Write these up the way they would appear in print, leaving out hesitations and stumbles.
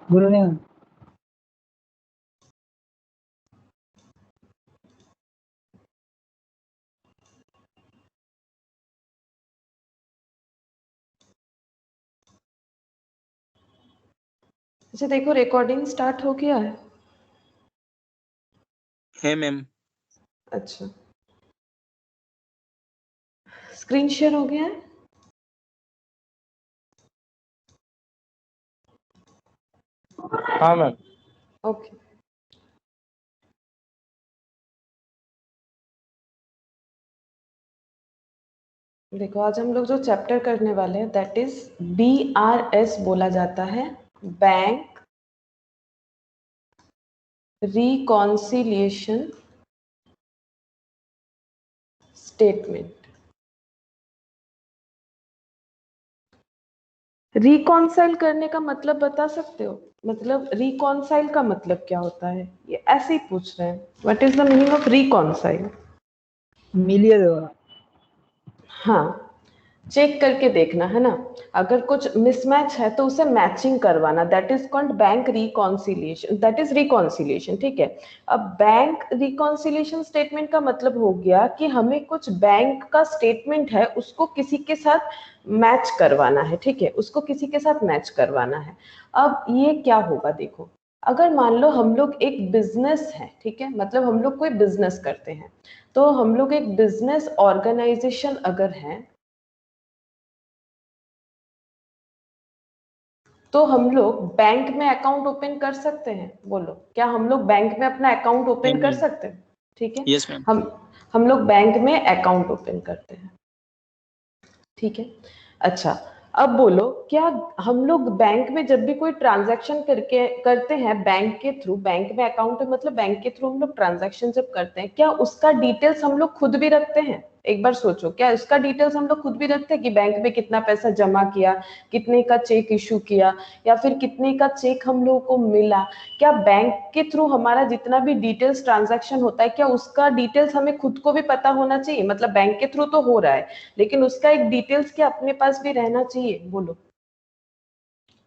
गुरु ने अच्छा देखो रिकॉर्डिंग स्टार्ट हो गया है मैम। अच्छा स्क्रीन शेयर हो गया है? हाँ मैम। ओके देखो आज हम लोग जो चैप्टर करने वाले हैं दैट इज BRS बोला जाता है, बैंक रिकॉन्सिलिएशन स्टेटमेंट। रिकॉन्साइल करने का मतलब बता सकते हो? मतलब रिकॉन्साइल का मतलब क्या होता है? ये ऐसे ही पूछ रहे हैं, what is the meaning of reconcile? मिलिए दोबारा। हाँ चेक करके देखना है ना, अगर कुछ मिसमैच है तो उसे मैचिंग करवाना, that is called bank reconciliation, that is reconciliation. ठीक है, अब बैंक रिकॉन्सिलिएशन स्टेटमेंट का मतलब हो गया कि हमें कुछ बैंक का स्टेटमेंट है उसको किसी के साथ मैच करवाना है। ठीक है, उसको किसी के साथ मैच करवाना है। अब ये क्या होगा देखो, अगर मान लो हम लोग एक बिजनेस है, ठीक है, मतलब हम लोग कोई बिजनेस करते हैं, तो हम लोग एक बिजनेस ऑर्गेनाइजेशन अगर है तो हम लोग बैंक में अकाउंट ओपन कर सकते हैं। बोलो क्या हम लोग बैंक में अपना अकाउंट ओपन कर सकते हैं? ठीक है, यस मैम। हम लोग बैंक में अकाउंट ओपन करते हैं। ठीक है, अच्छा अब बोलो क्या हम लोग बैंक में जब भी कोई ट्रांजैक्शन करते हैं बैंक के थ्रू, बैंक में अकाउंट है मतलब बैंक के थ्रू हम लोग ट्रांजैक्शन जब करते हैं, क्या उसका डिटेल्स हम लोग खुद भी रखते हैं? एक बार सोचो, क्या उसका डिटेल्स हम लोग खुद भी रखते हैं कि बैंक में कितना पैसा जमा किया, कितने का चेक इशू किया, या फिर कितने का चेक हम लोगों को मिला? क्या बैंक के थ्रू हमारा जितना भी डिटेल्स ट्रांजैक्शन होता है, क्या उसका डिटेल्स हमें खुद को भी पता होना चाहिए? मतलब बैंक के थ्रू तो हो रहा है लेकिन उसका एक डिटेल्स क्या अपने पास भी रहना चाहिए? बोलो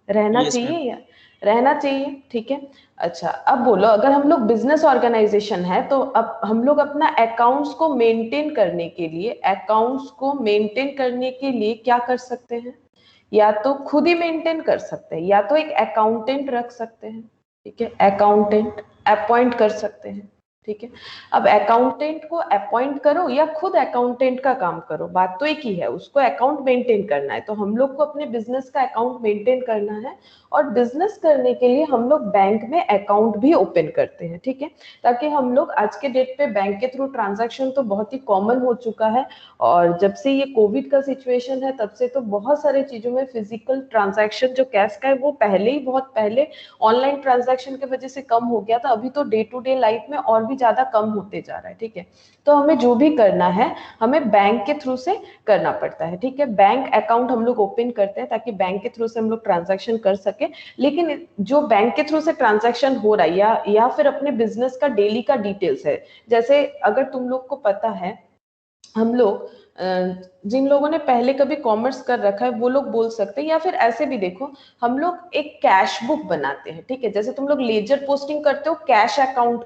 रहना Yes, चाहिए ma'am. या रहना चाहिए? ठीक है, अच्छा अब बोलो अगर हम लोग बिजनेस ऑर्गेनाइजेशन है तो अब हम लोग अपना अकाउंट्स को मेंटेन करने के लिए, अकाउंट्स को मेंटेन करने के लिए क्या कर सकते हैं? या तो खुद ही मेंटेन कर सकते हैं या तो एक अकाउंटेंट रख सकते हैं। ठीक है, अकाउंटेंट अपॉइंट कर सकते हैं। ठीक है, अब अकाउंटेंट को अपॉइंट करो या खुद अकाउंटेंट का काम करो, बात तो एक ही है, उसको अकाउंट मेंटेन करना है। तो हम लोग को अपने बिजनेस का अकाउंट मेंटेन करना है और बिजनेस करने के लिए हम लोग बैंक में अकाउंट भी ओपन करते हैं। ठीक है, ताकि हम लोग आज के डेट पे बैंक के थ्रू ट्रांजैक्शन तो बहुत ही कॉमन हो चुका है, और जब से ये कोविड का सिचुएशन है तब से तो बहुत सारे चीजों में फिजिकल ट्रांजैक्शन जो कैश का है वो पहले ही बहुत पहले ऑनलाइन ट्रांजैक्शन की वजह से कम हो गया था, अभी तो डे टू डे लाइफ में और भी ज्यादा कम होते जा रहा है। ठीक है, तो हमें जो भी करना है हमें बैंक के थ्रू से करना पड़ता है। ठीक है, बैंक अकाउंट हम लोग ओपन करते हैं ताकि बैंक के थ्रू से हम लोग ट्रांजैक्शन कर सके। लेकिन जो बैंक के थ्रू से ट्रांजैक्शन हो रहा है या फिर अपने बिजनेस का डेली का डिटेल्स है, जैसे अगर तुम लोग को पता है, हम लोग जिन लोगों ने पहले कभी कॉमर्स कर रखा है वो लोग बोल सकते हैं, या फिर ऐसे भी देखो हम लोग एक कैश बुक बनाते हैं। ठीक है, जैसे तुम लोग लेजर पोस्टिंग करते हो कैश अकाउंट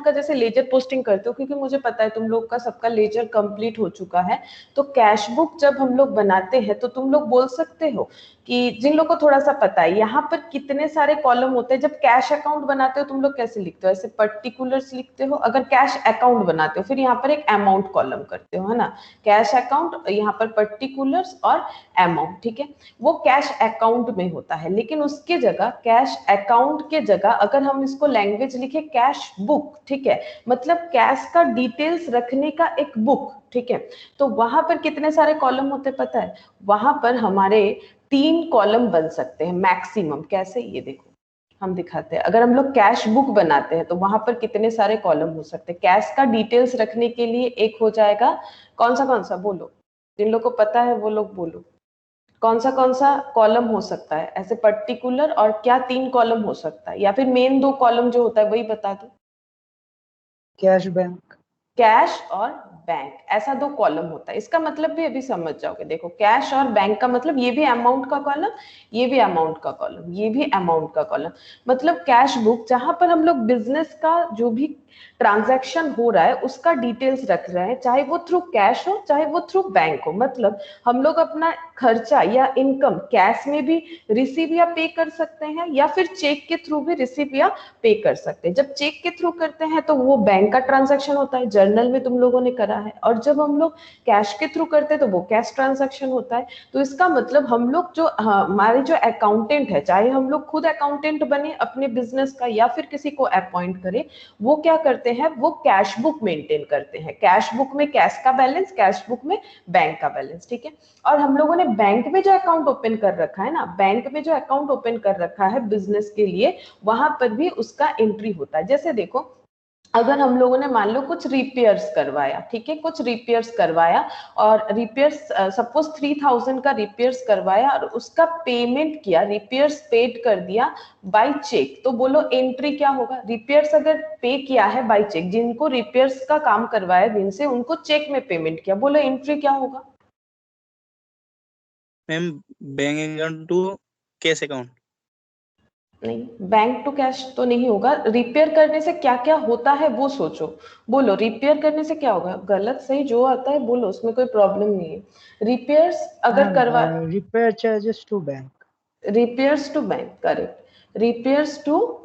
का जैसे लेजर पोस्टिंग करते हो, क्योंकि मुझे पता है तुम लोग का सबका लेजर कंप्लीट हो चुका है। तो कैश बुक जब हम लोग बनाते हैं तो तुम लोग बोल सकते हो कि जिन लोग को थोड़ा सा पता है यहाँ पर कितने सारे कॉलम होते हैं। जब कैश अकाउंट बनाते हो तुम लोग कैसे लिखते हो? ऐसे पर्टिकुलर्स लिखते हो। अगर कैश अकाउंट बनाते हो फिर यहाँ पर एक अमाउंट कॉलम करते हो, है ना, कैश अकाउंट, यहाँ पर पर्टिकुलर्स और अमाउंट। ठीक है, वो कैश अकाउंट में होता है, लेकिन उसके जगह कैश अकाउंट के जगह अगर हम इसको लैंग्वेज लिखे कैश बुक, ठीक है, मतलब कैश का डिटेल्स रखने का एक बुक। ठीक है, तो वहां पर कितने सारे कॉलम होते पता है? वहां पर हमारे 3 कॉलम बन सकते हैं मैक्सिमम। कैसे, ये देखो हम दिखाते हैं। अगर हम लोग कैश बुक बनाते हैं तो वहां पर कितने सारे कॉलम हो सकते हैं? कैश का डिटेल्स रखने के लिए एक हो जाएगा, कौन सा बोलो, जिन लोग को पता है वो लोग बोलो, कौन सा कॉलम हो सकता है ऐसे पर्टिकुलर, और क्या 3 कॉलम हो सकता है, या फिर मेन 2 कॉलम जो होता है वही बता दो। Cash bank. कैश और बैंक, ऐसा दो कॉलम होता है। इसका मतलब भी अभी समझ जाओगे। देखो कैश और बैंक का मतलब ये भी अमाउंट का कॉलम, ये भी अमाउंट का कॉलम, ये भी अमाउंट का कॉलम। मतलब कैश बुक जहां पर हम लोग बिजनेस का जो भी ट्रांजैक्शन हो रहा है उसका डिटेल्स रख रहे हैं, चाहे वो थ्रू कैश हो चाहे वो थ्रू बैंक हो। मतलब हम लोग अपना खर्चा या इनकम कैश में भी रिसीव या पे कर सकते हैं, या फिर चेक के थ्रू भी रिसीव या पे कर सकते हैं। जब चेक के थ्रू करते हैं तो वो बैंक का ट्रांजैक्शन होता है, जर्नल में तुम लोगों ने करा है। और जब हम लोग कैश के थ्रू करते हैं तो वो कैश ट्रांजैक्शन होता है। तो इसका मतलब हम लोग जो हमारे जो अकाउंटेंट है, चाहे हम लोग खुद अकाउंटेंट बने अपने बिजनेस का या फिर किसी को अपॉइंट करें, वो क्या करते हैं, वो कैश बुक मेंटेन करते हैं। कैश बुक में कैश का बैलेंस, कैश बुक में बैंक का बैलेंस, ठीक है। और हम लोगों ने बैंक में जो अकाउंट ओपन कर रखा है ना, बैंक में जो अकाउंट ओपन कर रखा है बिजनेस के लिए, वहां पर भी उसका एंट्री होता है। जैसे देखो अगर हम लोगों ने मान लो कुछ रिपेयर्स करवाया, ठीक है, कुछ रिपेयर्स करवाया और रिपेयर्स सपोज 3000 का रिपेयर्स करवाया और उसका पेमेंट किया, रिपेयर्स पेड कर दिया बाय चेक, तो बोलो एंट्री क्या होगा। रिपेयर्स अगर पे किया है बाय चेक, जिनको रिपेयर्स का काम करवाया जिनसे, उनको चेक में पेमेंट किया, बोलो एंट्री क्या होगा। Ma'am bank account to cash account. नहीं, बैंक टू कैश तो नहीं होगा। रिपेयर करने से क्या क्या होता है वो सोचो। बोलो रिपेयर करने से क्या होगा, गलत सही जो आता है बोलो, उसमें कोई प्रॉब्लम नहीं है। रिपेयर्स अगर करवा, repair charges to bank, repairs to bank, correct, repairs to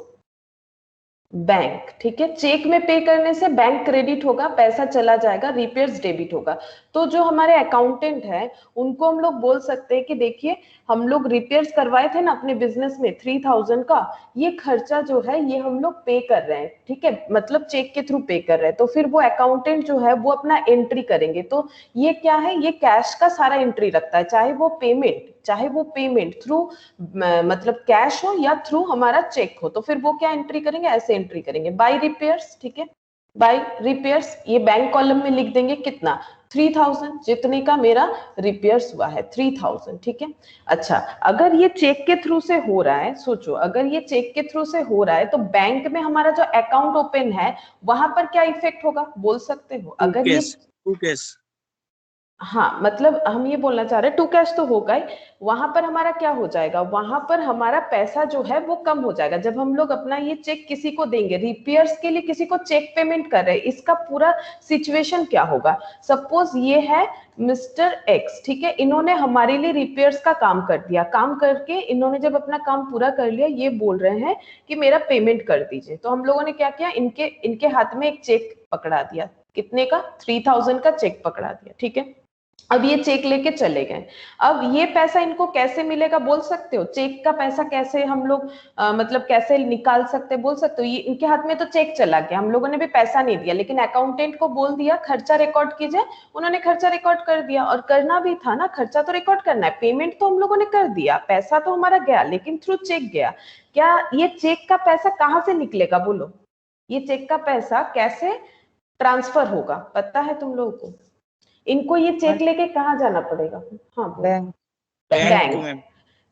bank, ठीक है। चेक में पे करने से बैंक क्रेडिट होगा, पैसा चला जाएगा, रिपेयर्स डेबिट होगा। तो जो हमारे अकाउंटेंट है उनको हम लोग बोल सकते हैं कि देखिए हम लोग रिपेयर्स करवाए थे ना अपने बिजनेस में 3000 का, ये खर्चा जो है ये हम लोग पे कर रहे हैं, ठीक है, मतलब चेक के थ्रू पे कर रहे हैं। तो फिर वो अकाउंटेंट जो है वो अपना एंट्री करेंगे। तो ये क्या है, ये कैश का सारा एंट्री रखता है, चाहे वो पेमेंट थ्रू मतलब कैश हो या थ्रू हमारा चेक हो। तो फिर वो क्या एंट्री करेंगे, ऐसे एंट्री करेंगे बाय रिपेयर्स, ठीक है, बाय रिपेयर्स। ये बैंक कॉलम में लिख देंगे कितना, 3000, जितने का मेरा रिपेयर्स हुआ है 3000, ठीक है। अच्छा अगर ये चेक के थ्रू से हो रहा है, सोचो अगर ये चेक के थ्रू से हो रहा है तो बैंक में हमारा जो अकाउंट ओपन है वहां पर क्या इफेक्ट होगा बोल सकते हो। अगर ये टू कैश, हाँ, मतलब हम ये बोलना चाह रहे हैं टू कैश तो होगा ही, वहां पर हमारा क्या हो जाएगा, वहां पर हमारा पैसा जो है वो कम हो जाएगा। जब हम लोग अपना ये चेक किसी को देंगे, रिपेयर्स के लिए किसी को चेक पेमेंट कर रहे हैं, इसका पूरा सिचुएशन क्या होगा। सपोज ये है मिस्टर एक्स, ठीक है, इन्होंने हमारे लिए रिपेयर्स का काम कर दिया, काम करके इन्होंने जब अपना काम पूरा कर लिया, ये बोल रहे हैं कि मेरा पेमेंट कर दीजिए। तो हम लोगों ने क्या किया, इनके हाथ में एक चेक पकड़ा दिया, कितने का, 3000 का चेक पकड़ा दिया, ठीक है। अब ये चेक लेके चले गए। अब ये पैसा इनको कैसे मिलेगा बोल सकते हो, चेक का पैसा कैसे हम लोग मतलब कैसे निकाल सकते बोल सकते हो। ये इनके हाथ में तो चेक चला गया, हम लोगों ने भी पैसा नहीं दिया, लेकिन अकाउंटेंट को बोल दिया खर्चा रिकॉर्ड कीजिए, उन्होंने खर्चा रिकॉर्ड कर दिया। और करना भी था ना, खर्चा तो रिकॉर्ड करना है, पेमेंट तो हम लोगों ने कर दिया, पैसा तो हमारा गया लेकिन थ्रू चेक गया। क्या ये चेक का पैसा कहाँ से निकलेगा बोलो, ये चेक का पैसा कैसे ट्रांसफर होगा पता है तुम लोगों को। इनको ये चेक लेके कहाँ जाना पड़ेगा, हाँ बैंक,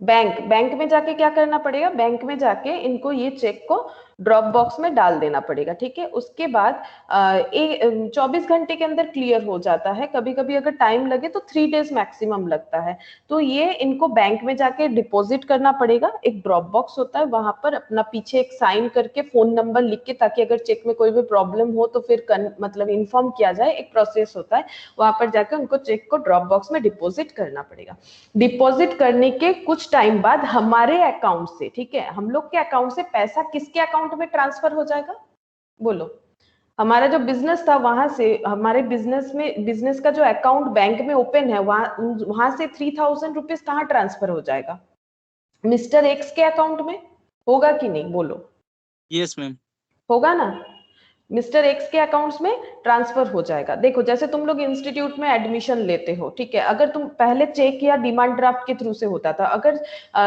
बैंक, बैंक में जाके क्या करना पड़ेगा, बैंक में जाके इनको ये चेक को ड्रॉप बॉक्स में डाल देना पड़ेगा, ठीक है। उसके बाद 24 घंटे के अंदर क्लियर हो जाता है, कभी कभी अगर टाइम लगे तो 3 डेज मैक्सिमम लगता है। तो ये इनको बैंक में जाके डिपॉजिट करना पड़ेगा, एक ड्रॉप बॉक्स होता है वहां पर अपना पीछे एक साइन करके फोन नंबर लिख के, ताकि अगर चेक में कोई भी प्रॉब्लम हो तो फिर मतलब इन्फॉर्म किया जाए, एक प्रोसेस होता है। वहां पर जाकर उनको चेक को ड्रॉप बॉक्स में डिपॉजिट करना पड़ेगा। डिपॉजिट करने के कुछ टाइम बाद हमारे अकाउंट से, ठीक है, हम लोग के अकाउंट से पैसा किसके अकाउंट में ट्रांसफर हो जाएगा बोलो। हमारा जो बिजनेस था वहां से, हमारे बिजनेस का जो अकाउंट बैंक में ओपन है वहां से 3000 रुपीज कहाँ ट्रांसफर हो जाएगा, मिस्टर एक्स के अकाउंट में होगा कि नहीं बोलो। यस मैम, होगा ना, मिस्टर एक्स के अकाउंट्स में ट्रांसफर हो जाएगा। देखो जैसे तुम लोग इंस्टीट्यूट में एडमिशन लेते हो, ठीक है, अगर तुम पहले चेक या डिमांड ड्राफ्ट के थ्रू से होता था, अगर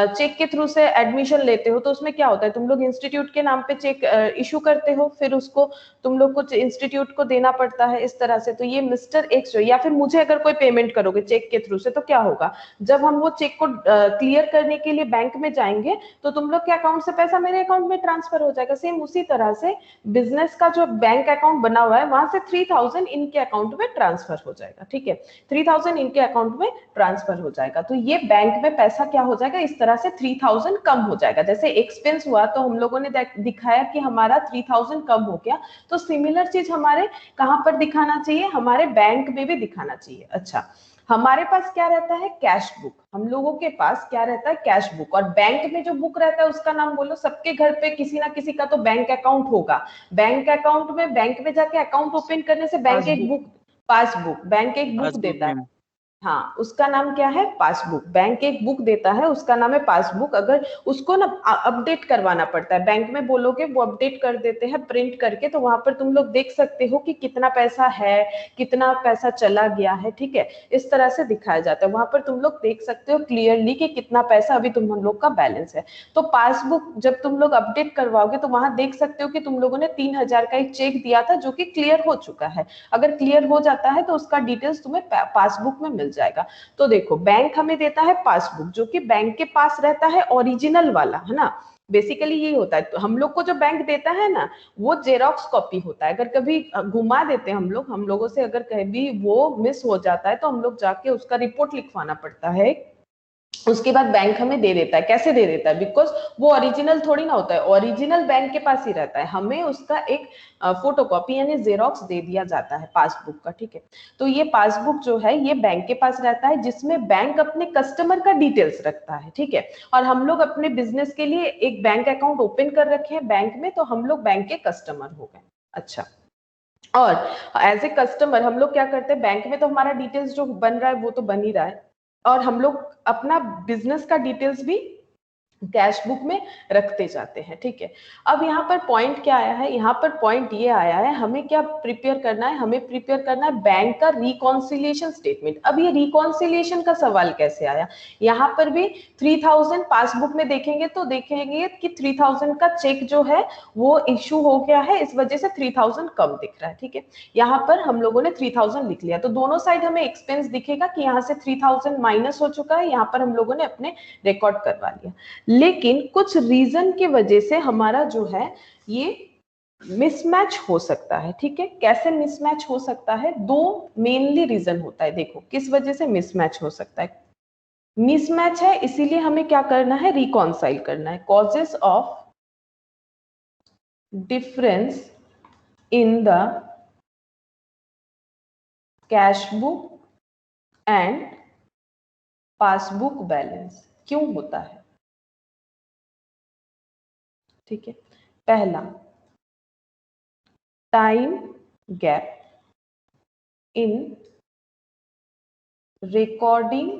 चेक के थ्रू से एडमिशन लेते हो तो उसमें क्या होता है, तुम लोग इंस्टीट्यूट के नाम पे चेक इशू करते हो, फिर उसको तुम लोग को इंस्टीट्यूट को देना पड़ता है इस तरह से। तो ये मिस्टर एक्स, या फिर मुझे अगर कोई पेमेंट करोगे चेक के थ्रू से तो क्या होगा, जब हम वो चेक को क्लियर करने के लिए बैंक में जाएंगे तो तुम लोग के अकाउंट से पैसा मेरे अकाउंट में ट्रांसफर हो जाएगा। सेम उसी तरह से बिजनेस का जो बैंक अकाउंट बना हुआ है वहां से 3000 इनके अकाउंट में ट्रांसफर हो जाएगा, ठीक है, 3000 इनके अकाउंट में ट्रांसफर हो जाएगा। तो ये बैंक में पैसा क्या हो जाएगा, इस तरह से 3000 कम हो जाएगा। जैसे एक्सपेंस हुआ तो हम लोगों ने दिखाया कि हमारा 3000 कम हो गया, तो सिमिलर चीज हमारे कहां पर दिखाना चाहिए, हमारे बैंक में भी दिखाना चाहिए। अच्छा, हमारे पास क्या रहता है, कैश बुक, हम लोगों के पास क्या रहता है, कैश बुक। और बैंक में जो बुक रहता है उसका नाम बोलो, सबके घर पे किसी ना किसी का तो बैंक अकाउंट होगा। बैंक अकाउंट में, बैंक में जाके अकाउंट ओपन करने से बैंक एक बुक, पासबुक, बैंक एक बुक पासबुक देता है, मैम। हाँ, उसका नाम क्या है, पासबुक। बैंक एक बुक देता है, उसका नाम है पासबुक। अगर उसको ना अपडेट करवाना पड़ता है, बैंक में बोलोगे वो अपडेट कर देते हैं प्रिंट करके, तो वहां पर तुम लोग देख सकते हो कि कितना पैसा है, कितना पैसा चला गया है, ठीक है, इस तरह से दिखाया जाता है। वहां पर तुम लोग देख सकते हो क्लियरली कि कितना पैसा अभी तुम लोग का बैलेंस है। तो पासबुक जब तुम लोग अपडेट करवाओगे तो वहां देख सकते हो कि तुम लोगों ने 3000 का एक चेक दिया था जो कि क्लियर हो चुका है। अगर क्लियर हो जाता है तो उसका डिटेल्स तुम्हें पासबुक में मिल जाएगा। तो देखो, बैंक हमें देता है पासबुक, जो कि बैंक के पास रहता है ओरिजिनल वाला, है ना, बेसिकली ये होता है। तो हम लोग को जो बैंक देता है ना, वो जेरोक्स कॉपी होता है। अगर कभी घुमा देते हैं हम लोगों से अगर कभी वो मिस हो जाता है तो हम लोग जाके उसका रिपोर्ट लिखवाना पड़ता है, उसके बाद बैंक हमें दे देता है। कैसे दे देता है, बिकॉज वो ओरिजिनल थोड़ी ना होता है, ओरिजिनल बैंक के पास ही रहता है, हमें उसका एक फोटोकॉपी यानी जेरोक्स दे दिया जाता है पासबुक का, ठीक है। तो ये पासबुक जो है ये बैंक के पास रहता है, जिसमें बैंक अपने कस्टमर का डिटेल्स रखता है, ठीक है। और हम लोग अपने बिजनेस के लिए एक बैंक अकाउंट ओपन कर रखे हैं बैंक में, तो हम लोग बैंक के कस्टमर हो गए। अच्छा, और एज ए कस्टमर हम लोग क्या करते हैं, बैंक में तो हमारा डिटेल्स जो बन रहा है वो तो बन ही रहा है, और हम लोग अपना बिजनेस का डिटेल्स भी कैश बुक में रखते जाते हैं, ठीक है। अब यहाँ पर पॉइंट क्या आया है, यहाँ पर पॉइंट ये आया है, हमें क्या प्रिपेयर करना है, हमें प्रिपेयर करना है बैंक का रिकॉन्सिलिएशन स्टेटमेंट। अब ये रिकॉन्सिलिएशन का सवाल कैसे आया, यहाँ पर भी 3000 पासबुक में देखेंगे तो देखेंगे कि 3000 का चेक जो है वो इश्यू हो गया है, इस वजह से 3000 कम दिख रहा है, ठीक है। यहाँ पर हम लोगों ने 3000 लिख लिया, तो दोनों साइड हमें एक्सपेंस दिखेगा कि यहाँ से 3000 माइनस हो चुका है, यहाँ पर हम लोगों ने अपने रिकॉर्ड करवा लिया। लेकिन कुछ रीजन की वजह से हमारा जो है ये मिसमैच हो सकता है, ठीक है। कैसे मिसमैच हो सकता है, दो मेनली रीजन होता है। देखो किस वजह से मिसमैच हो सकता है, मिसमैच है इसीलिए हमें क्या करना है, रिकॉन्साइल करना है। Causes of difference in the cash book and passbook balance क्यों होता है, ठीक है। पहला, time gap in recording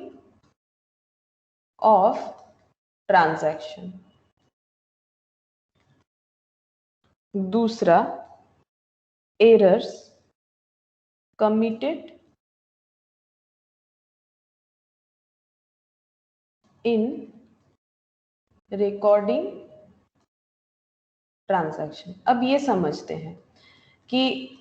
of transaction. दूसरा, errors committed in recording transaction. अब ये समझते हैं कि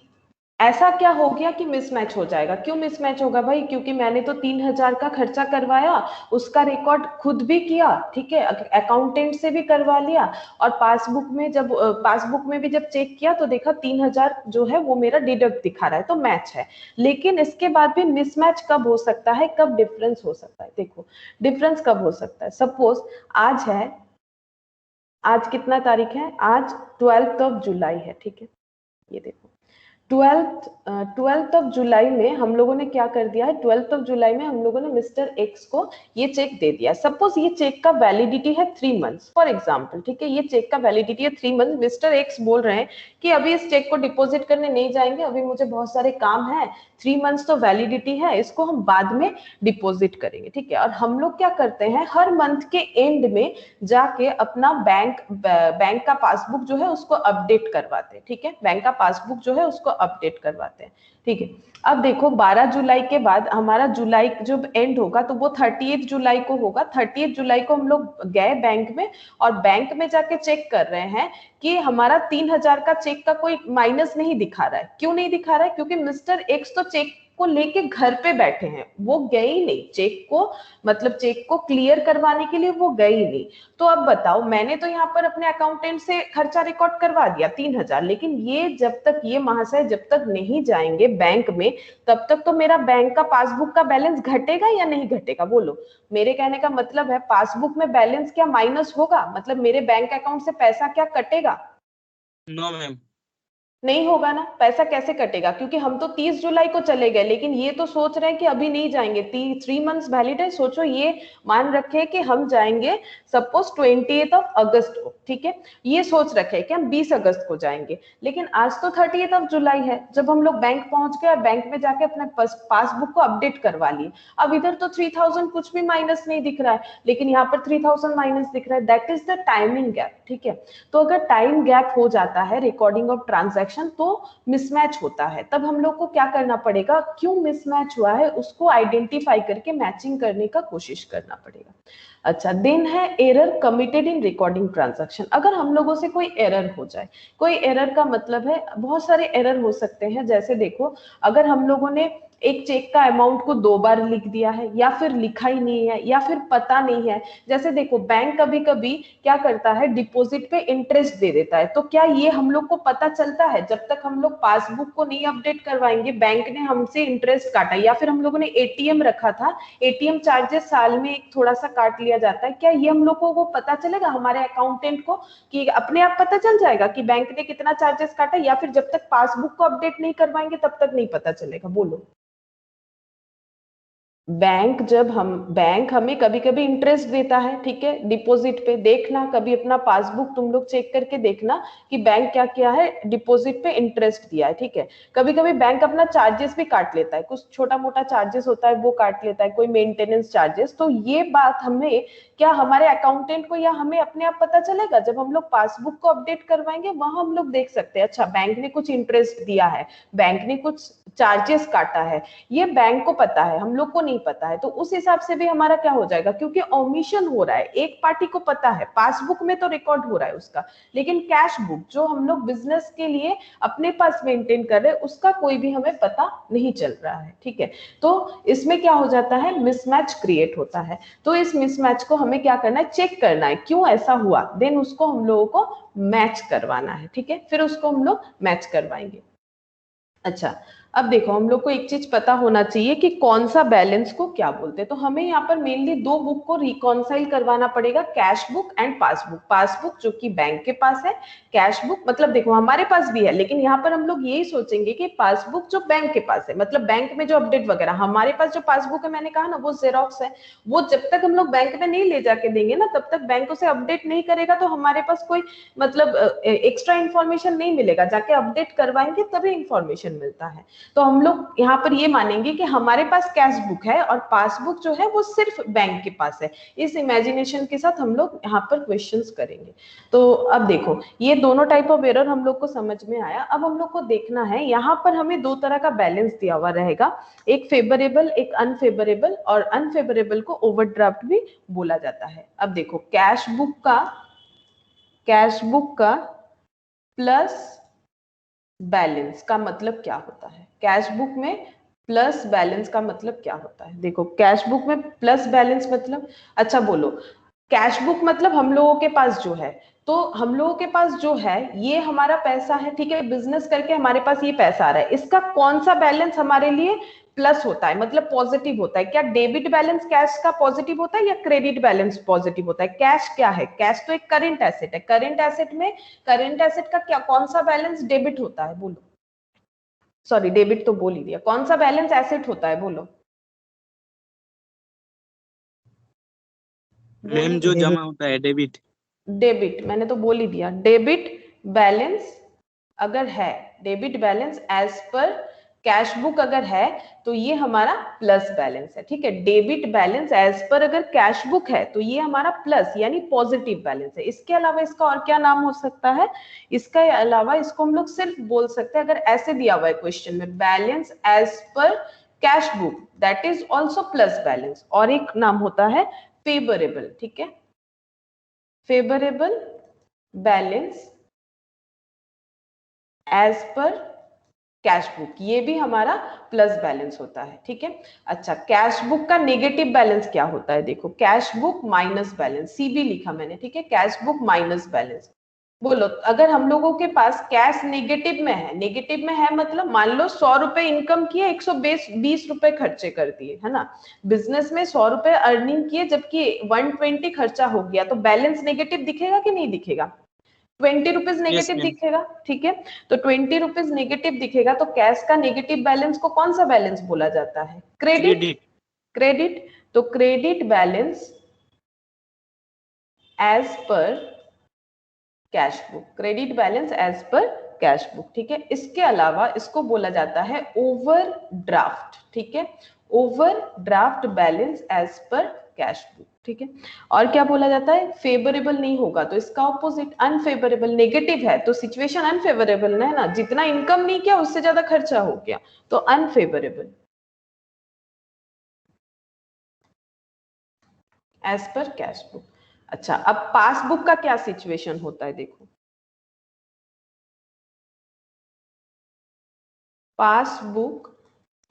ऐसा क्या हो गया कि मिसमैच हो जाएगा। क्यों मिसमैच होगा भाई, क्योंकि मैंने तो 3000 का खर्चा करवाया, उसका रिकॉर्ड खुद भी किया, ठीक है, अकाउंटेंट से भी करवा लिया, और पासबुक में भी जब चेक किया तो देखा 3000 जो है वो मेरा डिडक्ट दिखा रहा है, तो मैच है। लेकिन इसके बाद भी मिसमैच कब हो सकता है, कब डिफरेंस हो सकता है। देखो डिफरेंस कब हो सकता है, सपोज आज है, आज कितना तारीख है, आज 12 जुलाई है, ठीक है। ये देखो 12 जुलाई में हम लोगों ने क्या कर दिया है, 12 जुलाई में हम लोगों ने मिस्टर एक्स को ये चेक दे दिया। सपोज ये चेक का वैलिडिटी है 3 मंथ्स फॉर एग्जांपल, ठीक है, ये चेक का वैलिडिटी है 3 मंथ। मिस्टर एक्स बोल रहे हैं कि अभी इस चेक को डिपॉजिट करने नहीं जाएंगे, अभी मुझे बहुत सारे काम है, 3 मंथ्स तो वैलिडिटी है, इसको हम बाद में डिपॉजिट करेंगे, ठीक है। और हम लोग क्या करते हैं, हर मंथ के एंड में जाके अपना बैंक का पासबुक जो है उसको अपडेट करवाते हैं, ठीक है, बैंक का पासबुक जो है उसको अपडेट करवाते हैं, ठीक है। अब देखो 12 जुलाई के बाद हमारा जुलाई जब एंड होगा तो वो 30 जुलाई को होगा। 30 जुलाई को हम लोग गए बैंक में, और बैंक में जाके चेक कर रहे हैं कि हमारा 3000 का चेक का कोई माइनस नहीं दिखा रहा है। क्यों नहीं दिखा रहा है, क्योंकि मिस्टर एक्स तो चेक को लेके घर पे बैठे हैं, वो गए ही नहीं चेक को, मतलब चेक को क्लियर करवाने के लिए वो गए ही नहीं। तो अब बताओ, मैंने तो यहाँ पर अपने अकाउंटेंट से खर्चा रिकॉर्ड करवा दिया 3,000, लेकिन ये जब तक ये महाशय जब तक नहीं जाएंगे बैंक में, तब तक तो मेरा बैंक का पासबुक का बैलेंस घटेगा या नहीं घटेगा? बोलो। मेरे कहने का मतलब है पासबुक में बैलेंस क्या माइनस होगा, मतलब मेरे बैंक अकाउंट से पैसा क्या कटेगा? No ma'am. नहीं होगा ना। पैसा कैसे कटेगा? क्योंकि हम तो 30 जुलाई को चले गए, लेकिन ये तो सोच रहे हैं कि अभी नहीं जाएंगे, 3 मंथ्स वैलिड है। सोचो, ये मान रखे कि हम जाएंगे सपोज 28 अगस्त को, ठीक है, ये सोच रखे कि हम 20 अगस्त को जाएंगे, लेकिन आज तो 30 जुलाई है। जब हम लोग बैंक पहुंच गए और बैंक में जाके अपने पासबुक को अपडेट करवा लिए, अब इधर तो 3000 कुछ भी माइनस नहीं दिख रहा है, लेकिन यहाँ पर 3000 माइनस दिख रहा है। That is the timing gap, ठीक है। तो अगर टाइम गैप हो जाता है रिकॉर्डिंग ऑफ ट्रांजैक्शन तो मिसमैच होता है। तब हम लोग को क्या करना पड़ेगा, क्यों मिसमैच हुआ है उसको आइडेंटिफाई करके मैचिंग करने का कोशिश करना पड़ेगा। अच्छा, देन है error committed in recording transaction. अगर हम लोगों से कोई एरर हो जाए, कोई एरर का मतलब है बहुत सारे एरर हो सकते हैं, जैसे देखो, अगर हम लोगों ने एक चेक का अमाउंट को 2 बार लिख दिया है, या फिर लिखा ही नहीं है, या फिर पता नहीं है। जैसे देखो, बैंक कभी कभी क्या करता है, डिपॉजिट पे इंटरेस्ट दे देता है, तो क्या ये हम लोग को पता चलता है? जब तक हम लोग पासबुक को नहीं अपडेट करवाएंगे, बैंक ने हमसे इंटरेस्ट काटा, या फिर हम लोगों ने एटीएम रखा था, एटीएम चार्जेस साल में एक थोड़ा सा काट लिया जाता है, क्या ये हम लोगों को पता चलेगा, हमारे अकाउंटेंट को, कि अपने आप पता चल जाएगा कि बैंक ने कितना चार्जेस काटा? या फिर जब तक पासबुक को अपडेट नहीं करवाएंगे तब तक नहीं पता चलेगा? बोलो। बैंक हमें कभी कभी इंटरेस्ट देता है, ठीक है, डिपॉजिट पे। देखना कभी अपना पासबुक तुम लोग चेक करके देखना कि बैंक क्या किया है, डिपॉजिट पे इंटरेस्ट दिया है, ठीक है। कभी कभी बैंक अपना चार्जेस भी काट लेता है, कुछ छोटा मोटा चार्जेस होता है वो काट लेता है, कोई मेंटेनेंस चार्जेस। तो ये बात हमें, क्या हमारे अकाउंटेंट को या हमें अपने आप पता चलेगा? जब हम लोग पासबुक को अपडेट करवाएंगे वहां हम लोग देख सकते हैं, अच्छा बैंक ने कुछ इंटरेस्ट दिया है, बैंक ने कुछ चार्जेस काटा है, ये बैंक को पता है, हम लोग को नहीं पता है। तो उस हिसाब से भी हमारा क्या हो जाएगा, क्योंकि ओमिशन हो रहा है, एक पार्टी को पता है, पासबुक में तो रिकॉर्ड हो रहा है उसका, लेकिन कैश बुक जो हम लोग बिजनेस के लिए अपने पास मेंटेन कर रहे हैं उसका कोई भी हमें पता नहीं चल रहा है, ठीक है। तो इसमें क्या हो जाता है, मिसमैच क्रिएट होता है। तो इस मिसमैच को हमें क्या करना है, चेक करना है क्यों ऐसा हुआ, देन उसको हम लोगों को मैच करवाना है, ठीक है। फिर उसको हम लोग मैच करवाएंगे। अच्छा, अब देखो, हम लोग को एक चीज पता होना चाहिए कि कौन सा बैलेंस को क्या बोलते हैं। तो हमें यहाँ पर मेनली 2 बुक को रिकॉन्साइल करवाना पड़ेगा, cash book and passbook. Passbook जो कि बैंक के पास है, कैश बुक मतलब देखो हमारे पास भी है, लेकिन यहाँ पर हम लोग यही सोचेंगे कि पासबुक जो बैंक के पास है, मतलब बैंक में जो अपडेट वगैरह, हमारे पास जो पासबुक है मैंने कहा ना वो जेरोक्स है, वो जब तक हम लोग बैंक में नहीं ले जाके देंगे ना तब तक बैंक उसे अपडेट नहीं करेगा, तो हमारे पास कोई मतलब एक्स्ट्रा इंफॉर्मेशन नहीं मिलेगा, जाके अपडेट करवाएंगे तभी इंफॉर्मेशन मिलता है। तो हम लोग यहाँ पर ये मानेंगे कि हमारे पास कैश बुक है और पासबुक जो है वो सिर्फ बैंक के पास है। इस इमेजिनेशन के साथ हम लोग यहाँ पर क्वेश्चंस करेंगे। तो अब देखो, ये दोनों टाइप ऑफ एरर हम लोग को समझ में आया। अब हम लोग को देखना है, यहाँ पर हमें 2 तरह का बैलेंस दिया हुआ रहेगा, एक फेवरेबल एक अनफेवरेबल, और अनफेवरेबल को ओवरड्राफ्ट भी बोला जाता है। अब देखो, कैश बुक का प्लस बैलेंस का मतलब क्या होता है, कैश बुक में प्लस बैलेंस का मतलब क्या होता है? देखो, कैश बुक में प्लस बैलेंस मतलब, अच्छा बोलो, कैश बुक मतलब हम लोगों के पास जो है, तो हम लोगों के पास जो है ये हमारा पैसा है, ठीक है, बिजनेस करके हमारे पास ये पैसा आ रहा है, इसका कौन सा बैलेंस हमारे लिए प्लस होता है, मतलब पॉजिटिव होता है? क्या डेबिट बैलेंस कैश का पॉजिटिव होता है या क्रेडिट बैलेंस पॉजिटिव होता है? कैश क्या है, कैश तो एक करंट एसेट है, करंट एसेट में करंट एसेट का क्या कौन सा बैलेंस डेबिट होता है? बोलो। सॉरी, डेबिट तो बोल ही दिया, कौन सा बैलेंस एसेट होता है? बोलो। मैम जो जमा होता है डेबिट। डेबिट मैंने तो बोल ही दिया, डेबिट बैलेंस अगर है, debit balance as per cash book अगर है तो ये हमारा प्लस बैलेंस है, ठीक है। डेबिट बैलेंस एज पर अगर कैश बुक है तो ये हमारा प्लस यानी पॉजिटिव बैलेंस है। इसके अलावा इसका और क्या नाम हो सकता है? इसके अलावा इसको हम लोग सिर्फ बोल सकते हैं, अगर ऐसे दिया हुआ है क्वेश्चन में, balance as per cash book that is also plus balance, और एक नाम होता है फेवरेबल, ठीक है, favourable balance as per cash book, ये भी हमारा प्लस बैलेंस होता है, ठीक है। अच्छा, कैश बुक का नेगेटिव बैलेंस क्या होता है, देखो cash book minus balance, CB लिखा मैंने, ठीक है, कैश बुक माइनस बैलेंस। बोलो अगर हम लोगों के पास कैश नेगेटिव में है, नेगेटिव में है मतलब मान लो 100 रुपए इनकम किए, 120 रुपए खर्चे कर दिए, है ना। बिजनेस में 100 रुपए अर्निंग किए जबकि 120 खर्चा हो गया, तो बैलेंस नेगेटिव दिखेगा कि नहीं दिखेगा? 20 रुपीज नेगेटिव ma'am. दिखेगा, ठीक है। तो 20 रुपीज नेगेटिव दिखेगा, तो कैश का नेगेटिव बैलेंस को कौन सा बैलेंस बोला जाता है? क्रेडिट। Credit. क्रेडिट, तो credit balance as per cash book, credit balance as per cash book, ठीक है। इसके अलावा इसको बोला जाता है ओवरड्राफ्ट, ठीक है, overdraft balance as per cash book, ठीक है। और क्या बोला जाता है? फेवरेबल नहीं होगा तो इसका ऑपोजिट अनफेवरेबल, नेगेटिव है तो सिचुएशन अनफेवरेबल है ना, जितना इनकम नहीं किया उससे ज्यादा खर्चा हो गया, तो unfavourable as per cash book. अच्छा, अब पासबुक का क्या सिचुएशन होता है, देखो पासबुक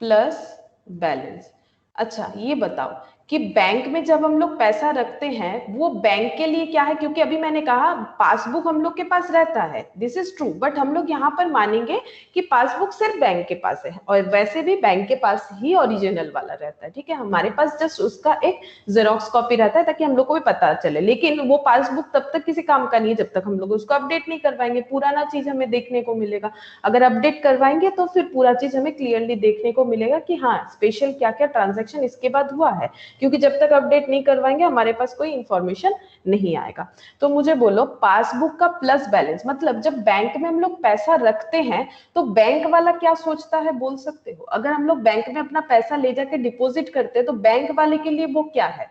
प्लस बैलेंस। अच्छा ये बताओ कि बैंक में जब हम लोग पैसा रखते हैं वो बैंक के लिए क्या है, क्योंकि अभी मैंने कहा पासबुक हम लोग के पास रहता है, दिस इज ट्रू, बट हम लोग यहाँ पर मानेंगे कि पासबुक सिर्फ बैंक के पास है, और वैसे भी बैंक के पास ही ओरिजिनल वाला रहता है, ठीक है। हमारे पास जस्ट उसका एक जेरोक्स कॉपी रहता है ताकि हम लोग को भी पता चले, लेकिन वो पासबुक तब तक किसी काम का नहीं है जब तक हम लोग उसको अपडेट नहीं करवाएंगे, पुराना चीज हमें देखने को मिलेगा। अगर अपडेट करवाएंगे तो फिर पूरा चीज हमें क्लियरली देखने को मिलेगा कि हाँ स्पेशल क्या क्या ट्रांजैक्शन इसके बाद हुआ है, क्योंकि जब तक अपडेट नहीं करवाएंगे हमारे पास कोई इंफॉर्मेशन नहीं आएगा। तो मुझे बोलो पासबुक का प्लस बैलेंस मतलब जब बैंक में हम लोग पैसा रखते हैं तो बैंक वाला क्या सोचता है, बोल सकते हो? अगर हम लोग बैंक में अपना पैसा ले जाके डिपॉजिट करते हैं तो बैंक वाले के लिए वो क्या है,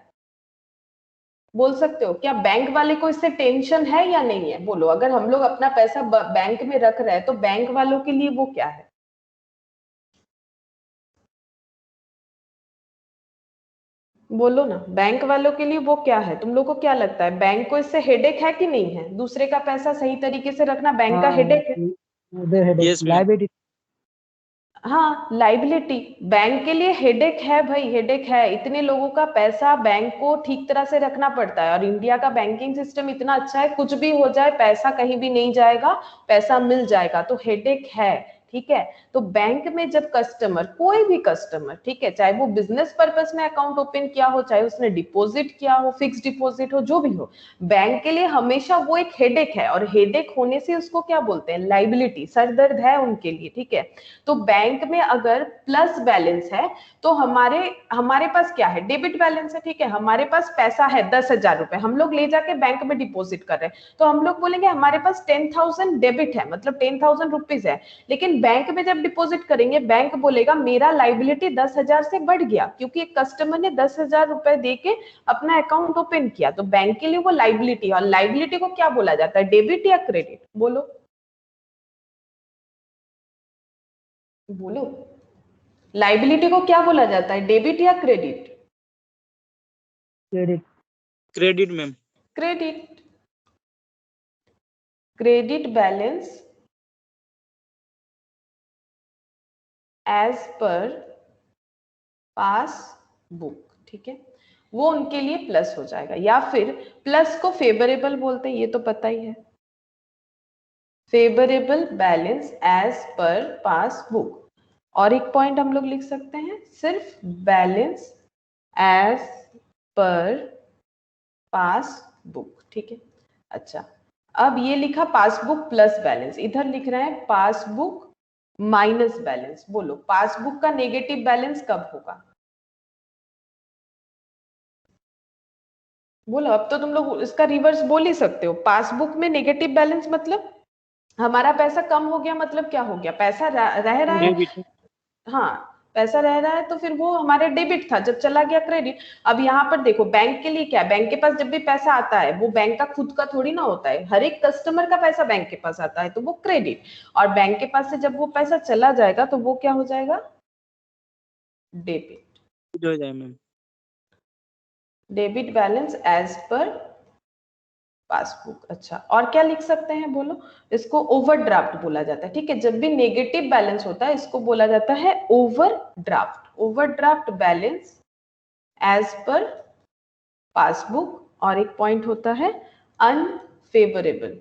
बोल सकते हो? क्या बैंक वाले को इससे टेंशन है या नहीं है? बोलो, अगर हम लोग अपना पैसा बैंक में रख रहे हैं तो बैंक वालों के लिए वो क्या है? बोलो ना, बैंक वालों के लिए वो क्या है? तुम लोग को क्या लगता है, बैंक को इससे हेडेक है कि नहीं है? दूसरे का पैसा सही तरीके से रखना बैंक का हेडेक है। उधर हेडेक Yes, ma'am. लाइबिलिटी। हाँ, लाइबिलिटी बैंक के लिए हेडेक है भाई, हेडेक है। इतने लोगों का पैसा बैंक को ठीक तरह से रखना पड़ता है, और इंडिया का बैंकिंग सिस्टम इतना अच्छा है, कुछ भी हो जाए पैसा कहीं भी नहीं जाएगा, पैसा मिल जाएगा, तो हेडेक है, ठीक है। तो बैंक में जब कस्टमर, कोई भी कस्टमर, ठीक है, चाहे वो बिजनेस पर्पस में अकाउंट ओपन किया हो, चाहे उसने डिपॉजिट किया हो, फिक्स डिपॉजिट हो, जो भी हो, बैंक के लिए हमेशा वो एक हेडेक है, और हेडेक होने से उसको क्या बोलते हैं, लाइबिलिटी, सर दर्द है उनके लिए, ठीक है। तो बैंक में अगर प्लस बैलेंस है तो हमारे हमारे पास क्या है, डेबिट बैलेंस है, ठीक है। हमारे पास पैसा है 10,000 रुपए, हम लोग ले जाके बैंक में डिपॉजिट कर रहे हैं, तो हम लोग बोलेंगे हमारे पास 10,000 डेबिट है, मतलब 10,000 रुपीज है। लेकिन बैंक में जब डिपॉजिट करेंगे बैंक बोलेगा मेरा लाइबिलिटी 10,000 से बढ़ गया, क्योंकि एक कस्टमर ने 10,000 रुपए दे के अपना अकाउंट ओपन किया, तो बैंक के लिए वो लाइबिलिटी, और लाइबिलिटी को क्या बोला जाता है, डेबिट या क्रेडिट? बोलो बोलो, लाइबिलिटी को क्या बोला जाता है, डेबिट या credit? Credit. Credit, ma'am. Credit. Credit balance as per पास बुक, ठीक है, वो उनके लिए प्लस हो जाएगा, या फिर प्लस को फेवरेबल बोलते हैं, ये तो पता ही है, फेवरेबल बैलेंस एज पर पास बुक। और एक पॉइंट हम लोग लिख सकते हैं, सिर्फ बैलेंस एज पर पास बुक, ठीक है। अच्छा, अब ये लिखा पासबुक प्लस बैलेंस, इधर लिख रहे हैं पासबुक माइनस बैलेंस। बोलो पासबुक का नेगेटिव बैलेंस कब होगा? बोलो, अब तो तुम लोग इसका रिवर्स बोल ही सकते हो। पासबुक में नेगेटिव बैलेंस मतलब हमारा पैसा कम हो गया, मतलब क्या हो गया, पैसा रह रहा है, Debit. हाँ पैसा रह रहा है, तो फिर वो हमारे डेबिट था, जब चला गया क्रेडिट। अब यहाँ पर देखो बैंक के लिए क्या है, बैंक के पास जब भी पैसा आता है वो बैंक का खुद का थोड़ी ना होता है, हर एक कस्टमर का पैसा बैंक के पास आता है तो वो क्रेडिट, और बैंक के पास से जब वो पैसा चला जाएगा तो वो क्या हो जाएगा, डेबिट। हो जाए, ma'am. Debit balance as per passbook. अच्छा, और क्या लिख सकते हैं बोलो? इसको ओवरड्राफ्ट बोला जाता है, ठीक है। जब भी नेगेटिव बैलेंस होता है इसको बोला जाता है overdraft. Overdraft balance as per passbook. और एक पॉइंट होता है अनफेवरेबल।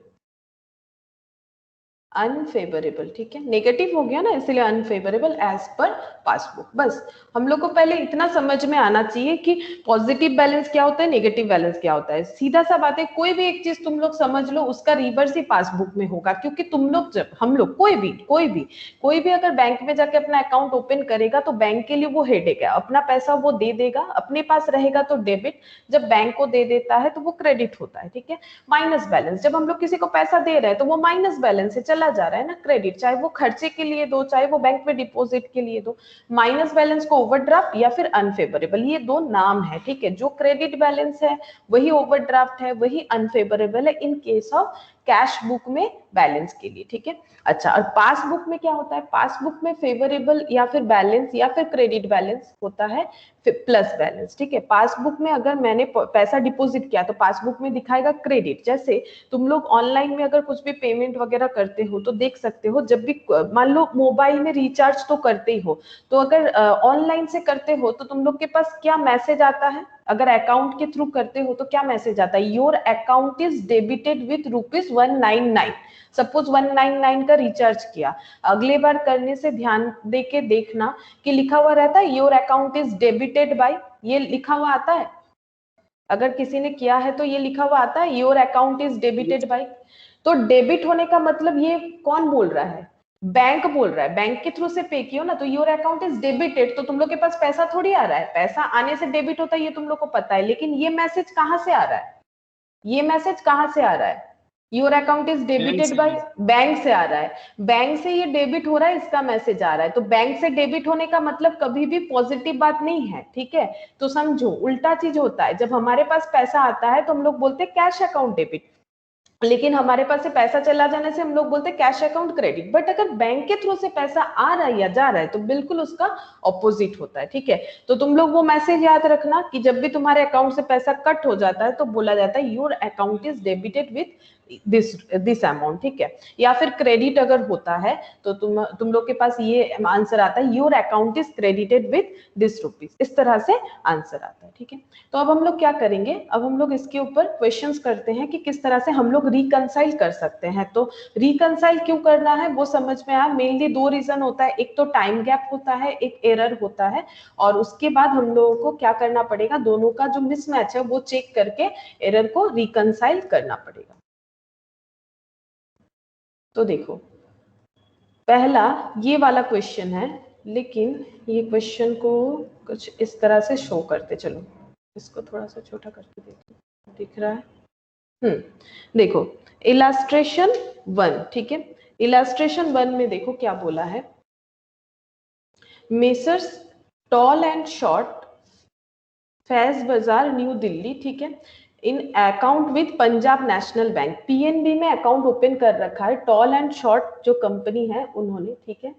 अनफेवरेबल, ठीक है, नेगेटिव हो गया ना, इसलिए अनफेवरेबल एज पर पासबुक। बस हम लोग को पहले इतना समझ में आना चाहिए कि पॉजिटिव बैलेंस क्या होता है, नेगेटिव बैलेंस क्या होता है। सीधा सा बात है, कोई भी एक चीज तुम लोग समझ लो उसका रिवर्स ही पासबुक में होगा, क्योंकि तुम लोग जब हम लोग कोई भी अगर बैंक में जाके अपना अकाउंट ओपन करेगा तो बैंक के लिए वो हेडेक है। अपना पैसा वो दे देगा, अपने पास रहेगा तो डेबिट, जब बैंक को दे देता है तो वो क्रेडिट होता है, ठीक है। माइनस बैलेंस, जब हम लोग किसी को पैसा दे रहे हैं तो वो माइनस बैलेंस से चला जा रहा है ना, क्रेडिट, चाहे वो खर्चे के लिए दो चाहे वो बैंक में डिपॉजिट के लिए दो। माइनस बैलेंस को ओवरड्राफ्ट या फिर अनफेवरेबल, ये दो नाम है, ठीक है। जो क्रेडिट बैलेंस है वही ओवरड्राफ्ट है, वही अनफेवरेबल है in case of cash book में बैलेंस के लिए, ठीक है। अच्छा, और पासबुक में क्या होता है? पासबुक में फेवरेबल या फिर बैलेंस या फिर क्रेडिट बैलेंस होता है प्लस बैलेंस, ठीक है। पासबुक में अगर मैंने पैसा डिपॉजिट किया तो पासबुक में दिखाएगा क्रेडिट। जैसे तुम लोग ऑनलाइन में अगर कुछ भी पेमेंट वगैरह करते हो तो देख सकते हो, जब भी मान लो मोबाइल में रिचार्ज तो करते ही हो, तो अगर ऑनलाइन से करते हो तो तुम लोग के पास क्या मैसेज आता है? अगर अकाउंट के थ्रू करते हो तो क्या मैसेज आता है? Your account is debited with ₹199। Suppose 199 का रिचार्ज किया, अगले बार करने से ध्यान देके देखना कि लिखा हुआ रहता है your account is debited bye, ये लिखा हुआ आता है? अगर किसी ने किया है तो ये लिखा हुआ आता है your account is debited bye. तो डेबिट होने का मतलब ये कौन बोल रहा है? बैंक बोल रहा है। बैंक के थ्रू से पे किया ना, तो योर अकाउंट इज डेबिटेड, तो तुम लोग के पास पैसा थोड़ी आ रहा है, पैसा आने से डेबिट होता है ये तुम लोग को पता है, लेकिन ये मैसेज कहां से आ रहा है? ये मैसेज कहां से आ रहा है? Your account is debited bye, bank से आ रहा है। बैंक से ये डेबिट हो रहा है, इसका मैसेज आ रहा है। तो बैंक से डेबिट होने का मतलब कभी भी पॉजिटिव बात नहीं है, ठीक है। तो समझो, उल्टा चीज होता है, जब हमारे पास पैसा आता है तो हम लोग बोलते हैं कैश अकाउंट डेबिट, लेकिन हमारे पास से पैसा चला जाने से हम लोग बोलते हैं कैश अकाउंट क्रेडिट। बट अगर बैंक के थ्रू से पैसा आ रहा है या जा रहा है तो बिल्कुल उसका ऑपोजिट होता है, ठीक है। तो तुम लोग वो मैसेज याद रखना कि जब भी तुम्हारे अकाउंट से पैसा कट हो जाता है तो बोला जाता है your account is debited with this amount, ठीक है। या फिर क्रेडिट अगर होता है तो तुम लोग के पास ये आंसर आता है your account is credited with this rupees, इस तरह से आंसर आता है, ठीक है। तो अब हम लोग क्या करेंगे? अब हम लोग इसके ऊपर क्वेश्चंस करते हैं कि किस तरह से हम लोग रिकंसाइल कर सकते हैं। तो रिकंसाइल क्यों करना है वो समझ में आया। मेनली दो रीजन होता है, एक तो टाइम गैप होता है, एक एरर होता है, और उसके बाद हम लोगों को क्या करना पड़ेगा, दोनों का जो मिसमैच है वो चेक करके एरर को रिकंसाइल करना पड़ेगा। तो देखो, पहला ये वाला क्वेश्चन है, लेकिन ये क्वेश्चन को कुछ इस तरह से शो करते, चलो इसको थोड़ा सा छोटा करके देखो, दिख रहा है? देखो, इलास्ट्रेशन 1, ठीक है। इलास्ट्रेशन 1 में देखो क्या बोला है, Messrs Tall and Short, Faiz Bazar, New Delhi, ठीक है, in account with Punjab National Bank, PNB में अकाउंट ओपन कर रखा है टॉल एंड शॉर्ट जो कंपनी है उन्होंने, ठीक है।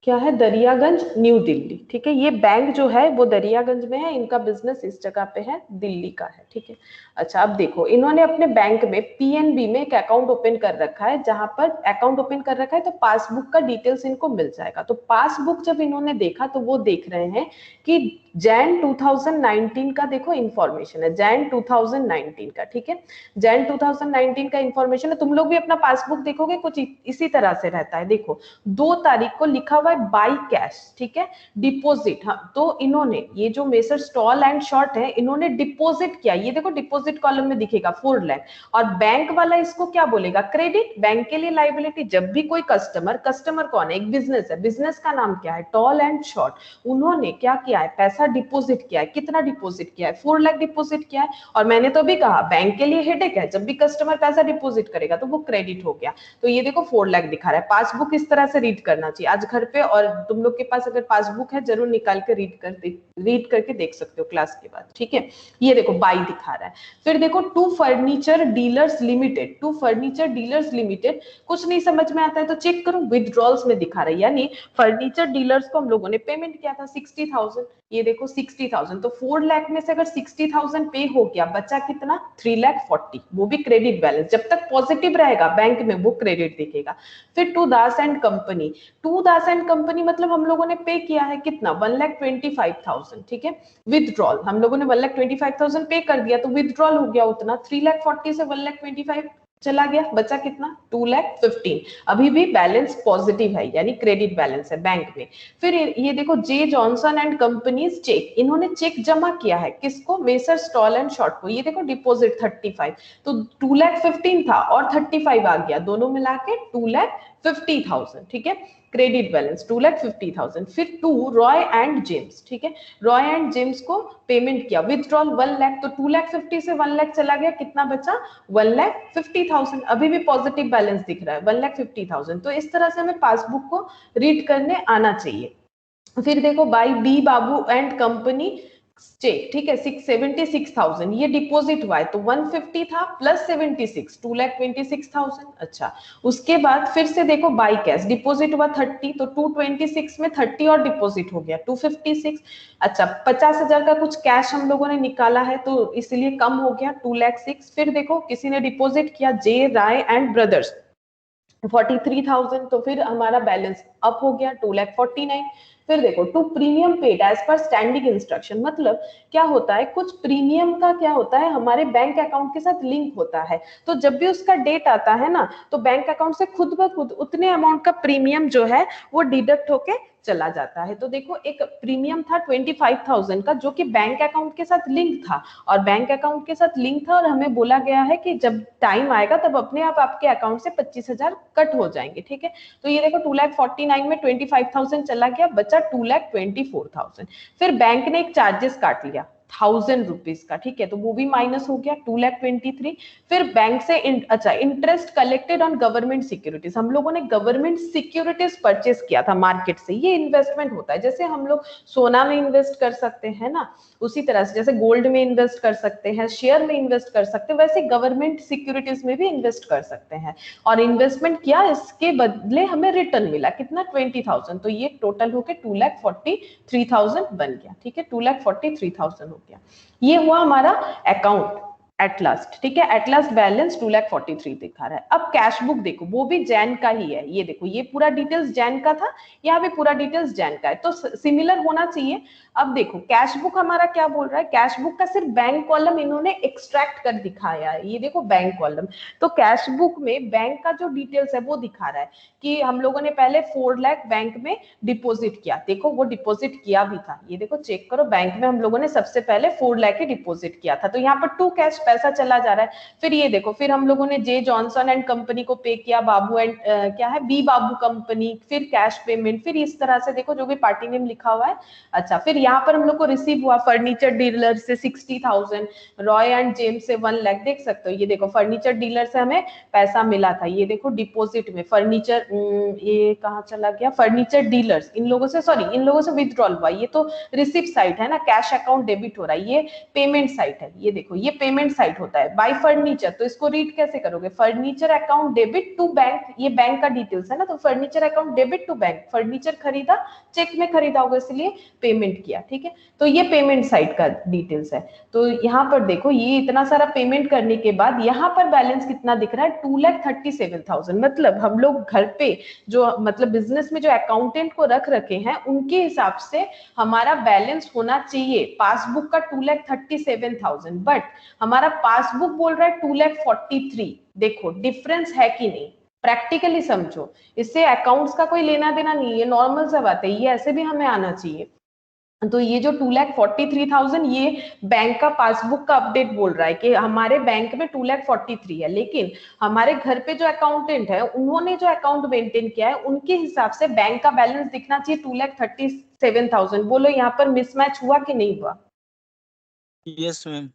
क्या है? दरियागंज, न्यू दिल्ली, ठीक है। ये बैंक जो है वो दरियागंज में है, इनका बिजनेस इस जगह पे है, दिल्ली का है, ठीक है। अच्छा, अब देखो, इन्होंने अपने बैंक में पीएनबी में एक अकाउंट ओपन कर रखा है, जहां पर अकाउंट ओपन कर रखा है तो पासबुक का डिटेल्स इनको मिल जाएगा। तो पासबुक जब इन्होंने देखा तो वो देख रहे हैं कि जैन 2019 का देखो इंफॉर्मेशन है, जैन 2019 का, ठीक है। जैन 2019 का इंफॉर्मेशन है। तुम लोग भी अपना पासबुक देखोगे कुछ इसी तरह से रहता है। देखो, 2 तारीख को लिखा हुआ है बाई कैश, ठीक है, डिपॉजिट। हाँ, तो इन्होंने ये जो मेसर स्टॉल एंड शॉर्ट है, इन्होंने डिपॉजिट किया, ये देखो डिपॉजिट कॉलम में दिखेगा 4 लाख, और बैंक वाला इसको क्या बोलेगा? क्रेडिट। बैंक के लिए लाइबिलिटी। जब भी कोई कस्टमर कौन है? एक बिजनेस है, बिजनेस का नाम क्या है? Tall and short. उन्होंने क्या किया है? पैसा डिपॉजिट किया है। कितना डिपॉजिट किया है? 4 लाख डिपॉजिट किया है। और मैंने तो भी कहा बैंक के लिए हेडेक है, जब भी कस्टमर पैसा डिपॉजिट करेगा तो वो क्रेडिट हो गया। तो ये देखो 4 लाख दिखा रहा है। पासबुक इस तरह से रीड करना चाहिए आज घर पे, और तुम लोग के पास अगर पासबुक है जरूर निकाल के रीड करके देख सकते हो क्लास के बाद, ठीक है। ये देखो बाई दिखा रहा है। फिर देखो to furniture dealers limited, to furniture dealers limited, कुछ नहीं समझ में आता है तो चेक करो, विथड्रॉल्स में दिखा रहा है, यानी फर्नीचर डीलर्स को हम लोगों ने पेमेंट किया था 60,000, ये देखो 60,000, तो 4 लाख में से अगर 60,000 पे हो गया, बचा कितना 3,40,000, वो भी क्रेडिट बैलेंस, जब तक पॉजिटिव रहेगा बैंक में वो क्रेडिट दिखेगा। फिर to Das and company, to Das and company मतलब हम लोगों ने पे किया है कितना 1,25,000, ठीक है। विथड्रॉल हम लोगों ने 1,25,000 पे कर दिया, तो विथड्रॉल हो गया उतना 3,40,000 से 1,25,000 चला गया, बचा कितना 2,15,000। अभी भी बैलेंस पॉजिटिव है, यानी क्रेडिट बैलेंस है बैंक में। फिर ये देखो जे जॉनसन एंड कंपनीज चेक, इन्होंने चेक जमा किया है किसको, मेसर स्टॉल एंड शॉर्ट को। ये देखो डिपॉजिट 35, तो 2,15,000 था और 35 आ गया, दोनों मिला के 2,50,000, ठीक है। Credit balance 2,50,000। फिर टू रॉय एंड जेम्स, ठीक है, रॉय एंड जेम्स को पेमेंट किया, विथड्रॉल 1 लाख, तो 2,50,000 से 1 लाख चला गया, कितना बचा 1,50,000। अभी भी पॉजिटिव बैलेंस दिख रहा है 1,50,000। तो इस तरह से हमें पासबुक को रीड करने आना चाहिए। फिर देखो by B Babu and company cheque, ठीक है, 76,000 ये डिपॉजिट हुआ है, तो 150 था प्लस 76, 2,26,000। अच्छा, उसके बाद फिर से देखो बाई कैश डिपॉजिट हुआ 30, तो 226 में 30 और डिपॉजिट हो गया 256। अच्छा, 50,000 का कुछ कैश हम लोगों ने निकाला है, तो इसलिए कम हो गया 2,06,000। फिर देखो किसी ने डिपॉजिट किया जे राय एंड ब्रदर्स 43,000, तो फिर हमारा बैलेंस अप हो गया 2,49,000। फिर देखो to premium paid as per standing instruction, मतलब क्या होता है, कुछ प्रीमियम का क्या होता है हमारे बैंक अकाउंट के साथ लिंक होता है, तो जब भी उसका डेट आता है ना, तो बैंक अकाउंट से खुद ब खुद उतने अमाउंट का प्रीमियम जो है वो डिडक्ट होके चला जाता है। तो देखो एक प्रीमियम था 25,000 का, जो कि बैंक अकाउंट के साथ लिंक था, और बैंक अकाउंट के साथ लिंक था, और हमें बोला गया है कि जब टाइम आएगा तब अपने आप आपके अकाउंट से 25,000 कट हो जाएंगे, ठीक है। तो ये देखो 2,49,000 में 25,000 चला गया, बचा 2,24,000। फिर बैंक ने एक चार्जेस काट लिया 1,000 रुपीज का, ठीक है, तो वो भी माइनस हो गया 2,23,000। फिर बैंक से अच्छा interest collected on government securities, हम लोगों ने गवर्नमेंट सिक्योरिटीज परचेस किया था मार्केट से, ये इन्वेस्टमेंट होता है, जैसे हम लोग सोना में इन्वेस्ट कर सकते हैं ना, उसी तरह से जैसे गोल्ड में इन्वेस्ट कर सकते हैं, शेयर में इन्वेस्ट कर सकते हैं, वैसे गवर्नमेंट सिक्योरिटीज में भी इन्वेस्ट कर सकते हैं। और इन्वेस्टमेंट किया, इसके बदले हमें रिटर्न मिला कितना 20,000, तो ये टोटल होके 2,43,000 बन गया, ठीक है, 2,43,000 हो गया। ये हुआ हमारा अकाउंट एट लास्ट, ठीक है, एट लास्ट बैलेंस 2,43,000 दिखा रहा है। अब कैश बुक देखो, वो भी जैन का ही है, ये देखो ये पूरा डिटेल्स जैन का था, यहाँ भी पूरा डिटेल्स जैन का है, तो सिमिलर होना चाहिए। अब देखो कैश बुक हमारा क्या बोल रहा है, कैश बुक का सिर्फ बैंक कॉलम इन्होंने एक्सट्रैक्ट कर दिखाया है, ये देखो बैंक कॉलम। तो कैश बुक में बैंक का जो डिटेल्स है वो दिखा रहा है कि हम लोगों ने पहले 4 लाख बैंक में डिपॉजिट किया, देखो वो डिपॉजिट किया भी था, ये देखो चेक करो, बैंक में हम लोगों ने सबसे पहले 4 लाख ही डिपॉजिट किया था, तो यहाँ पर टू कैश पैसा चला जा रहा है। फिर ये देखो, फिर हम लोगों ने जे जॉनसन एंड कंपनी को पे किया, बाबू एंड क्या है बी बाबू कंपनी, फिर कैश पेमेंट, फिर इस तरह से देखो जो भी पार्टी नेम लिखा हुआ है। अच्छा, फिर यहाँ पर हम लोग को रिसीव हुआ फर्नीचर डीलर से 60,000, रॉय एंड जेम्स से 1 लाख, देख सकते हो ये देखो फर्नीचर डीलर से हमें पैसा मिला था, ये देखो डिपॉजिट में फर्नीचर, ये कहाँ चला गया, फर्नीचर डीलर्स, इन लोगों से सॉरी इन लोगों से विथड्रॉल हुआ, ये तो रिसिप्ट साइट है ना, कैश अकाउंट डेबिट हो रहा है, ये पेमेंट साइट है, ये देखो ये पेमेंट साइट होता है। बाय फर्नीचर, तो इसको रीड कैसे करोगे, furniture account debit to bank, ये बैंक का डिटेल्स है ना, तो furniture account debit to bank, furniture खरीदा, चेक में खरीदा होगा इसलिए पेमेंट किया, ठीक है, तो ये पेमेंट साइट का डिटेल्स है। तो यहाँ पर देखो ये इतना सारा पेमेंट करने के बाद यहाँ पर बैलेंस कितना दिख रहा है 2,37,000, मतलब हम लोग घर पे जो मतलब बिजनेस में जो अकाउंटेंट को रख रखे हैं उनके हिसाब से हमारा बैलेंस होना चाहिए पासबुक का 2,37,000, बट हमारा पासबुक बोल रहा है 2,43,000। देखो डिफरेंस है कि नहीं, प्रैक्टिकली समझो, इससे अकाउंट्स का कोई लेना देना नहीं है, नॉर्मल सा बात है, ये ऐसे भी हमें आना चाहिए। तो ये जो 2,43,000 ये बैंक का पासबुक का अपडेट बोल रहा है कि हमारे बैंक में 2,43,000 है, लेकिन हमारे घर पे जो अकाउंटेंट है उन्होंने जो अकाउंट मेंटेन किया है उनके हिसाब से बैंक का बैलेंस दिखना चाहिए 2,37,000। बोलो यहाँ पर मिसमैच हुआ कि नहीं हुआ? Yes ma'am.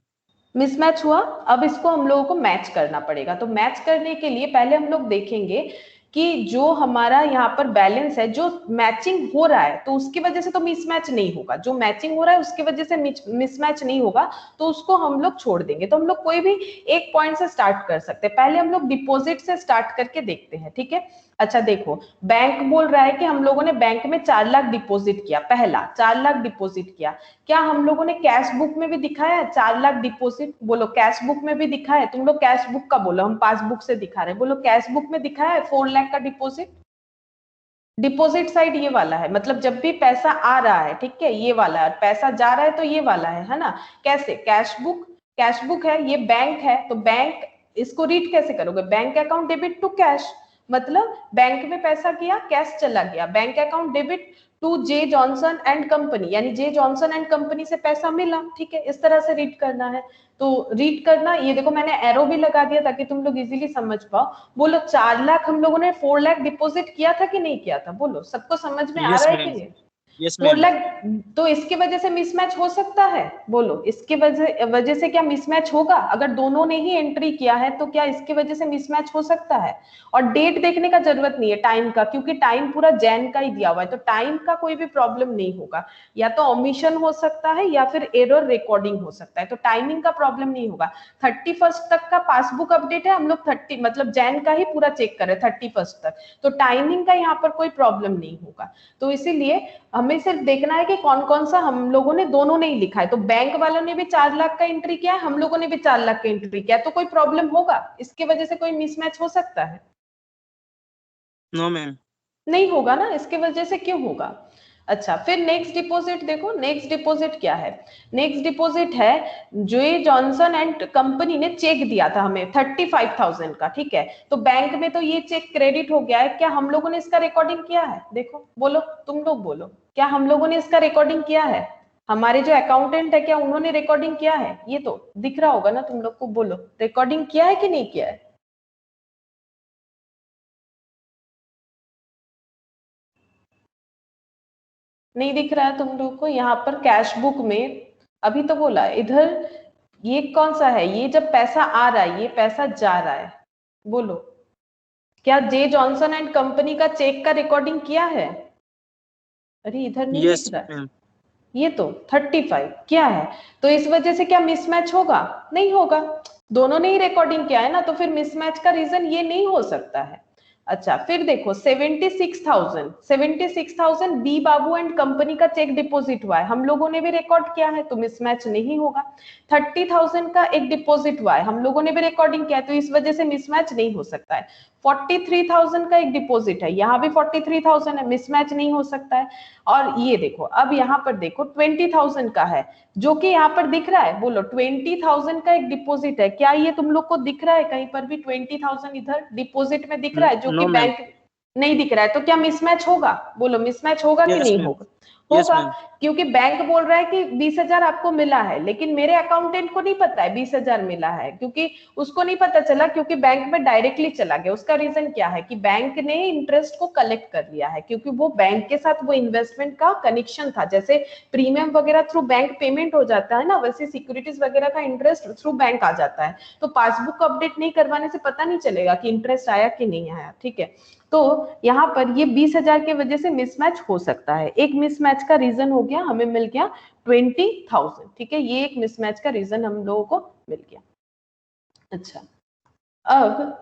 मिसमैच हुआ। अब इसको हम लोगों को मैच करना पड़ेगा, तो मैच करने के लिए पहले हम लोग देखेंगे कि जो हमारा यहाँ पर बैलेंस है जो मैचिंग हो रहा है तो उसकी वजह से तो मिसमैच नहीं होगा, जो मैचिंग हो रहा है उसकी वजह से मिसमैच नहीं होगा, तो उसको हम लोग छोड़ देंगे। तो हम लोग कोई भी एक पॉइंट से स्टार्ट कर सकते हैं। पहले हम लोग डिपॉजिट से स्टार्ट करके देखते हैं, ठीक है। अच्छा देखो, बैंक बोल रहा है कि हम लोगों ने बैंक में 4 लाख डिपॉजिट किया, पहला 4 लाख डिपॉजिट किया। क्या हम लोगों ने कैश बुक में भी दिखाया है 4 लाख डिपॉजिट? बोलो कैश बुक में भी दिखाया है? तुम लोग कैश बुक का बोलो, हम पासबुक से दिखा रहे हैं। बोलो कैश बुक में दिखाया है 4 लाख का डिपॉजिट? डिपॉजिट साइड ये वाला है, मतलब जब भी पैसा आ रहा है, ठीक है, ये वाला है, पैसा जा रहा है तो ये वाला है ना। कैसे? कैश बुक है, ये बैंक है, तो बैंक इसको रीड कैसे करोगे? Bank account debit to cash, मतलब बैंक में पैसा किया, कैश चला गया, bank account debit to J Johnson and company, यानी जे जॉनसन एंड कंपनी से पैसा मिला, ठीक है, इस तरह से रीड करना है। तो रीड करना, ये देखो मैंने एरो भी लगा दिया ताकि तुम लोग इजीली समझ पाओ। बोलो 4 लाख हम लोगों ने 4 लाख डिपॉजिट किया था कि नहीं किया था? बोलो, सबको समझ में आ रहा है कि नहीं? Yes 4 ma'am. लाख, तो इसकी वजह से मिसमैच हो सकता है? बोलो इसकी वजह से क्या मिसमैच होगा? अगर दोनों ने ही एंट्री किया है तो क्या इसकी वजह से मिसमैच हो सकता है? और डेट देखने का जरूरत नहीं है टाइम का, क्योंकि टाइम पूरा जैन का ही दिया हुआ है, तो टाइम का कोई भी प्रॉब्लम नहीं होगा। या तो ओमिशन हो सकता है या फिर एरर रिकॉर्डिंग हो सकता है, तो टाइमिंग का प्रॉब्लम नहीं होगा। 31 तक का पासबुक अपडेट है, हम लोग 30 मतलब जैन का ही पूरा चेक कर रहे हैं 31 तक, तो टाइमिंग का यहाँ पर कोई प्रॉब्लम नहीं होगा। तो इसीलिए हमें सिर्फ देखना है कि कौन कौन सा हम लोगों ने दोनों ने ही लिखा है। तो बैंक वालों ने भी 4 लाख का एंट्री किया है, हम लोगों ने भी 4 लाख का एंट्री किया है, तो कोई प्रॉब्लम होगा? इसकी वजह से कोई मिसमैच हो सकता है? No ma'am. नहीं होगा ना, इसकी वजह से क्यों होगा? अच्छा, फिर नेक्स्ट डिपॉजिट देखो, नेक्स्ट डिपॉजिट क्या है? नेक्स्ट डिपॉजिट है जे जॉनसन एंड कंपनी ने चेक दिया था हमें 35,000 का, ठीक है, तो बैंक में तो ये चेक क्रेडिट हो गया है। क्या हम लोगों ने इसका रिकॉर्डिंग किया है? देखो बोलो, तुम लोग बोलो, क्या हम लोगों ने इसका रिकॉर्डिंग किया है? हमारे जो अकाउंटेंट है क्या उन्होंने रिकॉर्डिंग किया है? ये तो दिख रहा होगा ना तुम लोग को, बोलो रिकॉर्डिंग किया है कि नहीं किया है? नहीं दिख रहा है तुम लोग को? यहाँ पर कैश बुक में अभी तो बोला इधर, ये कौन सा है? ये जब पैसा आ रहा है, ये पैसा जा रहा है, बोलो क्या जे जॉनसन एंड कंपनी का चेक का रिकॉर्डिंग किया है? अरे इधर नहीं यस दिख रहा है, मैम। ये तो 35 क्या है? तो इस वजह से क्या मिसमैच होगा? नहीं होगा, दोनों ने ही रिकॉर्डिंग किया है ना, तो फिर मिसमैच का रीजन ये नहीं हो सकता है। अच्छा फिर देखो 76,000 बी बाबू एंड कंपनी का चेक डिपॉजिट हुआ है, हम लोगों ने भी रिकॉर्ड किया है, तो मिसमैच नहीं होगा। 30,000 का एक डिपॉजिट हुआ है, हम लोगों ने भी रिकॉर्डिंग किया है, तो इस वजह से मिसमैच नहीं हो सकता है। 43,000 का एक डिपॉजिट है, यहाँ भी 43,000 है, मिसमैच नहीं हो सकता है। और ये देखो, अब यहाँ पर देखो 20,000 का है, जो कि यहाँ पर दिख रहा है, बोलो 20,000 का एक डिपॉजिट है, क्या ये तुम लोग को दिख रहा है कहीं पर भी? 20,000 इधर डिपॉजिट में दिख रहा है, जो कि नो मैम। बैंक नहीं दिख रहा है, तो क्या मिसमैच होगा? बोलो मिसमैच होगा कि यस नहीं मैम। होगा? यस होगा, मैम। क्योंकि बैंक बोल रहा है कि 20,000 आपको मिला है, लेकिन मेरे अकाउंटेंट को नहीं पता है 20,000 मिला है, क्योंकि उसको नहीं पता चला, क्योंकि बैंक में डायरेक्टली चला गया। उसका रीजन क्या है कि बैंक ने इंटरेस्ट को कलेक्ट कर लिया है, क्योंकि वो बैंक के साथ वो इन्वेस्टमेंट का कनेक्शन था। जैसे प्रीमियम वगैरह थ्रू बैंक पेमेंट हो जाता है ना, वैसे सिक्योरिटीज वगैरह का इंटरेस्ट थ्रू बैंक आ जाता है, तो पासबुक अपडेट नहीं करवाने से पता नहीं चलेगा कि इंटरेस्ट आया कि नहीं आया, ठीक है। तो यहाँ पर ये 20,000 की वजह से मिसमैच हो सकता है। एक मिसमैच का रीजन हो गया, हमें मिल गया 20,000, ठीक है, ये एक मिसमैच का रीजन हम लोगों को मिल गया। अच्छा, अब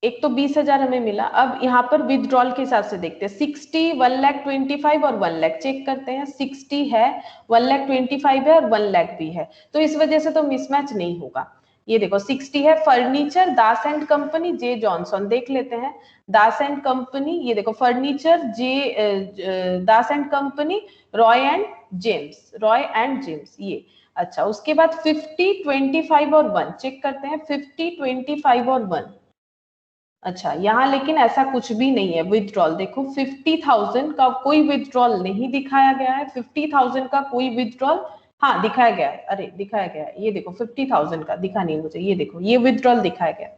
एक तो 20,000 हमें मिला, अब यहाँ पर विथड्रॉल के हिसाब से देखते हैं। 60, 1,25,000 और 1 लाख चेक करते हैं। 60 है, 1,25,000 है और 1 लाख भी है, तो इस वजह से तो मिसमैच नहीं होगा। ये देखो 60 है, furniture Das and company J Johnson, देख लेते हैं दास एंड कंपनी, ये देखो furniture J Das and company Roy and James, ये। अच्छा उसके बाद 50, 25 और 1 चेक करते हैं। 50, 25 और 1, अच्छा यहाँ लेकिन ऐसा कुछ भी नहीं है विथड्रॉल। देखो 50,000 का कोई विथड्रॉल नहीं दिखाया गया है, 50,000 का कोई विथड्रॉल, हाँ दिखाया गया है, अरे दिखाया गया है, ये देखो 50,000 का दिखा नहीं मुझे, ये देखो ये विथड्रॉल दिखाया गया।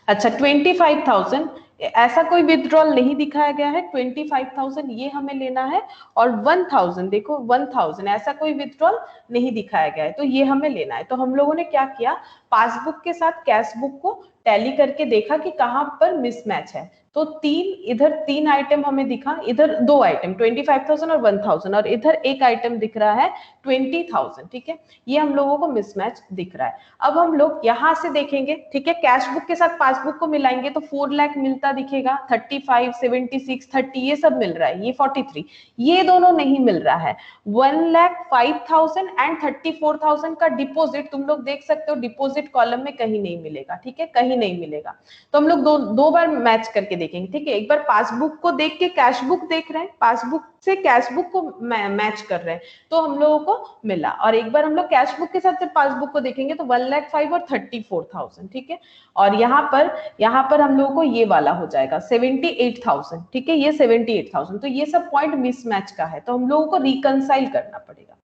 अच्छा 25,000 ऐसा कोई विथड्रॉल नहीं दिखाया गया है, 25,000 ये हमें लेना है। और 1,000 देखो 1,000 ऐसा कोई विथड्रॉल नहीं दिखाया गया है, तो ये हमें लेना है। तो हम लोगों ने क्या किया, पासबुक के साथ कैश बुक को टैली करके देखा कि कहां पर मिसमैच है। तो इधर तीन आइटम हमें दिखा, इधर दो आइटम 25,000 और 1,000, और इधर एक आइटम दिख रहा है 20,000। ठीक है, ये हम लोगों को मिसमैच दिख रहा है। अब हम लोग यहां से देखेंगे, ठीक है, कैश बुक के साथ पासबुक को मिलाएंगे तो 4 लाख मिलता दिखेगा, 35, 76, 30 ये सब मिल रहा है, ये 43, ये दोनों नहीं मिल रहा है। 1,05,000 एंड 34,000 का डिपॉजिट तुम लोग देख सकते हो, डिपॉजिट कॉलम में कहीं नहीं मिलेगा। ठीक है, कहीं नहीं मिलेगा। तो हम लोग दो बार मैच करके देखेंगे। ठीक है, एक बार पासबुक को देख के कैश बुक देख रहे हैं, पासबुक से कैश बुक को मैच कर रहे हैं तो हम लोगों को मिला, और एक बार हम लोग कैश बुक के साथ पासबुक को देखेंगे तो 1,05,000 और 34,000। ठीक है, और यहाँ पर हम लोगों को ये वाला हो जाएगा 78,000। ठीक है, ये 78,000, तो ये सब पॉइंट मिसमैच का है, तो हम लोगों को रिकंसाइल करना पड़ेगा।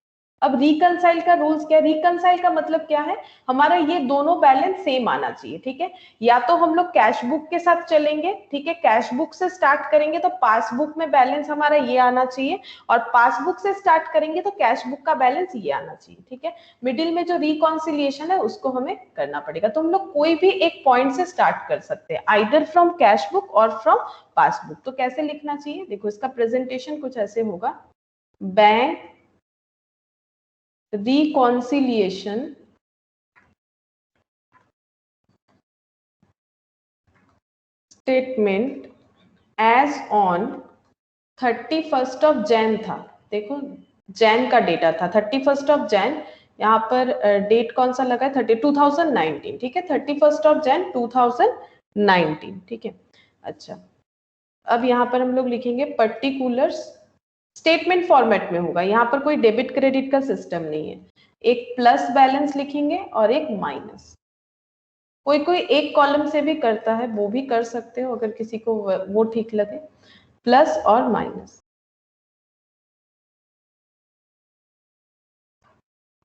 अब रिकंसाइल का रूल्स क्या है? रिकंसाइल का मतलब क्या है, हमारा ये दोनों बैलेंस सेम आना चाहिए। ठीक है, या तो हम लोग कैश बुक के साथ चलेंगे, ठीक है, कैश बुक से स्टार्ट करेंगे तो पासबुक में बैलेंस हमारा ये आना चाहिए, और पासबुक से स्टार्ट करेंगे तो कैश बुक का बैलेंस ये आना चाहिए। ठीक है, मिडिल में जो रिकॉन्सिलिएशन है उसको हमें करना पड़ेगा। तो हम लोग कोई भी एक पॉइंट से स्टार्ट कर सकते हैं, आइदर फ्रॉम कैश बुक और फ्रॉम पासबुक। तो कैसे लिखना चाहिए, देखो इसका प्रेजेंटेशन कुछ ऐसे होगा, bank reconciliation statement as on 31st of Jan था। देखो जैन का डेटा था 31st of Jan, यहाँ पर डेट कौन सा लगा है 2019। ठीक है, 31st of Jan 2019। ठीक है, अच्छा अब यहाँ पर हम लोग लिखेंगे पर्टिकुलर्स, स्टेटमेंट फॉर्मेट में होगा, यहाँ पर कोई डेबिट क्रेडिट का सिस्टम नहीं है। एक प्लस बैलेंस लिखेंगे और एक माइनस, कोई एक कॉलम से भी करता है, वो भी कर सकते हो अगर किसी को वो ठीक लगे, प्लस और माइनस।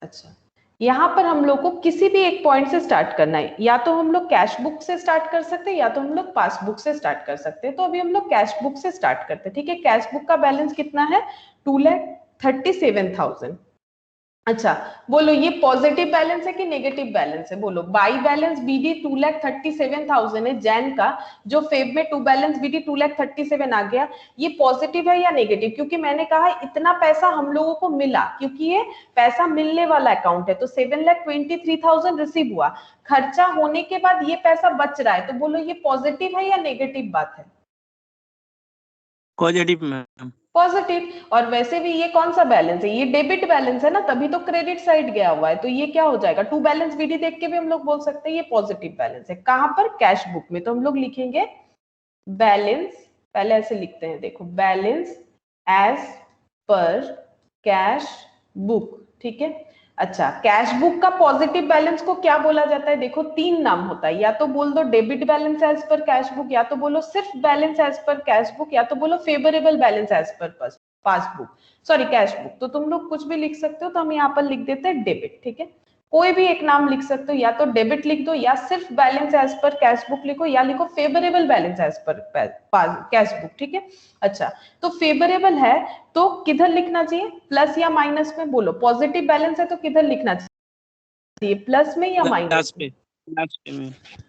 अच्छा, यहाँ पर हम लोग को किसी भी एक पॉइंट से स्टार्ट करना है, या तो हम लोग कैश बुक से स्टार्ट कर सकते हैं या तो हम लोग पासबुक से स्टार्ट कर सकते हैं। तो अभी हम लोग कैश बुक से स्टार्ट करते हैं। ठीक है, कैश बुक का बैलेंस कितना है 2,37,000। अच्छा बोलो ये पॉजिटिव बैलेंस है कि नेगेटिव बैलेंस है, बोलो। बाई बैलेंस बीडी 2,37,000 है जैन का, जो फेब में टू बैलेंस बीडी 2,37,000 आ गया, ये पॉजिटिव है या नेगेटिव? क्योंकि मैंने कहा इतना पैसा हम लोगों को मिला, क्योंकि ये पैसा मिलने वाला अकाउंट है, तो 7,23,000 रिसीव हुआ, खर्चा होने के बाद ये पैसा बच रहा है, तो बोलो ये पॉजिटिव है या नेगेटिव बात है? Positive ma'am. पॉजिटिव। और वैसे भी ये कौन सा बैलेंस है, ये डेबिट बैलेंस है ना, तभी तो क्रेडिट साइड गया हुआ है, तो ये क्या हो जाएगा, टू बैलेंस बीडी देख के भी हम लोग बोल सकते हैं ये पॉजिटिव बैलेंस है। कहां पर, कैश बुक में। तो हम लोग लिखेंगे बैलेंस, पहले ऐसे लिखते हैं, देखो balance as per cash book. ठीक है, अच्छा कैश बुक का पॉजिटिव बैलेंस को क्या बोला जाता है, देखो तीन नाम होता है, या तो बोल दो debit balance as per cash book, या तो बोलो सिर्फ balance as per cash book, या तो बोलो favourable balance as per passbook, sorry cash book. तो तुम लोग कुछ भी लिख सकते हो, तो हम यहाँ पर लिख देते हैं डेबिट। ठीक है, कोई भी एक नाम लिख सकते हो, या तो डेबिट लिख दो, या सिर्फ balance as per cash book लिखो, या लिखो favourable balance as per cash book. ठीक है, अच्छा तो फेवरेबल है तो किधर लिखना चाहिए, प्लस या माइनस में, बोलो। पॉजिटिव बैलेंस है तो किधर लिखना चाहिए, प्लस में या माइनस में?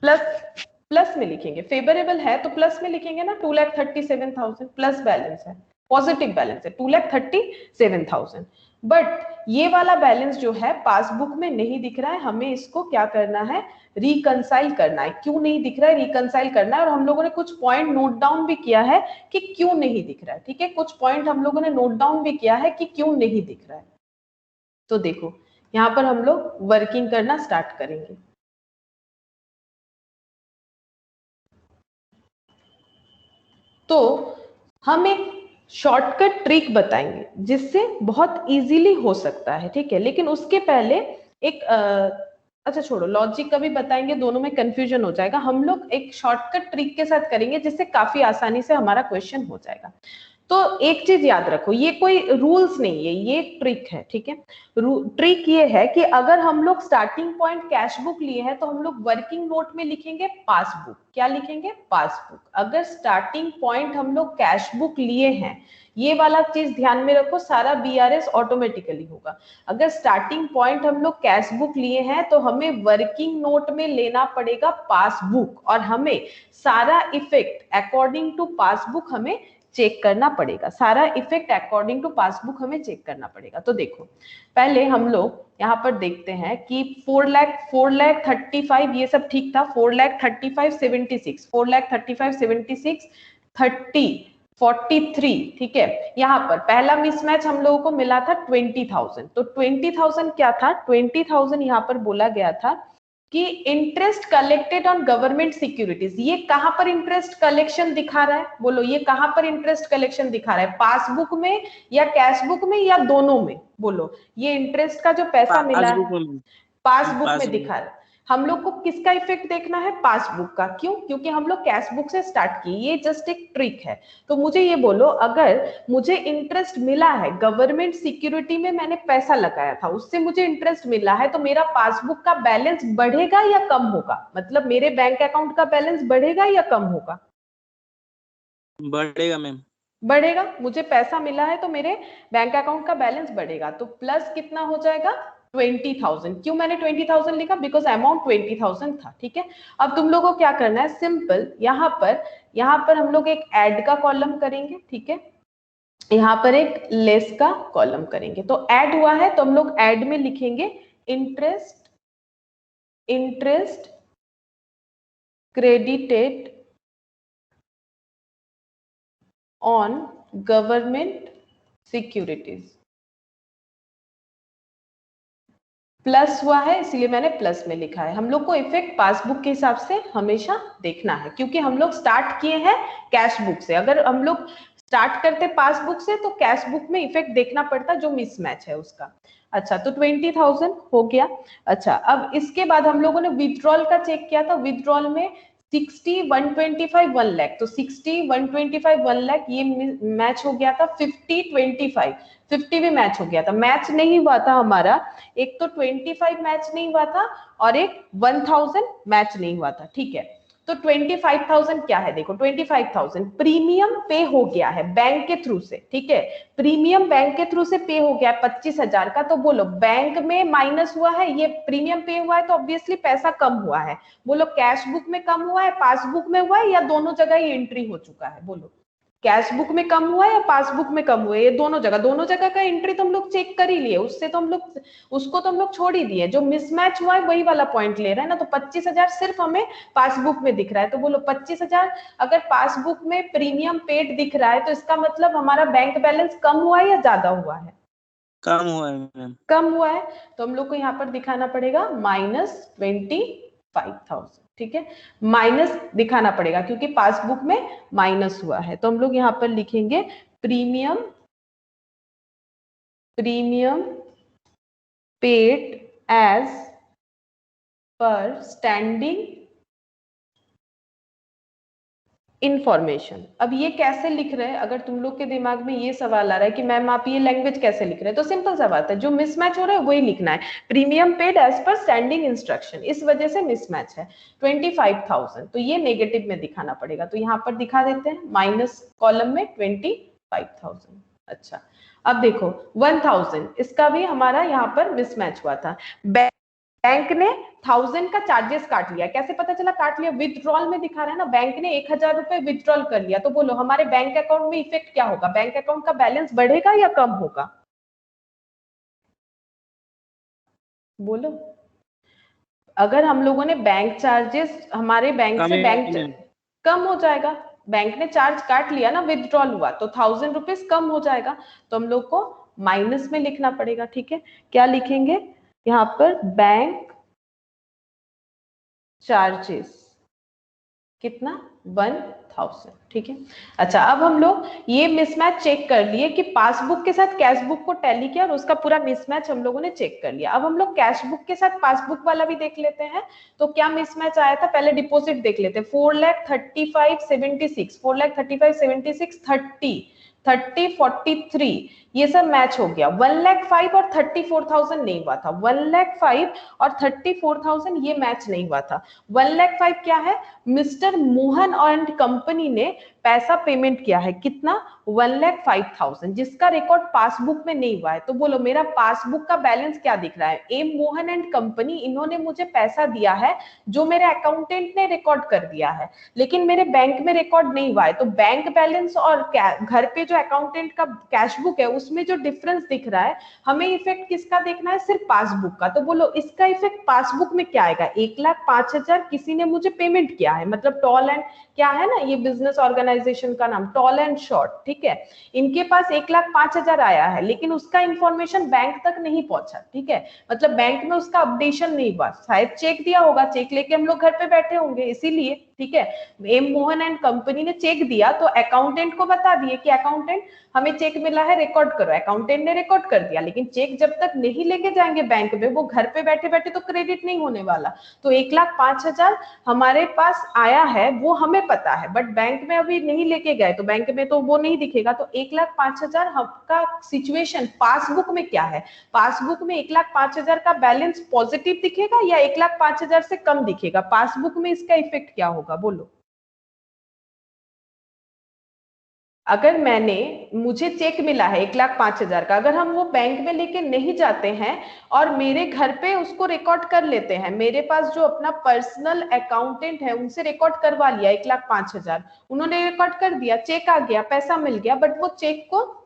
प्लस में लिखेंगे। फेवरेबल है तो प्लस में लिखेंगे ना, 2,37,000 प्लस बैलेंस है, पॉजिटिव बैलेंस है 2,37,000। बट ये वाला बैलेंस जो है पासबुक में नहीं दिख रहा है, हमें इसको क्या करना है, रिकंसाइल करना है। क्यों नहीं दिख रहा है, रिकंसाइल करना है, और हम लोगों ने कुछ पॉइंट नोट डाउन भी किया है कि क्यों नहीं दिख रहा है। ठीक है, कुछ पॉइंट हम लोगों ने नोट डाउन भी किया है कि क्यों नहीं दिख रहा है। तो देखो यहाँ पर हम लोग वर्किंग करना स्टार्ट करेंगे। तो हम एक शॉर्टकट ट्रिक बताएंगे जिससे बहुत इजीली हो सकता है। ठीक है, लेकिन उसके पहले एक अच्छा छोड़ो, लॉजिक का भी बताएंगे, दोनों में कंफ्यूजन हो जाएगा। हम लोग एक शॉर्टकट ट्रिक के साथ करेंगे जिससे काफी आसानी से हमारा क्वेश्चन हो जाएगा। तो एक चीज याद रखो, ये कोई रूल्स नहीं है, ये ट्रिक है। ठीक है, ट्रिक ये है कि अगर हम लोग स्टार्टिंग पॉइंट कैश बुक लिए हैं तो हम लोग वर्किंग नोट में लिखेंगे पासबुक। क्या लिखेंगे, पासबुक। अगर स्टार्टिंग पॉइंट हम लोग कैश बुक लिए हैं ये वाला चीज ध्यान में रखो, सारा BRS ऑटोमेटिकली होगा। अगर स्टार्टिंग पॉइंट हम लोग कैश बुक लिए हैं तो हमें वर्किंग नोट में लेना पड़ेगा पासबुक, और हमें सारा इफेक्ट अकॉर्डिंग टू पासबुक हमें चेक करना पड़ेगा, सारा इफेक्ट अकॉर्डिंग टू पासबुक हमें चेक करना पड़ेगा। तो देखो पहले हम लोग यहाँ पर देखते हैं कि 4,35,000 ये सब ठीक था, 4,35,76, 4,35,76, 30,43, ठीक है। यहाँ पर पहला मिसमैच हम लोगों को मिला था 20,000, तो 20,000 क्या था, 20,000 यहाँ पर बोला गया था कि interest collected on government securities. ये कहां पर इंटरेस्ट कलेक्शन दिखा रहा है, बोलो ये कहां पर इंटरेस्ट कलेक्शन दिखा रहा है, पासबुक में या कैश बुक में या दोनों में, बोलो ये इंटरेस्ट का जो पैसा मिला है पासबुक में दिखा रहा है। हम लोग को किसका इफेक्ट देखना है, पासबुक का। क्यों, क्योंकि हम लोग कैश बुक से स्टार्ट किए, ये जस्ट एक ट्रिक है। तो मुझे ये बोलो, अगर मुझे इंटरेस्ट मिला है गवर्नमेंट सिक्योरिटी में, मैंने पैसा लगाया था उससे मुझे इंटरेस्ट मिला है, तो मेरा पासबुक का बैलेंस बढ़ेगा या कम होगा, मतलब मेरे बैंक अकाउंट का बैलेंस बढ़ेगा या कम होगा? बढ़ेगा मैम। बढ़ेगा, मुझे पैसा मिला है तो मेरे बैंक अकाउंट का बैलेंस बढ़ेगा। तो प्लस कितना हो जाएगा, 20,000। क्यों मैंने 20,000 लिखा, बिकॉज अमाउंट 20,000 था, ठीक है। अब तुम लोगों को क्या करना है, सिंपल यहाँ पर हम लोग एक ऐड का कॉलम करेंगे, ठीक है। यहाँ पर एक लेस का कॉलम करेंगे। तो ऐड हुआ है तो हम लोग ऐड में लिखेंगे interest credited on government securities. Plus हुआ है इसलिए मैंने प्लस में लिखा है। हम लोग को इफेक्ट पासबुक के हिसाब से हमेशा देखना है, क्योंकि हम लोग स्टार्ट किए हैं कैश बुक से। अगर हम लोग स्टार्ट करते पासबुक से तो कैश बुक में इफेक्ट देखना पड़ता जो मिसमैच है उसका। अच्छा, तो 20,000 हो गया। अच्छा, अब इसके बाद हम लोगों ने विथड्रॉल का चेक किया था। विथड्रॉल में 60, 125, 1 लाख, तो 60, 125, 1 लाख ये मैच हो गया था। 50, 25, 50 भी मैच हो गया था। मैच नहीं हुआ था हमारा, एक तो 25 मैच नहीं हुआ था और एक 1000 मैच नहीं हुआ था, ठीक है। तो 25,000 क्या है, देखो 25,000 प्रीमियम पे हो गया है बैंक के थ्रू से, ठीक है। प्रीमियम बैंक के थ्रू से पे हो गया है 25,000 का। तो बोलो बैंक में माइनस हुआ है, ये प्रीमियम पे हुआ है तो ऑब्वियसली पैसा कम हुआ है। बोलो कैश बुक में कम हुआ है, पासबुक में हुआ है, या दोनों जगह ये एंट्री हो चुका है? बोलो कैश बुक में कम हुआ है या पासबुक में कम हुआ है? ये दोनों जगह का एंट्री तो हम लोग चेक कर ही लिए, उससे तो हम लोग उसको तो हम लोग छोड़ ही दिए। जो मिसमैच हुआ है वही वाला पॉइंट ले रहे हैं ना। तो 25,000 सिर्फ हमें पासबुक में दिख रहा है। तो बोलो 25,000 अगर पासबुक में प्रीमियम पेड दिख रहा है तो इसका मतलब हमारा बैंक बैलेंस कम हुआ है या ज्यादा हुआ है? कम हुआ है मैम। कम हुआ है। तो हम लोग को यहाँ पर दिखाना पड़ेगा -25,000, ठीक है। माइनस दिखाना पड़ेगा क्योंकि पासबुक में माइनस हुआ है। तो हम लोग यहाँ पर लिखेंगे premium paid as per standing information. अब ये कैसे लिख रहे हैं, अगर तुम लोग के दिमाग में ये सवाल आ रहा है कि मैम आप ये लैंग्वेज कैसे लिख रहे हैं, तो सिंपल सा बात है, जो मिसमैच हो रहा है वही लिखना है। Premium paid as per standing instruction, इस वजह से मिसमैच है। 25,000 तो ये नेगेटिव में दिखाना पड़ेगा, तो यहाँ पर दिखा देते हैं माइनस कॉलम में 25,000। अच्छा, अब देखो 1,000, इसका भी हमारा यहाँ पर मिसमैच हुआ था। बैंक ने 1000 का चार्जेस काट लिया। कैसे पता चला काट लिया? विथड्रॉल में दिखा रहा है ना, बैंक ने 1,000 रुपए विथड्रॉल कर लिया। तो बोलो हमारे बैंक अकाउंट में इफेक्ट क्या होगा, बैंक अकाउंट का बैलेंस बढ़ेगा या कम होगा? बोलो, अगर हम लोगों ने बैंक चार्जेस हमारे बैंक से बैंक कम हो जाएगा, बैंक ने चार्ज काट लिया ना, विथड्रॉल हुआ तो 1000 रुपीज कम हो जाएगा। तो हम लोग को माइनस में लिखना पड़ेगा, ठीक है। क्या लिखेंगे यहाँ पर, बैंक चार्जेस कितना, 1000, ठीक है। अच्छा, अब हम लोग ये मिसमैच चेक कर लिए कि पासबुक के साथ कैश बुक को टैली किया और उसका पूरा मिसमैच हम लोगों ने चेक कर लिया। अब हम लोग कैश बुक के साथ पासबुक वाला भी देख लेते हैं। तो क्या मिसमैच आया था, पहले डिपॉजिट देख लेते हैं। 4,35,76, 4,35,76, 30, 43 ये सब मैच हो गया। 1,05,000 और 34,000 नहीं हुआ था। 1,05,000 और 34,000 ये मैच नहीं हुआ था। 1,05,000 क्या है, मिस्टर मोहन एंड कंपनी ने पैसा पेमेंट किया है, कितना 1,05,000, जिसका रिकॉर्ड पासबुक में नहीं हुआ है। तो बोलो मेरा पासबुक का बैलेंस क्या दिख रहा है, एम मोहन एंड कंपनी, इन्होंने मुझे पैसा दिया है जो मेरे अकाउंटेंट ने रिकॉर्ड कर दिया है, लेकिन मेरे बैंक में रिकॉर्ड नहीं हुआ है। तो बैंक बैलेंस और घर पे जो अकाउंटेंट का कैश बुक है उसमें जो डिफरेंस दिख रहा है, हमें इफेक्ट किसका देखना है, सिर्फ पासबुक का। तो बोलो इसका इफेक्ट पासबुक में क्या आएगा, 1,05,000 किसी ने मुझे पेमेंट किया है, मतलब टॉल एंड क्या है ना, ये बिजनेस ऑर्गेनाइजेशन का नाम टॉल एंड शॉर्ट, ठीक है। इनके पास 1,05,000 आया है, लेकिन उसका इंफॉर्मेशन बैंक तक नहीं पहुंचा, ठीक है, मतलब बैंक में उसका अपडेशन नहीं हुआ, शायद चेक दिया होगा, चेक लेके हम लोग घर पे बैठे होंगे इसीलिए, ठीक है। एम मोहन एंड कंपनी ने चेक दिया तो अकाउंटेंट को बता दिए कि अकाउंटेंट हमें चेक मिला है, रिकॉर्ड करो। अकाउंटेंट ने रिकॉर्ड कर दिया, लेकिन चेक जब तक नहीं लेके जाएंगे बैंक में, वो घर पे बैठे बैठे तो क्रेडिट नहीं होने वाला। तो 1,05,000 हमारे पास आया है वो हमें पता है, बट बैंक में अभी नहीं लेके गए तो बैंक में तो वो नहीं दिखेगा। तो 1,05,000 का सिचुएशन पासबुक में क्या है, पासबुक में 1,05,000 का बैलेंस पॉजिटिव दिखेगा या 1,05,000 से कम दिखेगा, पासबुक में इसका इफेक्ट क्या होगा बोलो। अगर मुझे चेक मिला है 1,05,000 का, अगर हम वो बैंक में लेके नहीं जाते हैं और मेरे घर पे उसको रिकॉर्ड कर लेते हैं, मेरे पास जो अपना पर्सनल अकाउंटेंट है उनसे रिकॉर्ड करवा लिया 1,05,000, उन्होंने रिकॉर्ड कर दिया, चेक आ गया, पैसा मिल गया, बट वो चेक को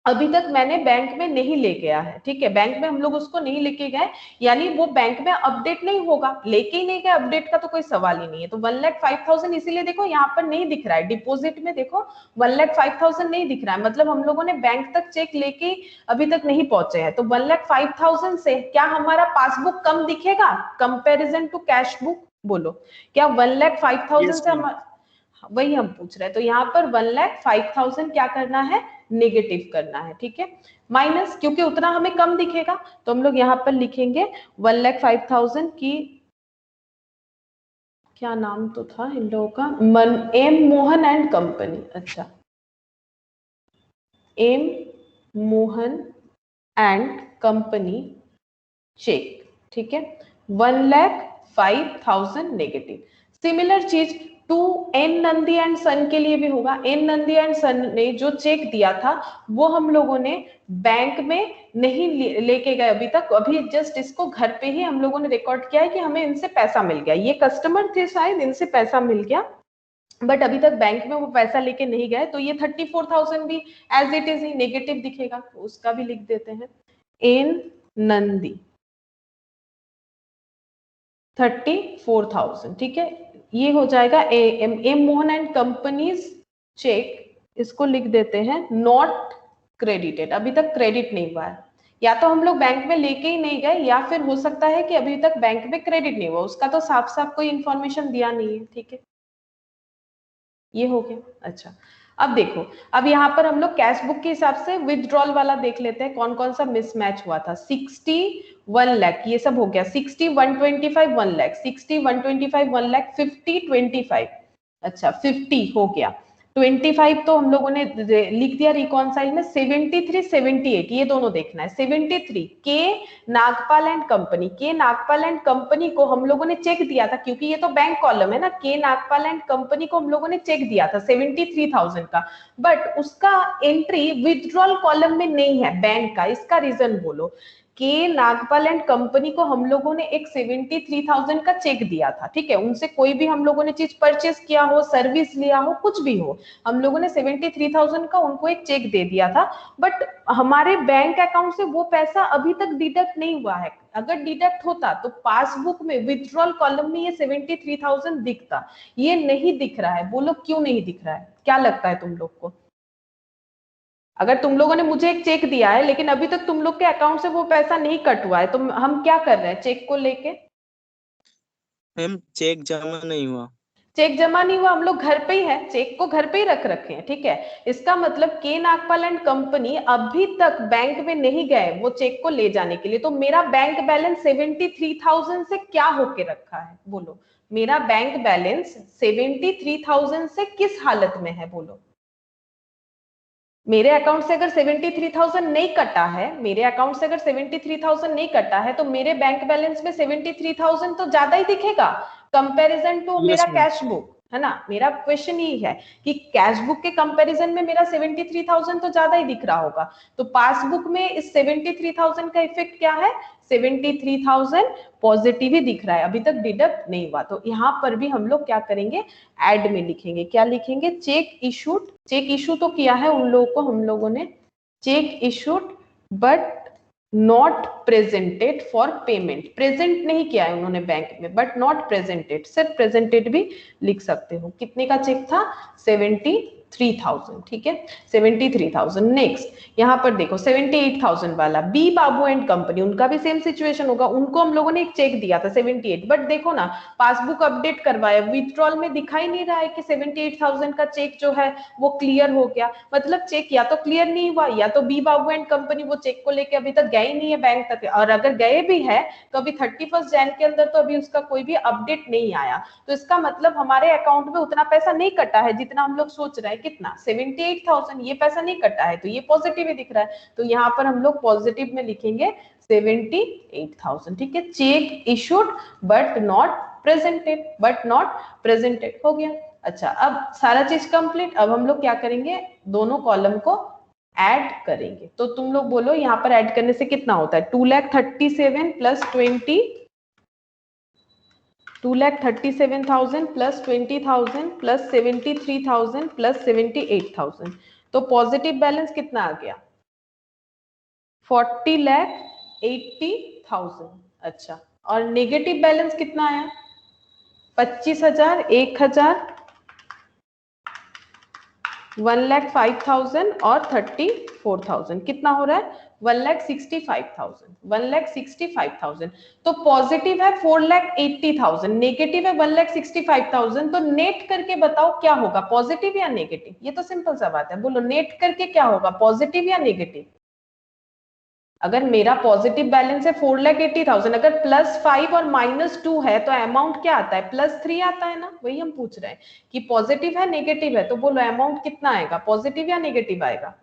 अभी तक मैंने बैंक में नहीं ले गया है, ठीक है, बैंक में हम लोग उसको नहीं लेके गए, यानी वो बैंक में अपडेट नहीं होगा, लेके ही नहीं गए, अपडेट का तो कोई सवाल ही नहीं है। तो 1,05,000 इसीलिए देखो यहाँ पर नहीं दिख रहा है, डिपॉजिट में देखो 1,05,000 नहीं दिख रहा है, मतलब हम लोगों ने बैंक तक चेक लेके अभी तक नहीं पहुंचे हैं। तो 1,05,000 से क्या हमारा पासबुक कम दिखेगा कंपेरिजन टू कैश बुक, बोलो क्या 1,05,000 से हमारा, वही हम पूछ रहे हैं। तो यहाँ पर 1,05,000 क्या करना है, नेगेटिव करना है, ठीक है, माइनस, क्योंकि उतना हमें कम दिखेगा, तो हम लोग यहाँ पर लिखेंगे 1,05,000 की, क्या नाम तो था इन लोगों का, एम मोहन एंड कंपनी, अच्छा M Mohan and company cheque, ठीक है, 1,05,000 नेगेटिव। सिमिलर चीज to N Nandi and son के लिए भी होगा। एन नंदी एंड सन ने जो चेक दिया था वो हम लोगों ने बैंक में नहीं लेके गए अभी तक, अभी जस्ट इसको घर पे ही हम लोगों ने रिकॉर्ड किया है कि हमें इनसे पैसा मिल गया, ये कस्टमर थे शायद, इनसे पैसा मिल गया, बट अभी तक बैंक में वो पैसा लेके नहीं गए। तो ये 34,000 भी एज इट इज ही नेगेटिव दिखेगा, तो उसका भी लिख देते हैं, एन नंदी 34,000, ठीक है, ये हो जाएगा M Mohan and company's cheque, इसको लिख देते हैं नॉट क्रेडिटेड, अभी तक क्रेडिट नहीं हुआ है, या तो हम लोग बैंक में लेके ही नहीं गए, या फिर हो सकता है कि अभी तक बैंक में क्रेडिट नहीं हुआ, उसका तो साफ साफ कोई इंफॉर्मेशन दिया नहीं है, ठीक है, ये हो गया। अच्छा अब देखो, अब यहाँ पर हम लोग कैश बुक के हिसाब से विथड्रॉल वाला देख लेते हैं, कौन कौन सा मिसमैच हुआ था। 60 1 लाख ये सब हो गया, 60 125 1 लाख, 60 125 1 लाख, 50 25, अच्छा 50 हो गया, 25 तो हम लोगों ने लिख दिया रिकॉन्साइल में, 73 78 ये दोनों देखना है। 73 के नागपाल एंड कंपनी, के नागपाल एंड कंपनी को हम लोगों ने चेक दिया था, क्योंकि ये तो बैंक कॉलम है ना, के नागपाल एंड कंपनी को हम लोगों ने चेक दिया था 73,000 का, बट उसका एंट्री विथड्रॉल कॉलम में नहीं है बैंक का, इसका रीजन बोलो। के नागपाल एंड कंपनी को हम लोगों ने एक 73,000 का चेक दिया था, ठीक है, उनसे कोई भी हम लोगों ने चीज परचेस किया हो, सर्विस लिया हो, कुछ भी हो, हम लोगों ने 73,000 का उनको एक चेक दे दिया था, बट हमारे बैंक अकाउंट से वो पैसा अभी तक डिडक्ट नहीं हुआ है। अगर डिडक्ट होता तो पासबुक में विथड्रॉल कॉलम में ये 73,000 दिखता, ये नहीं दिख रहा है, बोलो क्यों नहीं दिख रहा है, क्या लगता है तुम लोग को। अगर तुम लोगों ने मुझे एक चेक दिया है लेकिन अभी तक तुम लोग के अकाउंट से वो पैसा नहीं कट हुआ है, तो हम क्या कर रहे हैं चेक को लेके, मैम चेक जमा नहीं हुआ, चेक जमा नहीं हुआ, हम लोग घर पे ही है, चेक को घर पे ही रख रखे हैं, ठीक है, इसका मतलब के नागपाल एंड कंपनी अभी तक बैंक में नहीं गए वो चेक को ले जाने के लिए। तो मेरा बैंक बैलेंस 73,000 से क्या होके रखा है, बोलो मेरा बैंक बैलेंस 73,000 से किस हालत में है, बोलो। मेरे अकाउंट से अगर 73,000 नहीं कटा है, मेरे अकाउंट से अगर 73,000 नहीं कटा है, तो मेरे बैंक बैलेंस में 73,000 तो ज्यादा ही दिखेगा कंपैरिजन टू मेरा कैश बुक, है ना। मेरा क्वेश्चन यही है कि कैश बुक के कंपैरिजन में मेरा 73,000 तो ज्यादा ही दिख रहा होगा, तो पासबुक में इस 73,000 का इफेक्ट क्या है, 73,000 पॉजिटिव ही दिख रहा है, अभी तक डिडक्ट नहीं हुआ। तो यहाँ पर भी हम लोग क्या करेंगे, एड में लिखेंगे, क्या लिखेंगे, चेक इशूड। चेक इशू तो किया है उन लोगों को हम लोगों ने, check issued but not presented for payment. Present नहीं किया है उन्होंने बैंक में, बट नॉट प्रेजेंटेड, सिर्फ प्रेजेंटेड भी लिख सकते हो। कितने का चेक था, 73,000, ठीक है, 73,000। नेक्स्ट यहाँ पर देखो 78,000 वाला बी बाबू एंड कंपनी, उनका भी सेम सिचुएशन होगा, उनको हम लोगों ने एक चेक दिया था 78, बट देखो ना पासबुक अपडेट करवाया, विथड्रॉल में दिखाई नहीं रहा है कि 78,000 का चेक जो है वो क्लियर हो गया। मतलब चेक या तो क्लियर नहीं हुआ, या तो बी बाबू एंड कंपनी वो चेक को लेके अभी तक गए नहीं है बैंक तक, और अगर गए भी है तो अभी 31 जैन के अंदर तो अभी उसका कोई भी अपडेट नहीं आया। तो इसका मतलब हमारे अकाउंट में उतना पैसा नहीं कटा है जितना हम लोग सोच रहे हैं, कितना 78,000, ये पैसा नहीं कटा है, तो ये पॉजिटिव ही दिख रहा है। तो यहाँ पर हम लोग पॉजिटिव में लिखेंगे 78,000, ठीक है। Cheque issued but not presented, but not presented हो गया। अच्छा, अब सारा चीज कंप्लीट। अब हम लोग क्या करेंगे, दोनों कॉलम को ऐड करेंगे। तो तुम लोग बोलो यहाँ पर ऐड करने से कितना होता है, 2,37,000 प्लस 2,37,000 प्लस 20,000 प्लस 73,000 प्लस 78,000, तो पॉजिटिव बैलेंस कितना आ गया, 40,80,000। अच्छा, और नेगेटिव बैलेंस कितना आया, 25,000, 1,000, 1,05,000 और 34,000, कितना हो रहा है, 1,65,000, 1,65,000। तो पॉजिटिव है 4,80,000, नेगेटिव है 1,65,000, तो नेट करके बताओ क्या होगा, पॉजिटिव या नेगेटिव। ये तो सिंपल सा बात है, बोलो नेट करके क्या होगा, पॉजिटिव या नेगेटिव। अगर मेरा पॉजिटिव बैलेंस है 4,80,000, अगर +5 और -2 है तो अमाउंट क्या आता है, +3 आता है ना। वही हम पूछ रहे हैं कि पॉजिटिव है नेगेटिव है, तो बोलो अमाउंट कितना आएगा, पॉजिटिव या नेगेटिव आएगा,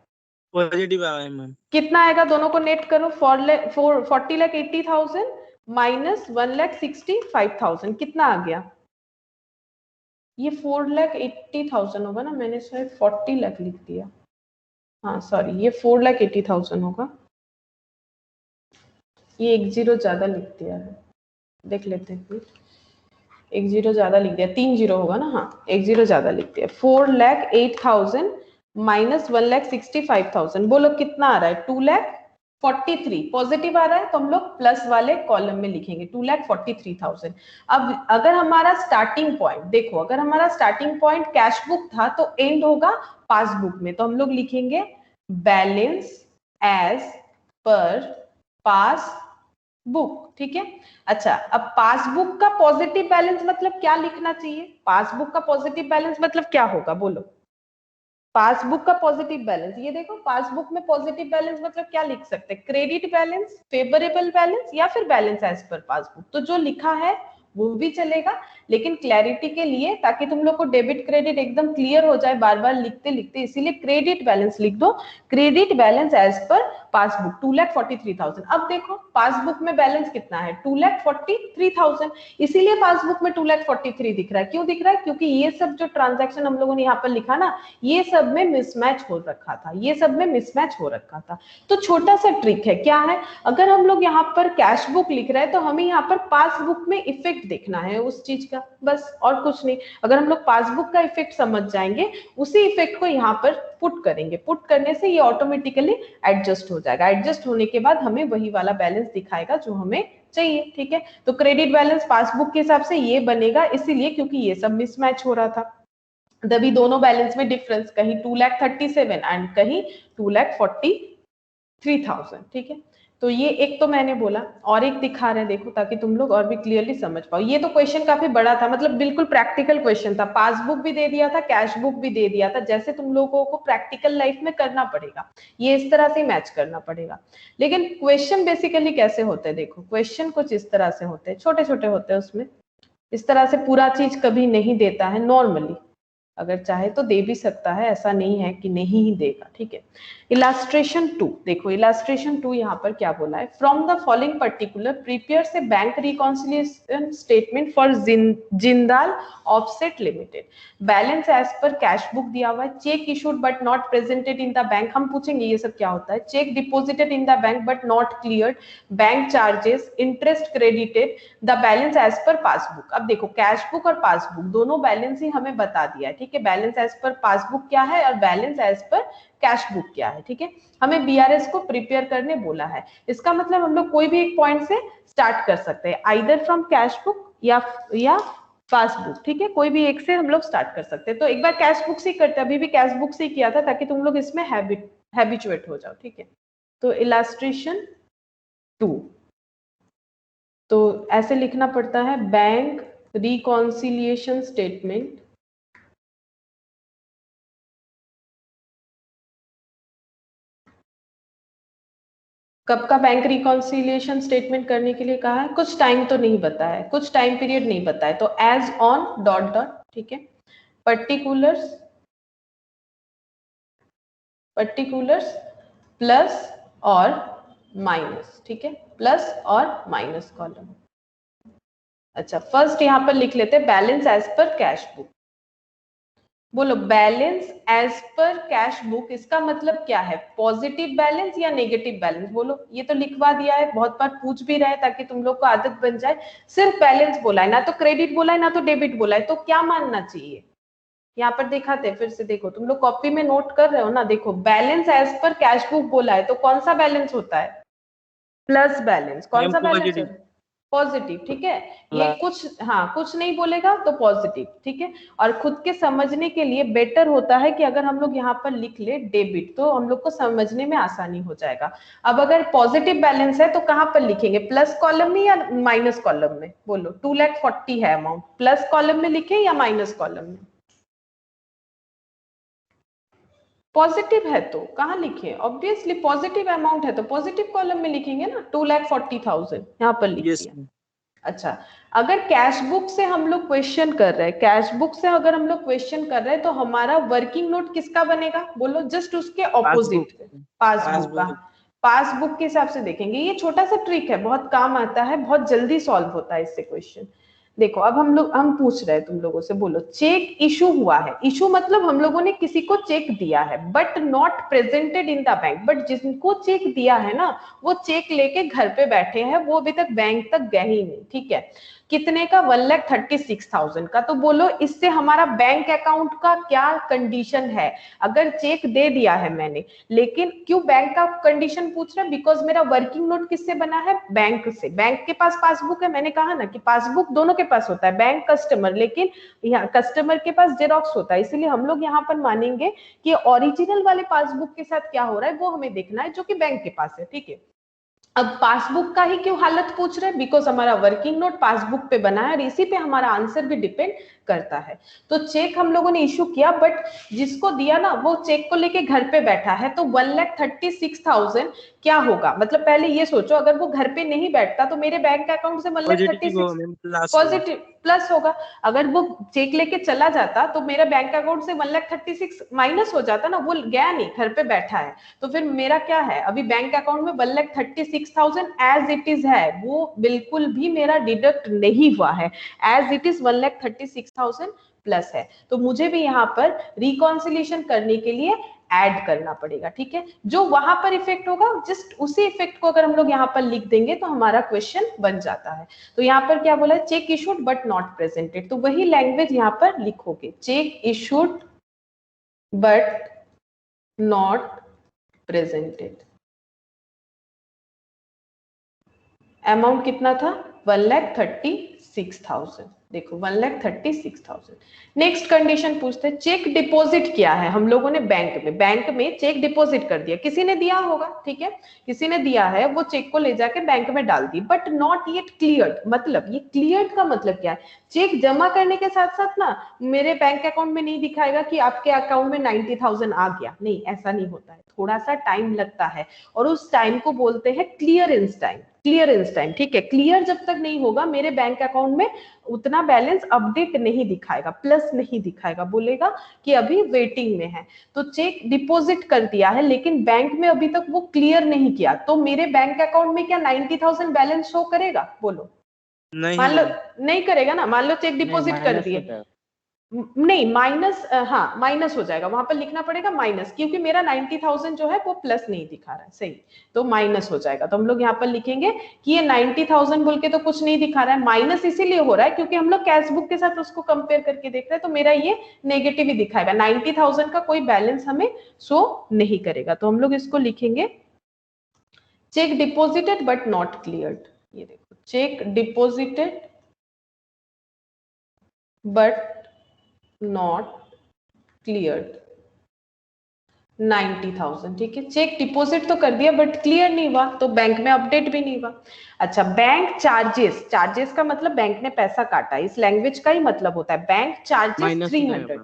पॉजिटिव आया है मैम। कितना आएगा, दोनों को नेट करो, 40,80,000 माइनस 1,65,000, कितना आ गया, ये 4,80,000 होगा ना, मैंने शायद 40 लाख लिख दिया, हाँ सॉरी, ये 4,80,000 होगा, ये 1 0 ज्यादा लिख दिया है, देख लेते हैं, 1 0 ज्यादा लिख दिया, 3 0 होगा ना, हाँ 1 0 ज्यादा लिख दिया। 4,08,000 माइनस 1,65,000, बोलो कितना आ रहा है, 2,43,000, पॉजिटिव आ रहा है तो हम लोग प्लस वाले कॉलम में लिखेंगे 2,43,000। अब अगर हमारा स्टार्टिंग पॉइंट देखो, अगर हमारा स्टार्टिंग पॉइंट कैश बुक था तो एंड होगा पासबुक में, तो हम लोग लिखेंगे बैलेंस एज पर पास बुक, ठीक है। अच्छा, अब पासबुक का पॉजिटिव बैलेंस मतलब क्या लिखना चाहिए, पासबुक का पॉजिटिव बैलेंस मतलब क्या होगा, बोलो पासबुक का पॉजिटिव बैलेंस। ये देखो पासबुक में पॉजिटिव बैलेंस मतलब क्या लिख सकते हैं, क्रेडिट बैलेंस, फेवरेबल बैलेंस, या फिर बैलेंस एज पर पासबुक। तो जो लिखा है वो भी चलेगा, लेकिन क्लैरिटी के लिए, ताकि तुम लोग को डेबिट क्रेडिट एकदम क्लियर हो जाए बार बार लिखते लिखते, इसीलिए क्रेडिट बैलेंस लिख दो, credit balance as per passbook 2,43,000। अब देखो पासबुक में बैलेंस कितना है, 2,43,000, इसीलिए पासबुक में 2,43,000 दिख रहा है। क्यों दिख रहा है, क्योंकि ये सब जो ट्रांजैक्शन हम लोगों ने यहाँ पर लिखा ना, ये सब में मिसमैच हो रखा था, ये सब में मिसमैच हो रखा था। तो छोटा सा ट्रिक है, क्या है, अगर हम लोग यहाँ पर कैश बुक लिख रहे हैं तो हमें यहाँ पर पासबुक में इफेक्ट देखना है उस चीज का, बस और कुछ नहीं। अगर हम लोग पासबुक का इफेक्ट समझ जाएंगे, उसी इफेक्ट को यहाँ पर पुट करेंगे, पुट करने से ये ऑटोमेटिकली एडजस्ट हो जाएगा, एडजस्ट होने के बाद हमें वही वाला बैलेंस दिखाएगा जो हमें चाहिए, ठीक है। तो क्रेडिट बैलेंस पासबुक के हिसाब से ये बनेगा, इसीलिए क्योंकि ये सब मिसमैच हो रहा था, तभी दोनों बैलेंस में डिफरेंस, कहीं 2,37,000 एंड कहीं 2,43,000, ठीक है। तो ये एक तो मैंने बोला, और एक दिखा रहे हैं देखो, ताकि तुम लोग और भी क्लियरली समझ पाओ। ये तो क्वेश्चन काफी बड़ा था, मतलब बिल्कुल प्रैक्टिकल क्वेश्चन था, पासबुक भी दे दिया था, कैश बुक भी दे दिया था, जैसे तुम लोगों को प्रैक्टिकल लाइफ में करना पड़ेगा, ये इस तरह से मैच करना पड़ेगा। लेकिन क्वेश्चन बेसिकली कैसे होते हैं, देखो क्वेश्चन कुछ इस तरह से होते हैं, छोटे छोटे होते हैं, उसमें इस तरह से पूरा चीज कभी नहीं देता है नॉर्मली। अगर चाहे तो दे भी सकता है, ऐसा नहीं है कि नहीं ही देगा, ठीक है। इलास्ट्रेशन 2 देखो, इलास्ट्रेशन 2 यहाँ पर क्या बोला है, from the following particular prepare से bank reconciliation statement for Jindal Offset Limited, balance as per cash book दिया हुआ है, cheque issued but not presented in the bank, हम पूछेंगे ये सब क्या होता है, cheque deposited in the bank but not cleared, bank charges, interest credited, the balance as per passbook. अब देखो कैश बुक और पासबुक दोनों बैलेंस ही हमें बता दिया है, ठीक है, बैलेंस एज पर पासबुक क्या है और balance as per cash book क्या है, ठीक है। हमें बीआरएस को प्रिपेयर करने बोला है, इसका मतलब हम लोग कोई भी एक पॉइंट से स्टार्ट कर सकते हैं, आइदर फ्रॉम कैश बुक या पासबुक, ठीक है, कोई भी एक से हम लोग स्टार्ट कर सकते हैं। तो एक बार कैश बुक से करते, अभी भी कैश बुक से किया था ताकि तुम लोग इसमें हैबिचुएट हो जाओ, ठीक है। तो इलास्ट्रेशन 2, तो ऐसे लिखना पड़ता है, बैंक रिकॉन्सिलिएशन स्टेटमेंट कब का बैंक रिकॉन्सिलिएशन स्टेटमेंट करने के लिए कहा है, कुछ टाइम तो नहीं बताया है, कुछ टाइम पीरियड नहीं बताया, तो एज ऑन डॉट डॉट, ठीक है, पर्टिकुलर्स प्लस और माइनस, ठीक है, प्लस और माइनस कॉलम। अच्छा, फर्स्ट यहां पर लिख लेते हैं balance as per cash book. बोलो balance as per cash book, इसका मतलब क्या है, पॉजिटिव बैलेंस या नेगेटिव बैलेंस, बोलो। ये तो लिखवा दिया है, बहुत बार पूछ भी रहे ताकि तुम लोग को आदत बन जाए, सिर्फ बैलेंस बोला है, ना तो क्रेडिट बोला है ना तो डेबिट बोला है, तो क्या मानना चाहिए, यहाँ पर दिखाते हैं फिर से, देखो तुम लोग कॉपी में नोट कर रहे हो ना, देखो balance as per cash book बोला है तो कौन सा बैलेंस होता है, प्लस बैलेंस, कौन सा बैलेंस है, पॉजिटिव, ठीक है। ये कुछ, हाँ कुछ नहीं बोलेगा तो पॉजिटिव, ठीक है। और खुद के समझने के लिए बेटर होता है कि अगर हम लोग यहाँ पर लिख ले डेबिट, तो हम लोग को समझने में आसानी हो जाएगा। अब अगर पॉजिटिव बैलेंस है तो कहाँ पर लिखेंगे, प्लस कॉलम में या माइनस कॉलम में, बोलो 2,40,000 है अमाउंट, प्लस कॉलम में लिखे या माइनस कॉलम में, पॉजिटिव है तो कहाँ लिखे, ऑब्वियसली पॉजिटिव अमाउंट है तो पॉजिटिव कॉलम में लिखेंगे ना, 2,40,000 यहाँ पर लिख दिया। अच्छा, अगर कैश बुक से हम लोग क्वेश्चन कर रहे हैं, कैश बुक से अगर हम लोग क्वेश्चन कर रहे हैं तो हमारा वर्किंग नोट किसका बनेगा, बोलो, जस्ट उसके ऑपोजिट, पासबुक का। पासबुक के हिसाब से देखेंगे, ये छोटा सा ट्रिक है, बहुत काम आता है, बहुत जल्दी सॉल्व होता है इससे क्वेश्चन। देखो अब हम पूछ रहे हैं तुम लोगों से, बोलो चेक इशू हुआ है, इशू मतलब हम लोगों ने किसी को चेक दिया है but not presented in the bank, but जिनको चेक दिया है ना वो चेक लेके घर पे बैठे हैं, वो अभी तक बैंक तक गए ही नहीं, ठीक है। कितने का, 1,36,000 का। तो बोलो इससे हमारा बैंक अकाउंट का क्या कंडीशन है, अगर चेक दे दिया है मैंने, लेकिन क्यों बैंक का कंडीशन पूछ रहा है, बिकॉज मेरा वर्किंग नोट किससे बना है, बैंक से, बैंक के पास पासबुक है, मैंने कहा ना कि पासबुक दोनों के पास होता है, बैंक कस्टमर, लेकिन यहाँ कस्टमर के पास जेरॉक्स होता है, इसलिए हम लोग यहाँ पर मानेंगे कि ओरिजिनल वाले पासबुक के साथ क्या हो रहा है वो हमें देखना है, जो कि बैंक के पास है, ठीक है। अब पासबुक का ही क्यों हालत पूछ रहे हैं, बिकॉज हमारा वर्किंग नोट पासबुक पे बना है और इसी पे हमारा आंसर भी डिपेंड करता है। तो चेक हम लोगों ने इशू किया, बट जिसको दिया ना वो चेक को लेके घर पे बैठा है, तो 1,36,000 क्या होगा, मतलब पहले ये सोचो, अगर वो घर पे नहीं बैठता तो मेरे बैंक अकाउंट से 1,36,000 पॉजिटिव प्लस होगा, अगर वो चेक लेके चला जाता तो मेरा बैंक अकाउंट से 1,36,000 माइनस हो जाता ना, वो गया नहीं, घर पे बैठा है, तो फिर मेरा क्या है, अभी बैंक अकाउंट में 1,36,000 एज इट इज है, वो बिल्कुल भी मेरा डिडक्ट नहीं हुआ है, एज इट इज 1,36,000 प्लस है, तो मुझे भी यहाँ पर रिकॉन्सिलिएशन करने के लिए ऐड करना पड़ेगा, ठीक है। जो वहां पर इफेक्ट होगा जस्ट उसी इफेक्ट को अगर हम लोग यहाँ पर लिख देंगे तो हमारा क्वेश्चन बन जाता है। तो यहाँ पर क्या बोला है, cheque issued but not presented, तो वही लैंग्वेज यहाँ पर लिखोगे, check issued but not presented. Amount कितना था, 1,36,000, देखो 1,36,000। नेक्स्ट कंडीशन पूछते हैं, चेक डिपॉजिट किया है हम लोगों ने बैंक में चेक डिपॉजिट कर दिया, किसी ने दिया होगा, ठीक है, किसी ने दिया है, वो चेक को ले जाके बैंक में डाल दी, बट नॉट येट क्लियर्ड, मतलब ये क्लियर्ड का मतलब क्या है, चेक जमा करने के साथ साथ ना मेरे बैंक अकाउंट में नहीं दिखाएगा कि आपके अकाउंट में 90,000 आ गया, नहीं, ऐसा नहीं होता है, थोड़ा सा टाइम लगता है और उस टाइम को बोलते हैं क्लियरेंस टाइम। क्लियरेंस टाइम, ठीक है। क्लियर जब तक नहीं होगा मेरे बैंक अकाउंट में उतना बैलेंस अपडेट नहीं दिखाएगा, प्लस नहीं दिखाएगा, बोलेगा कि अभी वेटिंग में है। तो चेक डिपॉजिट कर दिया है लेकिन बैंक में अभी तक वो क्लियर नहीं किया, तो मेरे बैंक अकाउंट में क्या 90,000 बैलेंस शो करेगा? बोलो। मान लो नहीं करेगा ना, मान लो चेक डिपॉजिट कर दिए, नहीं माइनस, हाँ माइनस हो जाएगा, वहां पर लिखना पड़ेगा माइनस, क्योंकि मेरा 90,000 जो है वो प्लस नहीं दिखा रहा है, सही, तो माइनस हो जाएगा। तो हम लोग यहाँ पर लिखेंगे कि ये 90,000 बोल के तो कुछ नहीं दिखा रहा है, माइनस इसीलिए हो रहा है क्योंकि हम लोग कैश बुक के साथ उसको कंपेयर करके देख रहे हैं, तो मेरा ये नेगेटिव ही दिखाएगा, 90,000 का कोई बैलेंस हमें शो नहीं करेगा। तो हम लोग इसको लिखेंगे check deposited but not cleared. ये देखो, check deposited but not cleared 90,000, ठीक है। चेक डिपॉजिट तो कर दिया बट क्लियर नहीं हुआ, तो बैंक में अपडेट भी नहीं हुआ। अच्छा, बैंक चार्जेस, चार्जेस का मतलब बैंक ने पैसा काटा, इस लैंग्वेज का ही मतलब होता है बैंक चार्जेस 300।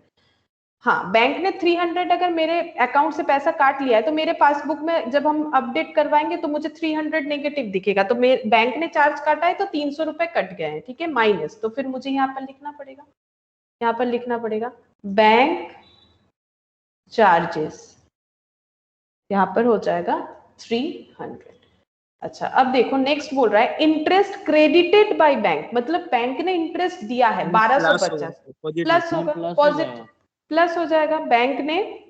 हाँ, बैंक ने 300 अगर मेरे अकाउंट से पैसा काट लिया है तो मेरे पासबुक में जब हम अपडेट करवाएंगे तो मुझे 300 नेगेटिव दिखेगा, तो मेरे बैंक ने चार्ज काटा है तो 300 रुपए कट गए हैं, ठीक है, माइनस। तो फिर मुझे यहाँ पर लिखना पड़ेगा, यहाँ पर लिखना पड़ेगा बैंक चार्जेस, यहाँ पर हो जाएगा 300। अच्छा, अब देखो नेक्स्ट बोल रहा है इंटरेस्ट क्रेडिटेड बाय बैंक, मतलब बैंक ने इंटरेस्ट दिया है 1250, प्लस होगा, पॉजिटिव प्लस हो जाएगा। बैंक ने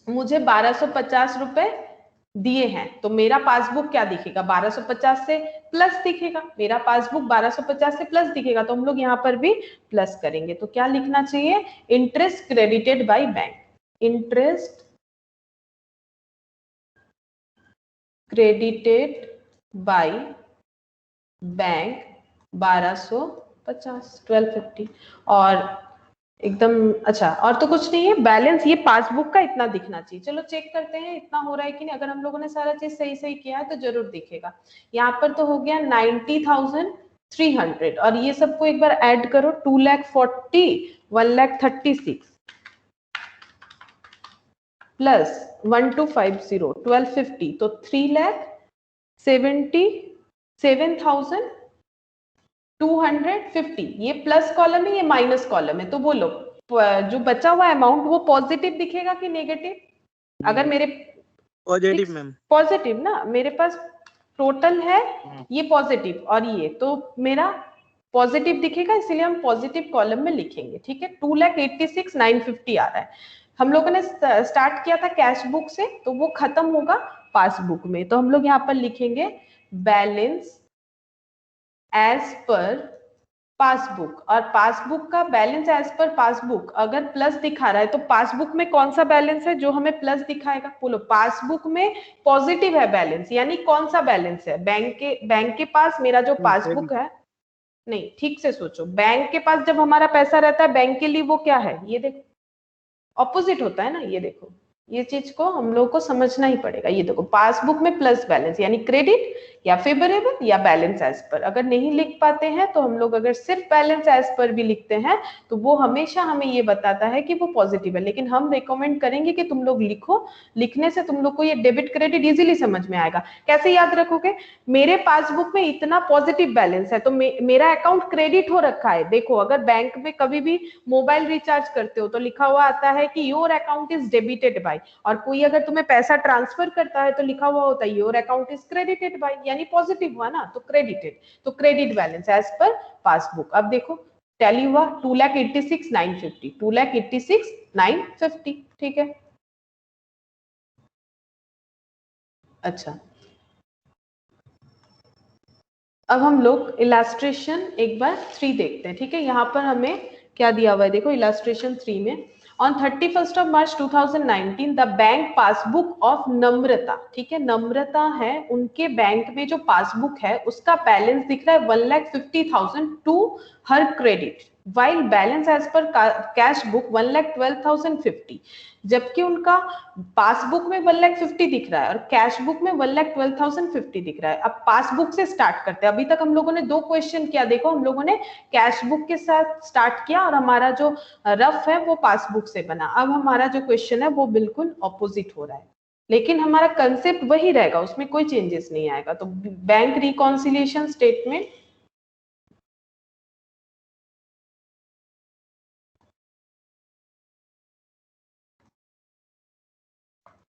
मुझे 1250 रुपए दिए हैं, तो मेरा पासबुक क्या दिखेगा? 1250 से प्लस दिखेगा, मेरा पासबुक 1250 से प्लस दिखेगा, तो हम लोग यहाँ पर भी प्लस करेंगे। तो क्या लिखना चाहिए? Interest credited by bank, interest credited by bank 1250, 1250। और एकदम अच्छा, और तो कुछ नहीं है, बैलेंस ये पासबुक का इतना दिखना चाहिए। चलो चेक करते हैं इतना हो रहा है कि नहीं। अगर हम लोगों ने सारा चीज सही सही किया है तो जरूर दिखेगा। यहाँ पर तो हो गया 90,300, और ये सबको एक बार ऐड करो, 2,40,000, 1,36,000 प्लस 1250, 1250, तो 3,77,250। ये प्लस कॉलम है, ये माइनस कॉलम है, तो बोलो जो बचा हुआ अमाउंट वो पॉजिटिव दिखेगा कि नेगेटिव? अगर मेरे पॉजिटिव मैम, पॉजिटिव ना, मेरे पास टोटल है ये पॉजिटिव और ये, तो मेरा पॉजिटिव दिखेगा, इसलिए हम पॉजिटिव कॉलम में लिखेंगे, ठीक है। 2,86,950 आ रहा है। हम लोगों ने स्टार्ट किया था कैश बुक से, तो वो खत्म होगा पासबुक में, तो हम लोग यहाँ पर लिखेंगे बैलेंस एज पर पासबुक, और पासबुक का बैलेंस एज पर पासबुक अगर प्लस दिखा रहा है तो पासबुक में कौन सा बैलेंस है जो हमें प्लस दिखाएगा? बोलो, पासबुक में पॉजिटिव है बैलेंस, यानी कौन सा बैलेंस है? बैंक के पास मेरा जो पासबुक है, नहीं ठीक से सोचो, बैंक के पास जब हमारा पैसा रहता है बैंक के लिए वो क्या है? ये देखो, ऑपोजिट होता है ना, ये देखो, ये चीज को हम लोग को समझना ही पड़ेगा। ये देखो, पासबुक में प्लस बैलेंस यानी क्रेडिट या फेवरेबल या बैलेंस एज पर। अगर नहीं लिख पाते हैं तो हम लोग अगर सिर्फ बैलेंस एज पर भी लिखते हैं तो वो हमेशा हमें ये बताता है कि वो पॉजिटिव है, लेकिन हम रिकमेंड करेंगे कि तुम लोग लिखो, लिखने से तुम लोग को ये डेबिट क्रेडिट इजीली समझ में आएगा। कैसे याद रखोगे? मेरे पासबुक में इतना पॉजिटिव बैलेंस है तो मेरा अकाउंट क्रेडिट हो रखा है। देखो, अगर बैंक में कभी भी मोबाइल रिचार्ज करते हो तो लिखा हुआ आता है कि your account is debited bye, और कोई अगर तुम्हें पैसा ट्रांसफर करता है तो लिखा हुआ होता है your account is credited by, यानी पॉजिटिव हुआ ना, तो क्रेडिटेड, तो credit balance as per passbook. अब देखो टैली हुआ 2,86,950, 2,86,950, ठीक है। अच्छा, अब हम लोग इलास्ट्रेशन एक बार 3 देखते हैं, ठीक है। यहाँ पर हमें क्या दिया हुआ है, देखो इलास्ट्रेशन 3 में, on 31st of March 2019 the bank passbook of Namrata, ठीक है, नम्रता है, उनके बैंक में जो पासबुक है उसका बैलेंस दिख रहा है 1,50,000 to her credit, while balance as per cash book 1,12,050, जबकि उनका पासबुक में 1,50,000 दिख रहा है और कैश बुक में 1,12,050 दिख रहा है। अब पासबुक से स्टार्ट करते हैं। अभी तक हम लोगों ने 2 क्वेश्चन किया, देखो हम लोगों ने कैश बुक के साथ स्टार्ट किया और हमारा जो रफ है वो पासबुक से बना। अब हमारा जो क्वेश्चन है वो बिल्कुल ऑपोजिट हो रहा है। लेकिन हमारा कंसेप्ट वही रहेगा, उसमें कोई चेंजेस नहीं आएगा। तो bank reconciliation statement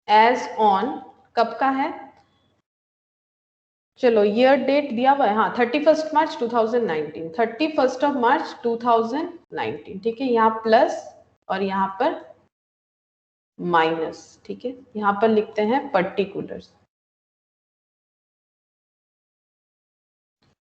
as on कब का है, चलो ईयर डेट दिया हुआ है, हाँ 31 मार्च 2019, 31 मार्च 2019, ठीक है। यहाँ प्लस और यहाँ पर माइनस, ठीक है। यहाँ पर लिखते हैं पर्टिकुलर्स।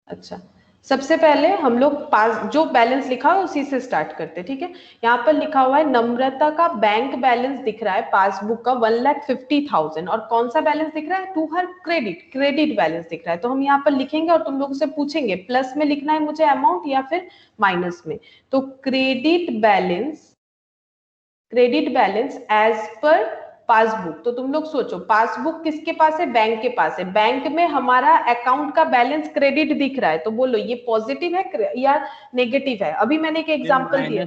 अच्छा, सबसे पहले हम लोग पास जो बैलेंस लिखा है उसी से स्टार्ट करते हैं, ठीक है। यहाँ पर लिखा हुआ है नम्रता का बैंक बैलेंस दिख रहा है पासबुक का 1,50,000, और कौन सा बैलेंस दिख रहा है, टू हर क्रेडिट बैलेंस दिख रहा है। तो हम यहाँ पर लिखेंगे और तुम लोगों से पूछेंगे प्लस में लिखना है मुझे अमाउंट या फिर माइनस में। तो credit balance as per passbook. तो तुम लोग सोचो पासबुक किसके पास है, बैंक के पास है। बैंक में हमारा अकाउंट का बैलेंस क्रेडिट दिख रहा है, तो बोलो ये पॉजिटिव है या नेगेटिव है। अभी मैंने एक एग्जांपल दिया,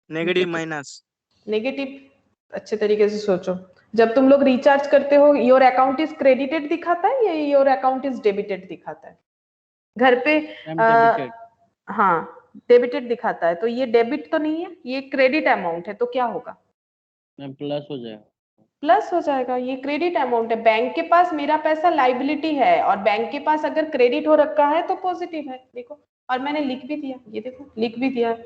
नेगेटिव माइनस नेगेटिव। अच्छे तरीके से सोचो, जब तुम लोग रिचार्ज करते हो योर अकाउंट इज क्रेडिटेड दिखाता है या योर अकाउंट इज डेबिटेड दिखाता है, घर पे हाँ डेबिटेड दिखाता है, तो ये डेबिट तो नहीं है, ये क्रेडिट अमाउंट है, तो क्या होगा, प्लस हो जाएगा, प्लस हो जाएगा। ये क्रेडिट अमाउंट है, बैंक के पास मेरा पैसा लाइबिलिटी है और बैंक के पास अगर क्रेडिट हो रखा है तो पॉजिटिव है, देखो। और मैंने लिख भी दिया, ये देखो लिख भी दिया है,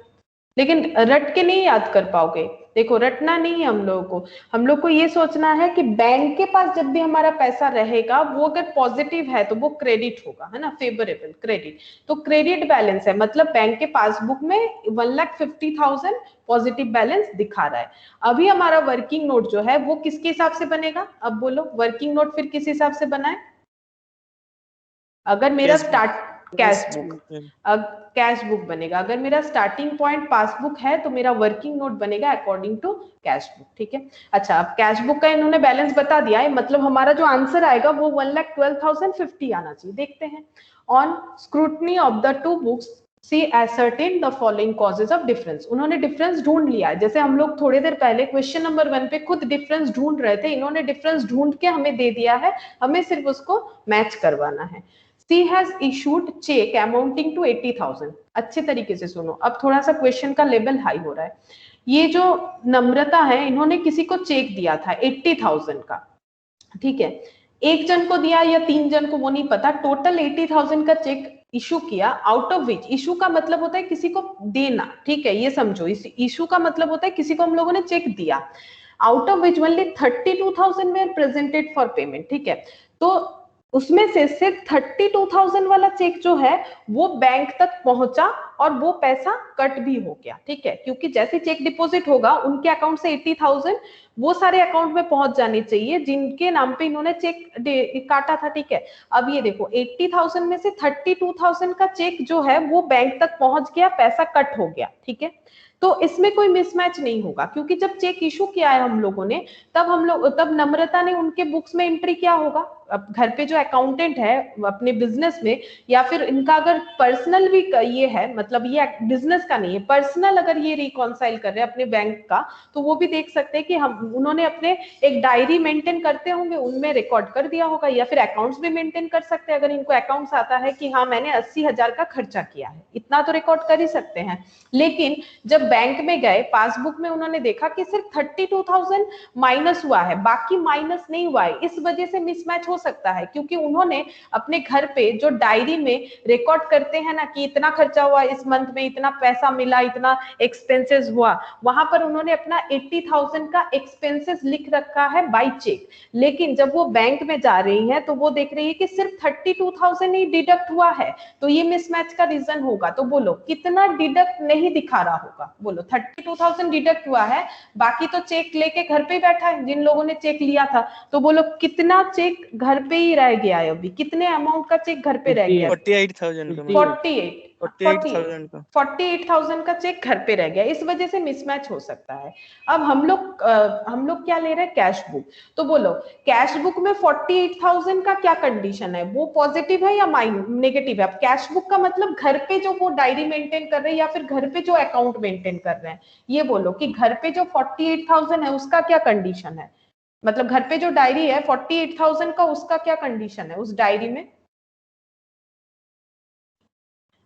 लेकिन रट के नहीं याद कर पाओगे। देखो रटना नहीं है हम लोगों को, हम लोग को ये सोचना है कि बैंक के पास जब भी हमारा पैसा रहेगा वो अगर पॉजिटिव है तो वो क्रेडिट होगा, है ना, फेवरेबल क्रेडिट। तो क्रेडिट बैलेंस है, मतलब बैंक के पासबुक में 1,50,000 पॉजिटिव बैलेंस दिखा रहा है। अभी हमारा वर्किंग नोट जो है वो किसके हिसाब से बनेगा, अब बोलो वर्किंग नोट फिर किस हिसाब से बनाए। अगर मेरा स्टार्ट कैश बुक बनेगा, अगर मेरा स्टार्टिंग पॉइंट पासबुक है तो मेरा वर्किंग नोट बनेगा अकॉर्डिंग टू कैश बुक, ठीक है। अच्छा, अब कैश बुक का इन्होंने बैलेंस बता दिया है, मतलब हमारा जो आंसर आएगा वो 1,12,050 आना चाहिए। देखते हैं, on scrutiny of the two books see ascertain the following causes of difference। उन्होंने डिफरेंस ढूंढ लिया है, जैसे हम लोग थोड़ी देर पहले क्वेश्चन नंबर 1 पे खुद डिफरेंस ढूंढ रहे थे, इन्होंने डिफरेंस ढूंढ के हमें दे दिया है, हमें सिर्फ उसको मैच करवाना है। C has issued check amounting to 80,000। अच्छे तरीके से सुनो, अब थोड़ा सा क्वेश्चन का लेवल हाई हो रहा है। ये जो नम्रता है इन्होंने किसी को चेक दिया था 80,000 का, ठीक है। एक जन को दिया या 3 जन को वो नहीं पता, टोटल 80,000 का चेक इशू किया, आउट ऑफ विच, इशू का मतलब होता है किसी को देना, ठीक है, ये समझो। इशू का मतलब होता है किसी को हम लोगों ने चेक दिया, out of which only 32,000 were presented for payment, ठीक है। तो उसमें से सिर्फ 32,000 वाला चेक जो है वो बैंक तक पहुंचा और वो पैसा कट भी हो गया, ठीक है, क्योंकि जैसे चेक डिपॉजिट होगा उनके अकाउंट से 80,000 वो सारे अकाउंट में पहुंच जाने चाहिए जिनके नाम पे इन्होंने चेक काटा था, ठीक है। अब ये देखो 80,000 में से 32,000 का चेक जो है वो बैंक तक पहुंच गया, पैसा कट हो गया, ठीक है। तो इसमें कोई मिसमैच नहीं होगा, क्योंकि जब चेक इशू किया है हम लोगों ने तब नम्रता ने उनके बुक्स में एंट्री किया होगा। अब घर पे जो अकाउंटेंट है अपने बिजनेस में, या फिर इनका अगर पर्सनल भी ये है, मतलब ये बिजनेस का नहीं है, पर्सनल अगर ये रिकॉन्साइल कर रहे हैं अपने बैंक का, तो वो भी देख सकते हैं कि हम उन्होंने अपने एक डायरी मेंटेन करते होंगे, उनमें रिकॉर्ड कर दिया होगा, या फिर अकाउंट्स भी मेंटेन कर सकते हैं। अगर इनको अकाउंट्स आता है कि हाँ मैंने 80,000 का खर्चा किया है, इतना तो रिकॉर्ड कर ही सकते हैं। लेकिन जब बैंक में गए, पासबुक में उन्होंने देखा कि सिर्फ 32,000 माइनस हुआ है, बाकी माइनस नहीं हुआ है, इस वजह से मिसमैच हो सकता है, क्योंकि उन्होंने अपने घर पे जो डायरी में रिकॉर्ड करते हैं ना कि इतना खर्चा हुआ इस मंथ में, इतना पैसा मिला, इतना एक्सपेंसेस हुआ, वहां पर उन्होंने अपना 80,000 का एक्सपेंसेस लिख रखा है बाय चेक। लेकिन जब वो बैंक में जा रही है तो वो देख रही है कि सिर्फ 32,000 ही डिडक्ट हुआ है, तो ये मिसमैच का रीजन होगा। तो बोलो कितना डिडक्ट नहीं दिखा रहा होगा, बोलो 32,000 डिडक्ट हुआ है, बाकी तो चेक लेके घर पे बैठा है जिन लोगों ने चेक लिया था, तो बोलो कितना चेक घर पे ही रह गया है, अभी कितने अमाउंट का चेक घर पे रह गया, 48,000 का, 48,000 का चेक घर पे रह गया, इस वजह से मिसमैच हो सकता है। अब हम लोग क्या ले रहे हैं, कैश बुक। तो बोलो कैश बुक में 48,000 का क्या कंडीशन है, वो पॉजिटिव है या नेगेटिव है। अब कैश बुक का मतलब घर पे जो वो डायरी मेंटेन कर रहे हैं या फिर घर पे जो अकाउंट मेंटेन कर रहे हैं, ये बोलो कि घर पे जो 48,000 है उसका क्या कंडीशन है, मतलब घर पे जो डायरी है 48,000 का, उसका क्या कंडीशन है उस डायरी में?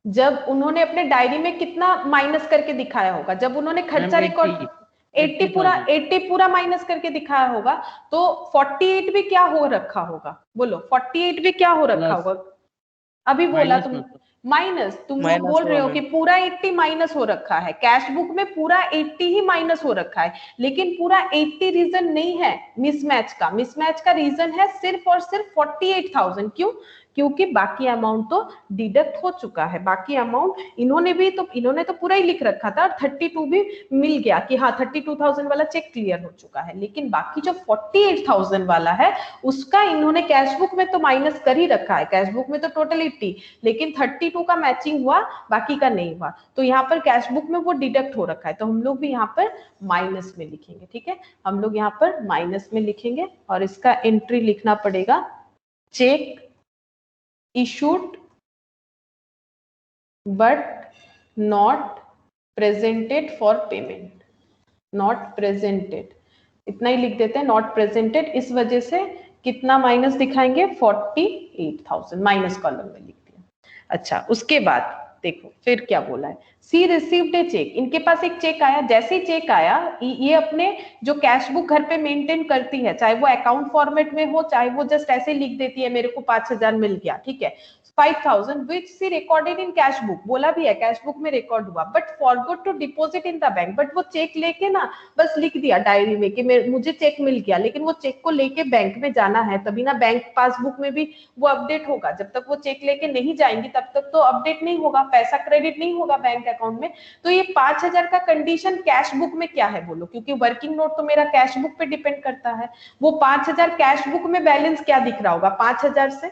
जब उन्होंने अपने डायरी में कितना माइनस करके दिखाया होगा, जब उन्होंने खर्चा रिकॉर्ड 80 पूरा माइनस करके दिखाया होगा, तो 48 भी क्या हो रखा होगा? बोलो 48 भी क्या हो रखा होगा? अभी बोला तुम माइनस, तुम लोग बोल रहे हो कि पूरा 80 माइनस हो रखा है, कैश बुक में पूरा 80 ही माइनस हो रखा है, लेकिन पूरा 80 रीजन नहीं है मिसमैच का। मिसमैच का रीजन है सिर्फ और सिर्फ 48,000। क्यों? क्योंकि बाकी अमाउंट तो डिडक्ट हो चुका है। बाकी अमाउंट इन्होंने तो पूरा ही लिख रखा था, और 32 भी मिल गया कि हाँ 32,000 वाला चेक क्लियर हो चुका है, लेकिन बाकी जो 48,000 वाला है उसका इन्होंने कैश बुक में तो माइनस कर ही रखा है। कैश बुक में तो टोटल 80, लेकिन 32 का मैचिंग हुआ, बाकी का नहीं हुआ, तो यहाँ पर कैश बुक में वो डिडक्ट हो रखा है, तो हम लोग भी यहाँ पर माइनस में लिखेंगे। ठीक है, हम लोग यहाँ पर माइनस में लिखेंगे, और इसका एंट्री लिखना पड़ेगा check issued but not presented for payment। not presented इतना ही लिख देते हैं, not presented। इस वजह से कितना माइनस दिखाएंगे? 48,000 माइनस कॉलम में लिख दिया। अच्छा, उसके बाद देखो फिर क्या बोला है, सी रिसीव्ड ए चेक। इनके पास एक चेक आया, जैसे ही चेक आया, ये अपने जो कैश बुक घर पे मेंटेन करती है, चाहे वो अकाउंट फॉर्मेट में हो, चाहे वो जस्ट ऐसे लिख देती है मेरे को 5,000 मिल गया, ठीक है, 5,000 which she recorded in cash book। बोला भी है कैश बुक में रिकॉर्ड हुआ, but forgot to deposit in the bank. But वो चेक लेके ना बस लिख दिया डायरी में कि मुझे चेक मिल गया, लेकिन वो चेक को लेके बैंक में जाना है, तभी ना बैंक पासबुक में भी वो अपडेट होगा। जब तक वो चेक लेके नहीं जाएंगी तब तक तो अपडेट नहीं होगा, पैसा क्रेडिट नहीं होगा बैंक अकाउंट में। तो ये 5,000 का कंडीशन कैश बुक में क्या है बोलो, क्योंकि वर्किंग नोट तो मेरा कैश बुक पे डिपेंड करता है। वो 5,000 कैश बुक में बैलेंस क्या दिख रहा होगा? 5,000 से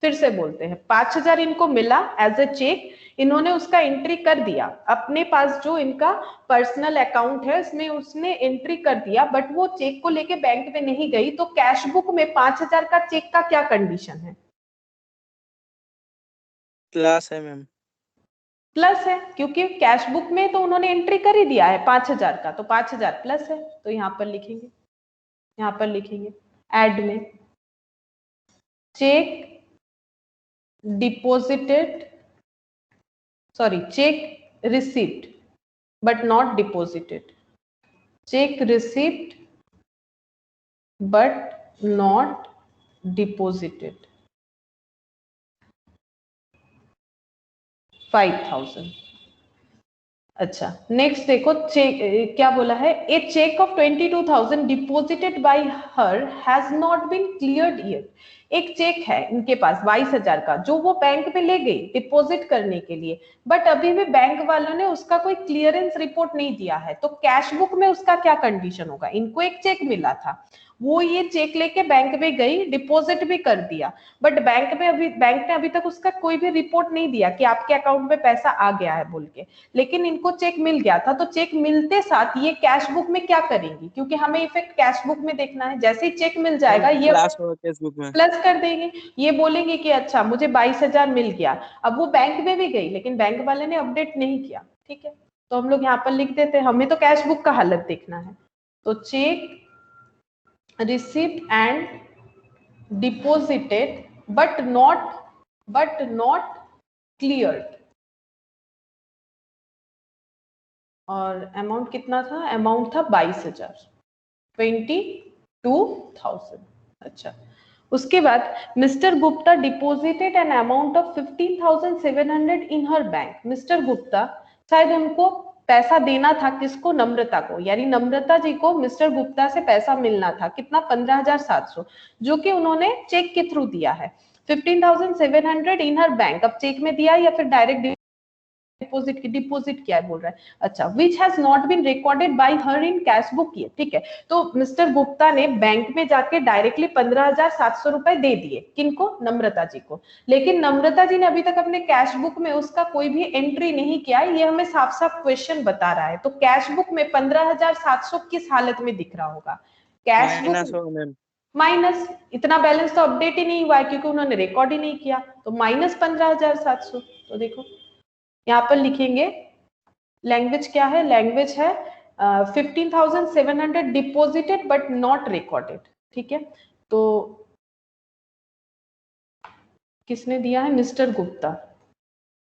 फिर से बोलते हैं, 5,000 इनको मिला एज ए चेक, इन्होंने उसका एंट्री कर दिया अपने पास, जो इनका पर्सनल अकाउंट है उसमें उसने एंट्री कर दिया, बट वो चेक को लेके बैंक में नहीं गई। तो कैश बुक में 5,000 का चेक का क्या कंडीशन है? प्लस है मैम। प्लस है, क्योंकि कैश बुक में तो उन्होंने एंट्री कर ही दिया है 5,000 का, तो 5,000 प्लस है। तो यहाँ पर लिखेंगे, यहाँ पर लिखेंगे एड में check deposited, sorry, check receipt but not deposited, check receipt but not deposited, 5,000। अच्छा, नेक्स्ट देखो, चेक क्या बोला है, a cheque of 22,000 deposited by her has not been cleared yet. एक चेक है इनके पास 22,000 का, जो वो बैंक में ले गई डिपॉजिट करने के लिए, बट अभी भी बैंक वालों ने उसका कोई क्लियरेंस रिपोर्ट नहीं दिया है। तो कैश बुक में उसका क्या कंडीशन होगा? इनको एक चेक मिला था, वो ये चेक लेके बैंक में गई, डिपॉजिट भी कर दिया, बट बैंक ने अभी तक उसका कोई भी रिपोर्ट नहीं दिया कि आपके अकाउंट में पैसा आ गया है बोल के। लेकिन इनको चेक मिल गया था, तो चेक मिलते साथ ये कैश बुक में क्या करेंगी, क्योंकि हमें इफेक्ट कैश बुक में देखना है। जैसे ही चेक मिल जाएगा ये प्लस कर देंगे, ये बोलेंगे कि अच्छा मुझे 22,000 मिल गया। अब वो बैंक में भी गई, लेकिन बैंक वाले ने अपडेट नहीं किया, ठीक है, तो हम लोग यहाँ पर लिख देते हैं, हमें तो कैश बुक का हालत देखना है। तो cheque received and deposited but not cleared। और अमाउंट कितना था? अमाउंट था 22,000, 22,000। अच्छा, उसके बाद Mr Gupta deposited an amount of 15,700 in her bank. Mr Gupta शायद उनको पैसा देना था, किसको? नम्रता को, यानी नम्रता जी को मिस्टर गुप्ता से पैसा मिलना था, कितना? 15,700, जो कि उन्होंने चेक के थ्रू दिया है। 15,700 इन हर बैंक, अब चेक में दिया या फिर डायरेक्ट डिपॉजिट किया है बोल रहा है। अच्छा, which has not been recorded by her in cash book ये, ठीक है, तो मिस्टर गुप्ता ने बैंक में जाके डायरेक्टली 15,700 रुपए दे दिए, किनको? नम्रता जी को, लेकिन नम्रता जी ने अभी तक अपने कैश बुक में उसका कोई भी एंट्री नहीं किया है। ये हमें साफ साफ क्वेश्चन बता रहा है। तो कैश बुक में 15,700 किस हालत में दिख रहा होगा? कैश बुक माइनस, इतना बैलेंस तो अपडेट ही नहीं हुआ है क्योंकि उन्होंने रिकॉर्ड ही नहीं किया, तो माइनस 15,700। तो देखो यहाँ पर लिखेंगे लैंग्वेज क्या है, लैंग्वेज है 15,700 डिपोजिटेड बट नॉट रिकॉर्डेड, ठीक है। तो किसने दिया है? Mister Gupta.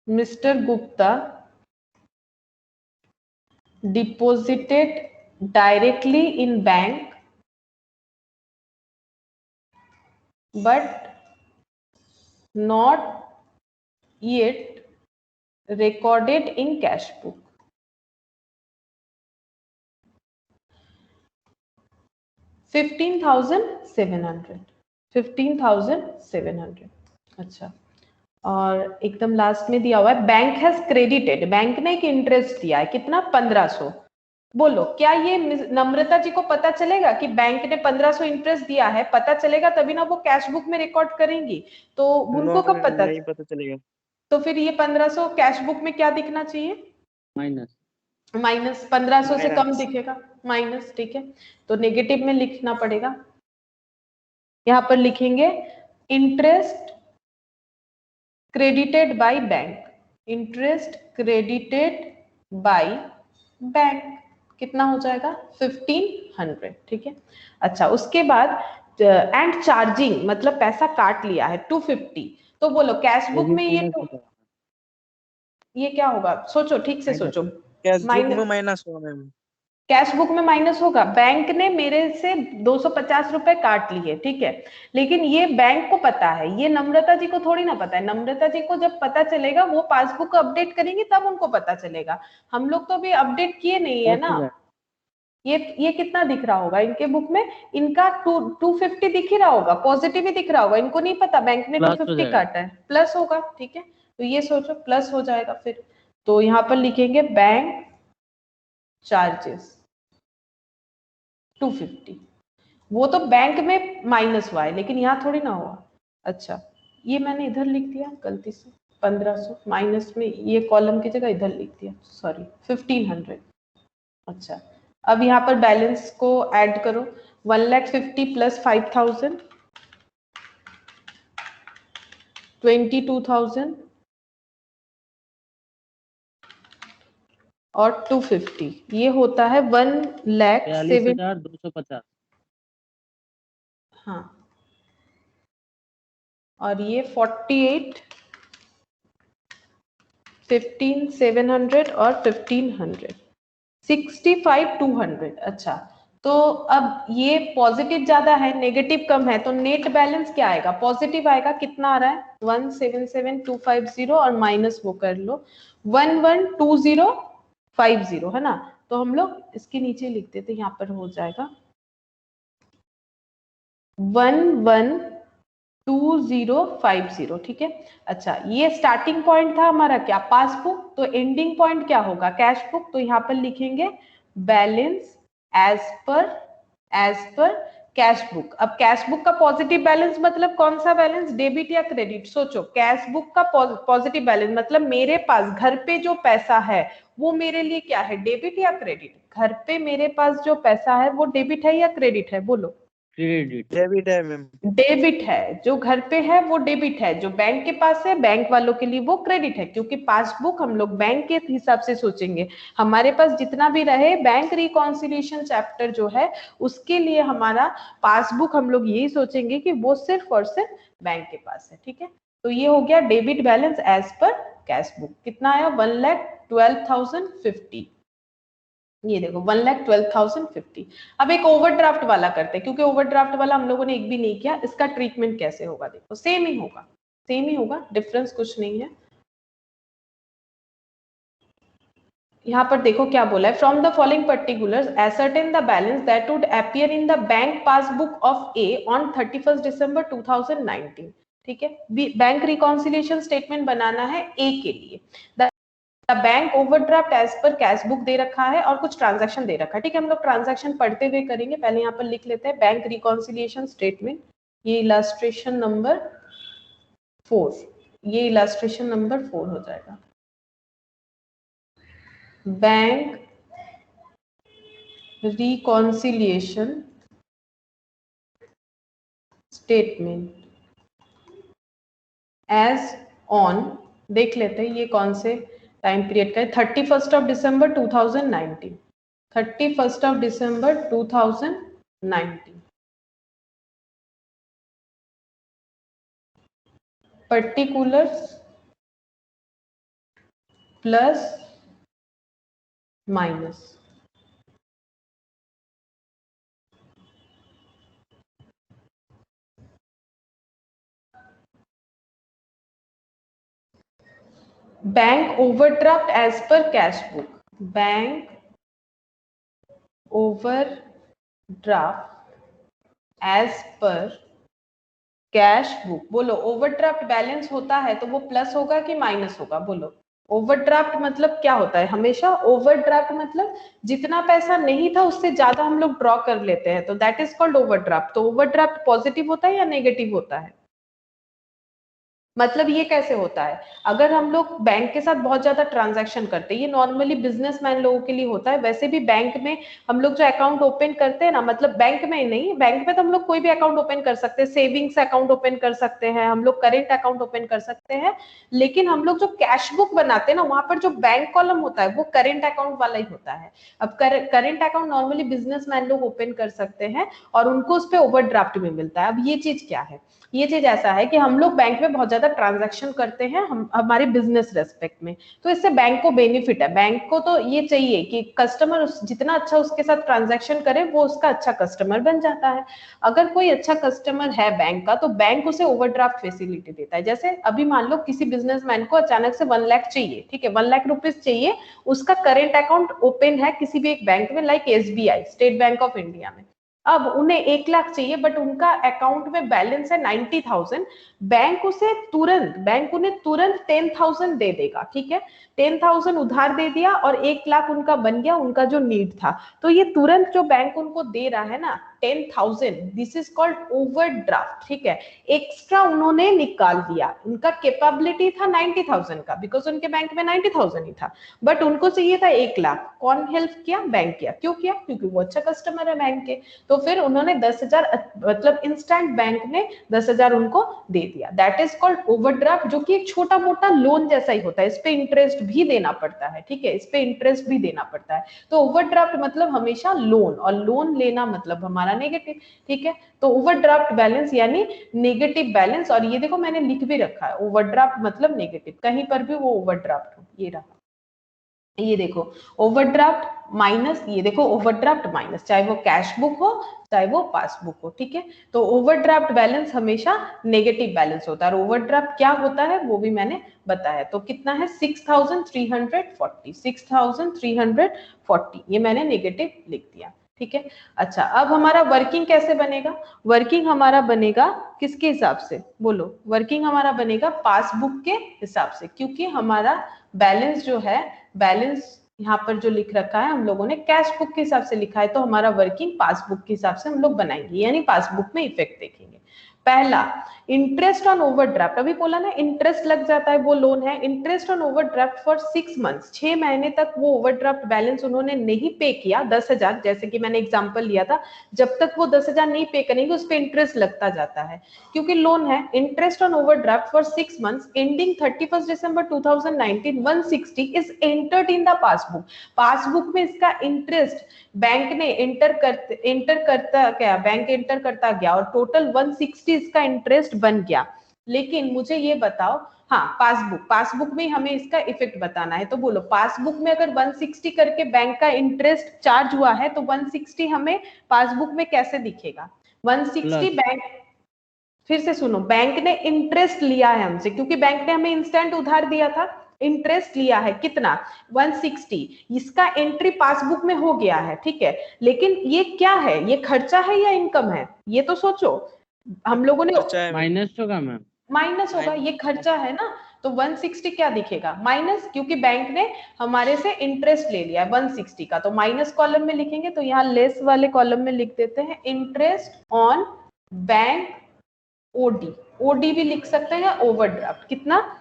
Mister Gupta deposited directly in bank but not yet recorded in cash book. $15,700 अच्छा। और एकदम लास्ट में दिया हुआ है बैंक हैज क्रेडिटेड, बैंक ने एक इंटरेस्ट दिया है कितना? 1500। बोलो क्या ये नम्रता जी को पता चलेगा कि बैंक ने 1500 इंटरेस्ट दिया है? पता चलेगा तभी ना वो कैश बुक में रिकॉर्ड करेंगी, तो उनको कब पता? नहीं पता चलेगा। तो फिर ये 1500 कैश बुक में क्या दिखना चाहिए? माइनस। माइनस 1500 से कम दिखेगा, माइनस, ठीक है। तो नेगेटिव में लिखना पड़ेगा। यहां पर लिखेंगे interest credited by bank, interest credited by bank कितना हो जाएगा? 1500, ठीक है। अच्छा, उसके बाद एंड चार्जिंग मतलब पैसा काट लिया है 250। तो बोलो कैश बुक में ये क्या होगा? सोचो, ठीक से सोचो। कैश बुक में माइनस होगा मैम। कैश बुक में माइनस होगा। बैंक ने मेरे से 250 रुपए काट लिए, ठीक है, लेकिन ये बैंक को पता है, ये नम्रता जी को थोड़ी ना पता है। नम्रता जी को जब पता चलेगा वो पासबुक अपडेट करेंगे तब उनको पता चलेगा। हम लोग तो अभी अपडेट किए नहीं है ना। ये कितना दिख रहा होगा इनके बुक में? इनका 250 दिख ही रहा होगा, पॉजिटिव ही दिख रहा होगा। इनको नहीं पता बैंक ने 250 काटा है, प्लस होगा, ठीक है। तो ये सोचो प्लस हो जाएगा फिर। तो यहाँ पर लिखेंगे बैंक चार्जेस 250। वो तो बैंक में माइनस हुआ है लेकिन यहाँ थोड़ी ना हुआ। अच्छा, ये मैंने इधर लिख दिया गलती से 1500, माइनस में ये कॉलम की जगह इधर लिख दिया, सॉरी 1500। अच्छा, अब यहाँ पर बैलेंस को ऐड करो। 1,50,000 प्लस 5,000 22,000 और 250, ये होता है 1,42,250। हाँ, और ये 48 15,700 और 1,500 65,200। अच्छा, तो अब ये पॉजिटिव ज्यादा है नेगेटिव कम है, तो नेट बैलेंस क्या आएगा? पॉजिटिव आएगा। कितना आ रहा है? 177,250 और माइनस वो कर लो 112050 है ना। तो हम लोग इसके नीचे लिख देते, यहाँ पर हो जाएगा 112050, ठीक है। अच्छा, ये स्टार्टिंग पॉइंट था हमारा क्या? पासबुक। तो एंडिंग पॉइंट क्या होगा? Cash book. तो यहाँ पर लिखेंगे balance as per cash book. अब कैश बुक का पॉजिटिव बैलेंस मतलब कौन सा बैलेंस? डेबिट या क्रेडिट? सोचो, कैश बुक का पॉजिटिव बैलेंस मतलब मेरे पास घर पे जो पैसा है वो मेरे लिए क्या है? डेबिट या क्रेडिट? घर पे मेरे पास जो पैसा है वो डेबिट है या क्रेडिट है? बोलो। डेबिट है मैम। डेबिट है। जो घर पे है वो डेबिट है, जो बैंक के पास है बैंक वालों के लिए वो क्रेडिट है, क्योंकि पासबुक हम लोग बैंक के हिसाब से सोचेंगे। हमारे पास जितना भी रहे बैंक रिकॉन्सिलिएशन चैप्टर जो है उसके लिए हमारा पासबुक हम लोग यही सोचेंगे कि वो सिर्फ और सिर्फ बैंक के पास है, ठीक है। तो ये हो गया debit balance as per cash book. कितना आया? 1,12,050। ये देखो 1,12,050। अब एक ओवरड्राफ्ट वाला करते हैं, क्योंकि ओवरड्राफ्ट वाला हम लोगों ने एक भी नहीं किया। इसका ट्रीटमेंट कैसे होगा? देखो सेम ही होगा, डिफरेंस कुछ नहीं है। यहाँ पर देखो क्या बोला है, from the following particulars ascertain the balance that would appear in the bank passbook of A on 31 दिसंबर 2019, ठीक है। बैंक रिकॉन्सिलिएशन स्टेटमेंट बनाना है ए के लिए। Bank overdraft as per cash book दे रखा है और कुछ ट्रांजैक्शन दे रखा है, ठीक है। हम लोग ट्रांजैक्शन पढ़ते हुए करेंगे। पहले यहाँ पर लिख लेते हैं बैंक रिकॉन्सिलिएशन स्टेटमेंट। ये इलस्ट्रेशन नंबर 4, ये इलस्ट्रेशन नंबर 4 हो जाएगा। Bank reconciliation statement as on, देख लेते हैं ये कौन से टाइम पीरियड का है, 31 December 2019, 31st of December 2019. Particulars plus minus. Bank overdraft as per cash book. Bank overdraft as per cash book. बोलो ओवरड्राफ्ट बैलेंस होता है तो वो प्लस होगा कि माइनस होगा? बोलो ओवरड्राफ्ट मतलब क्या होता है? हमेशा ओवरड्राफ्ट मतलब जितना पैसा नहीं था उससे ज्यादा हम लोग ड्रॉ कर लेते हैं, तो दैट इज कॉल्ड ओवरड्राफ्ट. तो ओवरड्राफ्ट पॉजिटिव होता है या नेगेटिव होता है? मतलब ये कैसे होता है? अगर हम लोग बैंक के साथ बहुत ज्यादा ट्रांजैक्शन करते हैं, ये नॉर्मली बिजनेसमैन लोगों के लिए होता है. वैसे भी बैंक में हम लोग जो अकाउंट ओपन करते हैं ना, मतलब बैंक में नहीं, बैंक में तो हम लोग कोई भी अकाउंट ओपन कर सकते हैं, सेविंग्स अकाउंट ओपन कर सकते हैं, हम लोग करेंट अकाउंट ओपन कर सकते हैं. लेकिन हम लोग जो कैश बुक बनाते हैं ना, वहां पर जो बैंक कॉलम होता है वो करेंट अकाउंट वाला ही होता है. अब करेंट अकाउंट नॉर्मली बिजनेसमैन लोग ओपन कर सकते हैं और उनको उस पर ओवरड्राफ्ट में मिलता है. अब ये चीज क्या है? ये चीज ऐसा है कि हम लोग बैंक में बहुत ज्यादा ट्रांजैक्शन करते हैं हमारे बिजनेस रेस्पेक्ट में, तो इससे बैंक को बेनिफिट है. बैंक को तो ये चाहिए कि कस्टमर जितना अच्छा उसके साथ ट्रांजैक्शन करे वो उसका अच्छा कस्टमर बन जाता है. अगर कोई अच्छा कस्टमर है बैंक का, तो बैंक उसे ओवरड्राफ्ट फैसिलिटी देता है. जैसे अभी मान लो किसी बिजनेसमैन को अचानक से 1 लाख चाहिए, ठीक है, 1 लाख रुपीज चाहिए, उसका करेंट अकाउंट ओपन है किसी भी एक बैंक में, like SBI, state bank of India में. अब उन्हें 1 लाख चाहिए बट उनका अकाउंट में बैलेंस है 90,000. बैंक उन्हें तुरंत 10,000 दे देगा. ठीक है, 10,000 उधार दे दिया और 1 लाख उनका बन गया, उनका जो नीड था. तो ये तुरंत जो बैंक उनको दे रहा है ना 10,000, दिस इज कॉल्ड ओवरड्राफ्ट. ठीक है, एक्स्ट्रा उन्होंने निकाल दिया. उनका कैपेबिलिटी था 90,000 का, बिकॉज उनके बैंक में 90,000 ही था, बट उनको चाहिए था 1 लाख. कौन हेल्प किया? बैंक किया. क्यों किया? क्योंकि वो अच्छा कस्टमर है बैंक के. तो फिर उन्होंने 10,000, मतलब इंस्टेंट बैंक ने 10,000 उनको दे दिया. दैट इज कॉल्ड ओवरड्राफ्ट, जो कि एक छोटा मोटा लोन जैसा ही होता है. इस पे इंटरेस्ट भी देना पड़ता है. ठीक है, इस पे इंटरेस्ट भी देना पड़ता है. तो ओवरड्राफ्ट मतलब हमेशा लोन, और लोन लेना मतलब हमारा नेगेटिव. ठीक है, तो ओवरड्राफ्ट बैलेंस यानी नेगेटिव बैलेंस. और ये देखो मैंने लिख भी रखा है, ओवरड्राफ्ट मतलब नेगेटिव, कहीं पर भी वो ओवरड्राफ्ट हो. ये रहा, ये देखो ओवरड्राफ्ट माइनस, ये देखो ओवरड्राफ्ट माइनस, चाहे वो कैश बुक हो चाहे वो पासबुक हो. ठीक है, तो ओवरड्राफ्ट बैलेंस हमेशा नेगेटिव बैलेंस होता है. और ओवरड्राफ्ट क्या होता है वो भी मैंने बताया. तो कितना है? 6,340, 6,340, ये मैंने नेगेटिव लिख दिया. ठीक है, अच्छा अब हमारा वर्किंग कैसे बनेगा? वर्किंग हमारा बनेगा किसके हिसाब से? बोलो, वर्किंग हमारा बनेगा पासबुक के हिसाब से, क्योंकि हमारा बैलेंस जो है, बैलेंस यहाँ पर जो लिख रखा है हम लोगों ने कैश बुक के हिसाब से लिखा है, तो हमारा वर्किंग पासबुक के हिसाब से हम लोग बनाएंगे, यानी पासबुक में इफेक्ट देखेंगे. पहला, इंटरेस्ट ऑन ओवरड्राफ्ट. अभी बोला ना इंटरेस्ट लग जाता है, वो लोन है. Interest on overdraft for 6 months, 6 महीने तक वो ओवरड्राफ्ट बैलेंस उन्होंने नहीं पे किया, 10,000, जैसे कि मैंने एग्जांपल लिया था, जब तक वो 10,000 नहीं पे करेंगे उस पे इंटरेस्ट लगता जाता है, क्योंकि लोन है. Interest on overdraft for 6 months ending 31 December 2019, 160 is entered in the passbook. Passbook में इसका इंटरेस्ट बैंक ने एंटर करता गया और टोटल 160 इसका इंटरेस्ट बन गया. लेकिन मुझे ये बताओ, हाँ, पासबुक में हमें इसका इफेक्ट बताना है. तो बोलो, पासबुक में अगर 160 करके बैंक का इंटरेस्ट चार्ज हुआ है तो 160 हमें पासबुक में कैसे दिखेगा? 160 बैंक, फिर से सुनो, बैंक ने इंटरेस्ट लिया है हमसे, क्योंकि बैंक ने हमें इंस्टेंट उधार दिया था, इंटरेस्ट लिया है कितना? 160. इसका एंट्री पासबुक में हो गया है. ठीक है, लेकिन ये क्या है? ये खर्चा है या इनकम है? ये तो सोचो. हम लोगों ने माइनस होगा मैम, माइनस होगा, ये खर्चा है ना, तो 160 क्या दिखेगा? माइनस, क्योंकि बैंक ने हमारे से इंटरेस्ट ले लिया है 160 का, तो माइनस कॉलम में लिखेंगे. तो यहाँ लेस वाले कॉलम में लिख देते हैं इंटरेस्ट ऑन बैंक ओडी भी लिख सकते हैं, ओवरड्राफ्ट. कितना?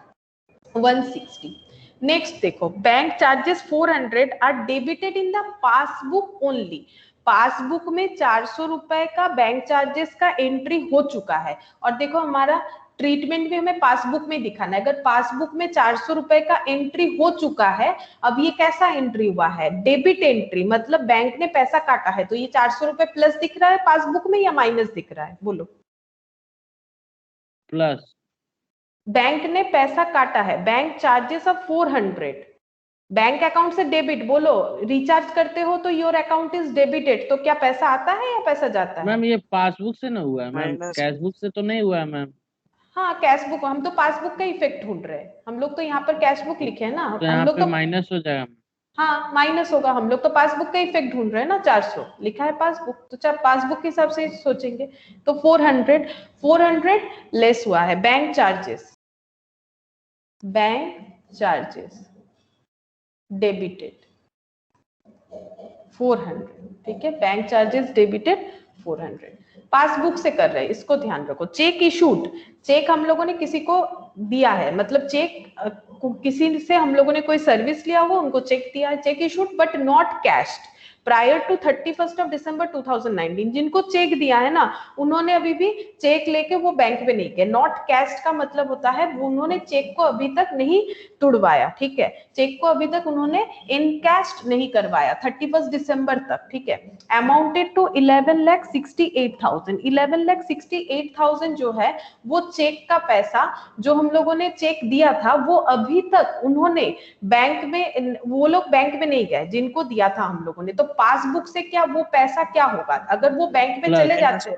160. नेक्स्ट देखो, bank charges 400 are debited in the passbook only. Passbook में 400 रुपए का बैंक चार्जेस का एंट्री हो चुका है. और देखो हमारा ट्रीटमेंट भी हमें पासबुक में दिखाना है। अगर पासबुक में 400 रुपए का एंट्री हो चुका है, अब ये कैसा एंट्री हुआ है, डेबिट एंट्री, मतलब बैंक ने पैसा काटा है, तो ये 400 रुपए प्लस दिख रहा है पासबुक में या माइनस दिख रहा है, बोलो। प्लस। बैंक ने पैसा काटा है, bank charges of 400, bank account से डेबिट, बोलो रिचार्ज करते हो तो योर अकाउंट इज डेबिटेड, तो क्या पैसा आता है या पैसा जाता है? मैम ये पासबुक से ना हुआ है मैम, माइनस कैश बुक से तो नहीं हुआ है मैम। हाँ कैश बुक, हम तो पासबुक का इफेक्ट ढूंढ रहे हैं, हम लोग तो यहाँ पर कैश बुक लिखे हैं ना, तो हम यहाँ लोग पे तो माइनस हो जाएगा। हाँ माइनस होगा, हम लोग तो पासबुक का इफेक्ट ढूंढ रहे हैं ना, 400 लिखा है पासबुक, तो चाहे पासबुक के हिसाब से सोचेंगे। तो 400 लेस हुआ है bank charges, bank charges debited 400, ठीक है, बैंक चार्जेस डेबिटेड 400, पासबुक से कर रहे हैं, इसको ध्यान रखो। चेक इशूड, चेक हम लोगों ने किसी को दिया है, मतलब चेक किसी से हम लोगों ने कोई सर्विस लिया हुआ, उनको चेक दिया है, cheque issued but not cashed prior to 31 of December 2019, जिनको चेक दिया है ना, उन्होंने अभी भी चेक लेके वो बैंक में नहीं गए। नॉट कैश्ड का मतलब होता है वो उन्होंने चेक को अभी तक नहीं तुड़वाया, ठीक है, चेक को अभी तक उन्होंने इनकैश्ड नहीं करवाया 31 दिसंबर तक, ठीक है। अमाउंटेड टू 11,68,000, 11,68,000 जो है वो चेक का पैसा जो हम लोगों ने चेक दिया था, वो अभी तक उन्होंने बैंक में, वो लोग बैंक में नहीं गए जिनको दिया था हम लोगों ने, तो पासबुक से क्या वो पैसा क्या होगा, अगर वो बैंक में चले जाते,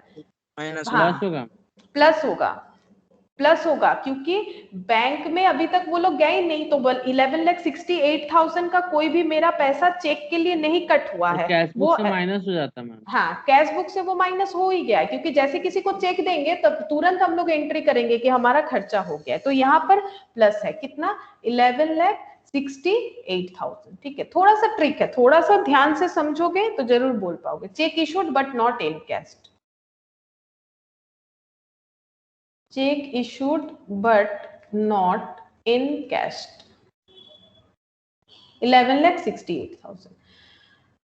माइनस हाँ प्लस होगा। प्लस होगा, प्लस होगा, क्योंकि बैंक में अभी तक वो लोग गए नहीं, तो 11,68,000 का कोई भी मेरा पैसा चेक के लिए नहीं कट हुआ है, कैश वो बुक से माइनस हो जाता मैम। हाँ कैश बुक से वो माइनस हो ही गया है, क्योंकि जैसे किसी को चेक देंगे तब तुरंत हम लोग एंट्री करेंगे कि हमारा खर्चा हो गया है, तो यहाँ पर प्लस है कितना, 11,68,000, ठीक है। थोड़ा सा ट्रिक है, थोड़ा सा ध्यान से समझोगे तो जरूर बोल पाओगे। Cheque issued but not encashed, cheque issued but not encashed 11,68,000।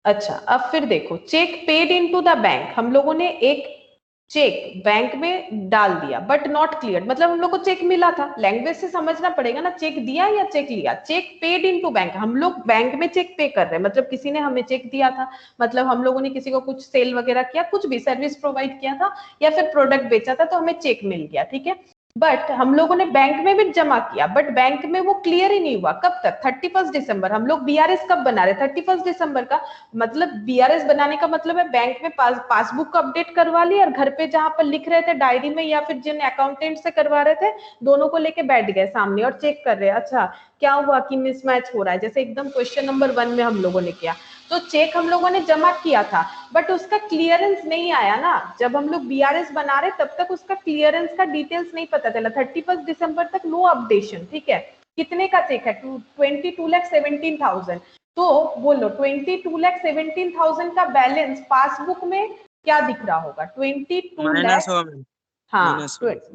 अच्छा अब फिर देखो, cheque paid into the bank, हम लोगों ने एक चेक बैंक में डाल दिया बट नॉट क्लियर, मतलब हम लोग को चेक मिला था, लैंग्वेज से समझना पड़ेगा ना, चेक दिया या चेक लिया। चेक पेड इनटू बैंक, हम लोग बैंक में चेक पे कर रहे हैं, मतलब किसी ने हमें चेक दिया था, मतलब हम लोगों ने किसी को कुछ सेल वगैरह किया, कुछ भी सर्विस प्रोवाइड किया था या फिर प्रोडक्ट बेचा था, तो हमें चेक मिल गया, ठीक है। बट हम लोगों ने बैंक में भी जमा किया, बट बैंक में वो क्लियर ही नहीं हुआ, कब तक, 31 दिसंबर। हम लोग बीआरएस कब बना रहे, 31 दिसंबर का, मतलब बीआरएस बनाने का मतलब है बैंक में पासबुक को अपडेट करवा ली, और घर पे जहां पर लिख रहे थे डायरी में या फिर जिन अकाउंटेंट से करवा रहे थे, दोनों को लेके बैठ गए सामने और चेक कर रहे हैं, अच्छा क्या हुआ कि मिसमैच हो रहा है, जैसे एकदम क्वेश्चन नंबर 1 में हम लोगों ने किया। तो चेक हम लोगों ने जमा किया था बट उसका क्लियरेंस नहीं आया ना, जब हम लोग बीआरएस बना रहे तब तक उसका क्लियरेंस का डिटेल्स नहीं पता चला, 31 दिसंबर तक नो अपडेशन, ठीक है। कितने का चेक है, 22,17,000, तो बोलो 22,17,000 का बैलेंस पासबुक में क्या दिख रहा होगा, 22 माइनस लाख, हुआ मैम। हाँ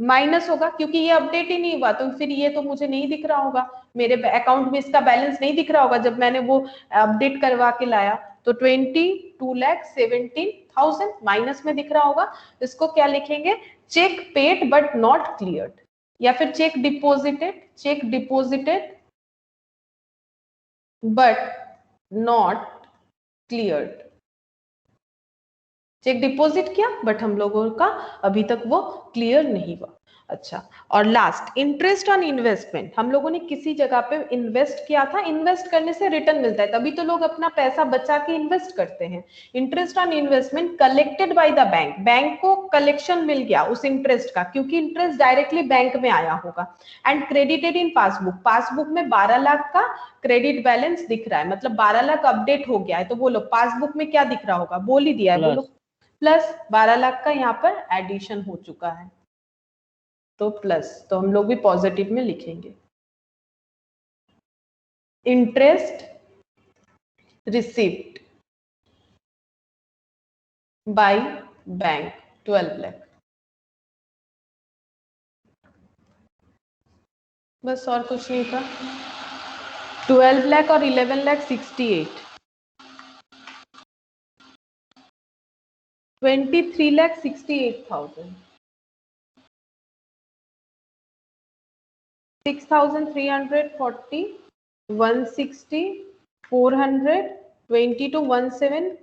माइनस होगा, क्योंकि ये अपडेट ही नहीं हुआ, तो फिर ये तो मुझे नहीं दिख रहा होगा, मेरे अकाउंट में इसका बैलेंस नहीं दिख रहा होगा जब मैंने वो अपडेट करवा के लाया, तो 22,17,000 माइनस में दिख रहा होगा। इसको क्या लिखेंगे, cheque paid but not cleared, या फिर cheque deposited but not cleared, cheque deposit किया बट हम लोगों का अभी तक वो क्लियर नहीं हुआ। अच्छा, और लास्ट इंटरेस्ट ऑन इन्वेस्टमेंट, हम लोगों ने किसी जगह पे इन्वेस्ट किया था, इन्वेस्ट करने से रिटर्न मिलता है, तभी तो लोग अपना पैसा बचा के इन्वेस्ट करते हैं। Interest on investment collected by the bank, bank को कलेक्शन मिल गया उस इंटरेस्ट का, क्योंकि इंटरेस्ट डायरेक्टली बैंक में आया होगा। And credited in passbook, passbook में 12 लाख का क्रेडिट बैलेंस दिख रहा है, मतलब 12 लाख अपडेट हो गया है, तो बोलो पासबुक में क्या दिख रहा होगा, बोल ही दिया है, बोलो प्लस 12 लाख का यहाँ पर एडिशन हो चुका है, तो प्लस, तो हम लोग भी पॉजिटिव में लिखेंगे। Interest received by bank 12 lakh, बस और कुछ नहीं था। 12 लाख और 11,68,000, 23,68,000, 6,340, 160, 400, 2217,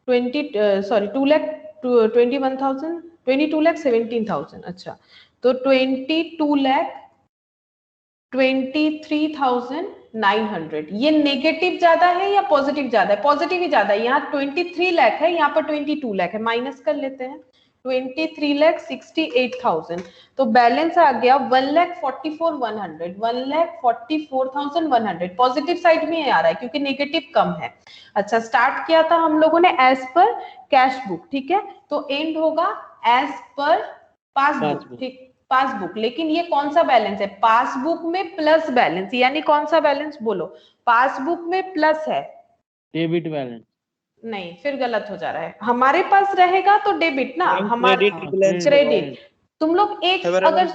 22,17,000। अच्छा, तो 22,23,900। ये नेगेटिव ज्यादा है या पॉजिटिव ज्यादा है? पॉजिटिव ही ज्यादा है। यहाँ 23 लाख है, यहाँ पर 22 लाख है। माइनस कर लेते हैं, 23,68,000। तो बैलेंस आ गया 1,44,100, 1,44,100। पॉजिटिव साइड में आ रहा है क्योंकि नेगेटिव कम है। अच्छा, स्टार्ट किया था हम लोगों ने एज पर कैश बुक, ठीक है, तो एंड होगा एज पर पासबुक, ठीक, पासबुक। लेकिन ये कौन सा बैलेंस है? पासबुक में प्लस बैलेंस, यानी कौन सा बैलेंस बोलो? पासबुक में प्लस है, डेबिट बैलेंस। नहीं, फिर गलत हो जा रहा है। हमारे पास रहेगा तो डेबिट ना, हमारा क्रेडिट। तुम लोग एक अगर,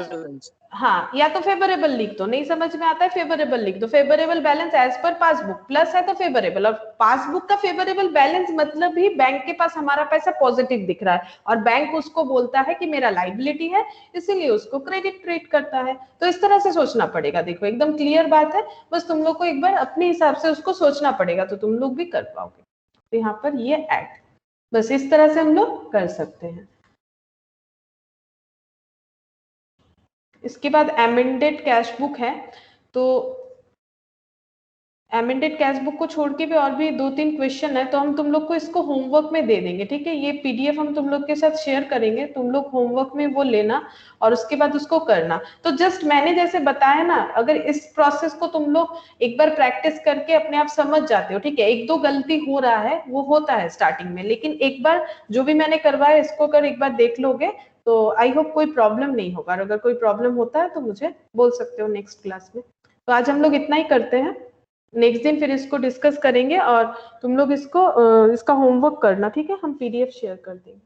हाँ, या तो फेवरेबल लिख दो, नहीं समझ में आता है फेवरेबल लिख दो। Favourable balance as per passbook, plus है तो फेवरेबल। और पासबुक का फेवरेबल बैलेंस मतलब ही बैंक के पास हमारा पैसा पॉजिटिव दिख रहा है और बैंक उसको बोलता है कि मेरा लायबिलिटी है, इसीलिए उसको क्रेडिट ट्रीट करता है। तो इस तरह से सोचना पड़ेगा। देखो, एकदम क्लियर बात है, बस तुम लोग को एक बार अपने हिसाब से उसको सोचना पड़ेगा, तो तुम लोग भी कर पाओगे। तो यहाँ पर ये ऐड, बस इस तरह से हम लोग कर सकते हैं। इसके बाद एमेंडेड कैश बुक है, तो एमेंडेड कैश बुक को छोड़ के भी और भी 2-3 क्वेश्चन है, तो हम तुम लोग को इसको होमवर्क में दे देंगे, ठीक है। ये पीडीएफ हम तुम लोग के साथ शेयर करेंगे, तुम लोग होमवर्क में वो लेना और उसके बाद उसको करना। तो जस्ट मैंने जैसे बताया ना, अगर इस प्रोसेस को तुम लोग एक बार प्रैक्टिस करके अपने आप समझ जाते हो, ठीक है। 1-2 गलती हो रहा है, वो होता है स्टार्टिंग में, लेकिन एक बार जो भी मैंने करवाया इसको अगर एक बार देख लोगे तो आई होप कोई प्रॉब्लम नहीं होगा। और अगर कोई प्रॉब्लम होता है तो मुझे बोल सकते हो नेक्स्ट क्लास में। तो आज हम लोग इतना ही करते हैं, नेक्स्ट दिन फिर इसको डिस्कस करेंगे और तुम लोग इसको इसका होमवर्क करना, ठीक है। हम पीडीएफ शेयर कर देंगे।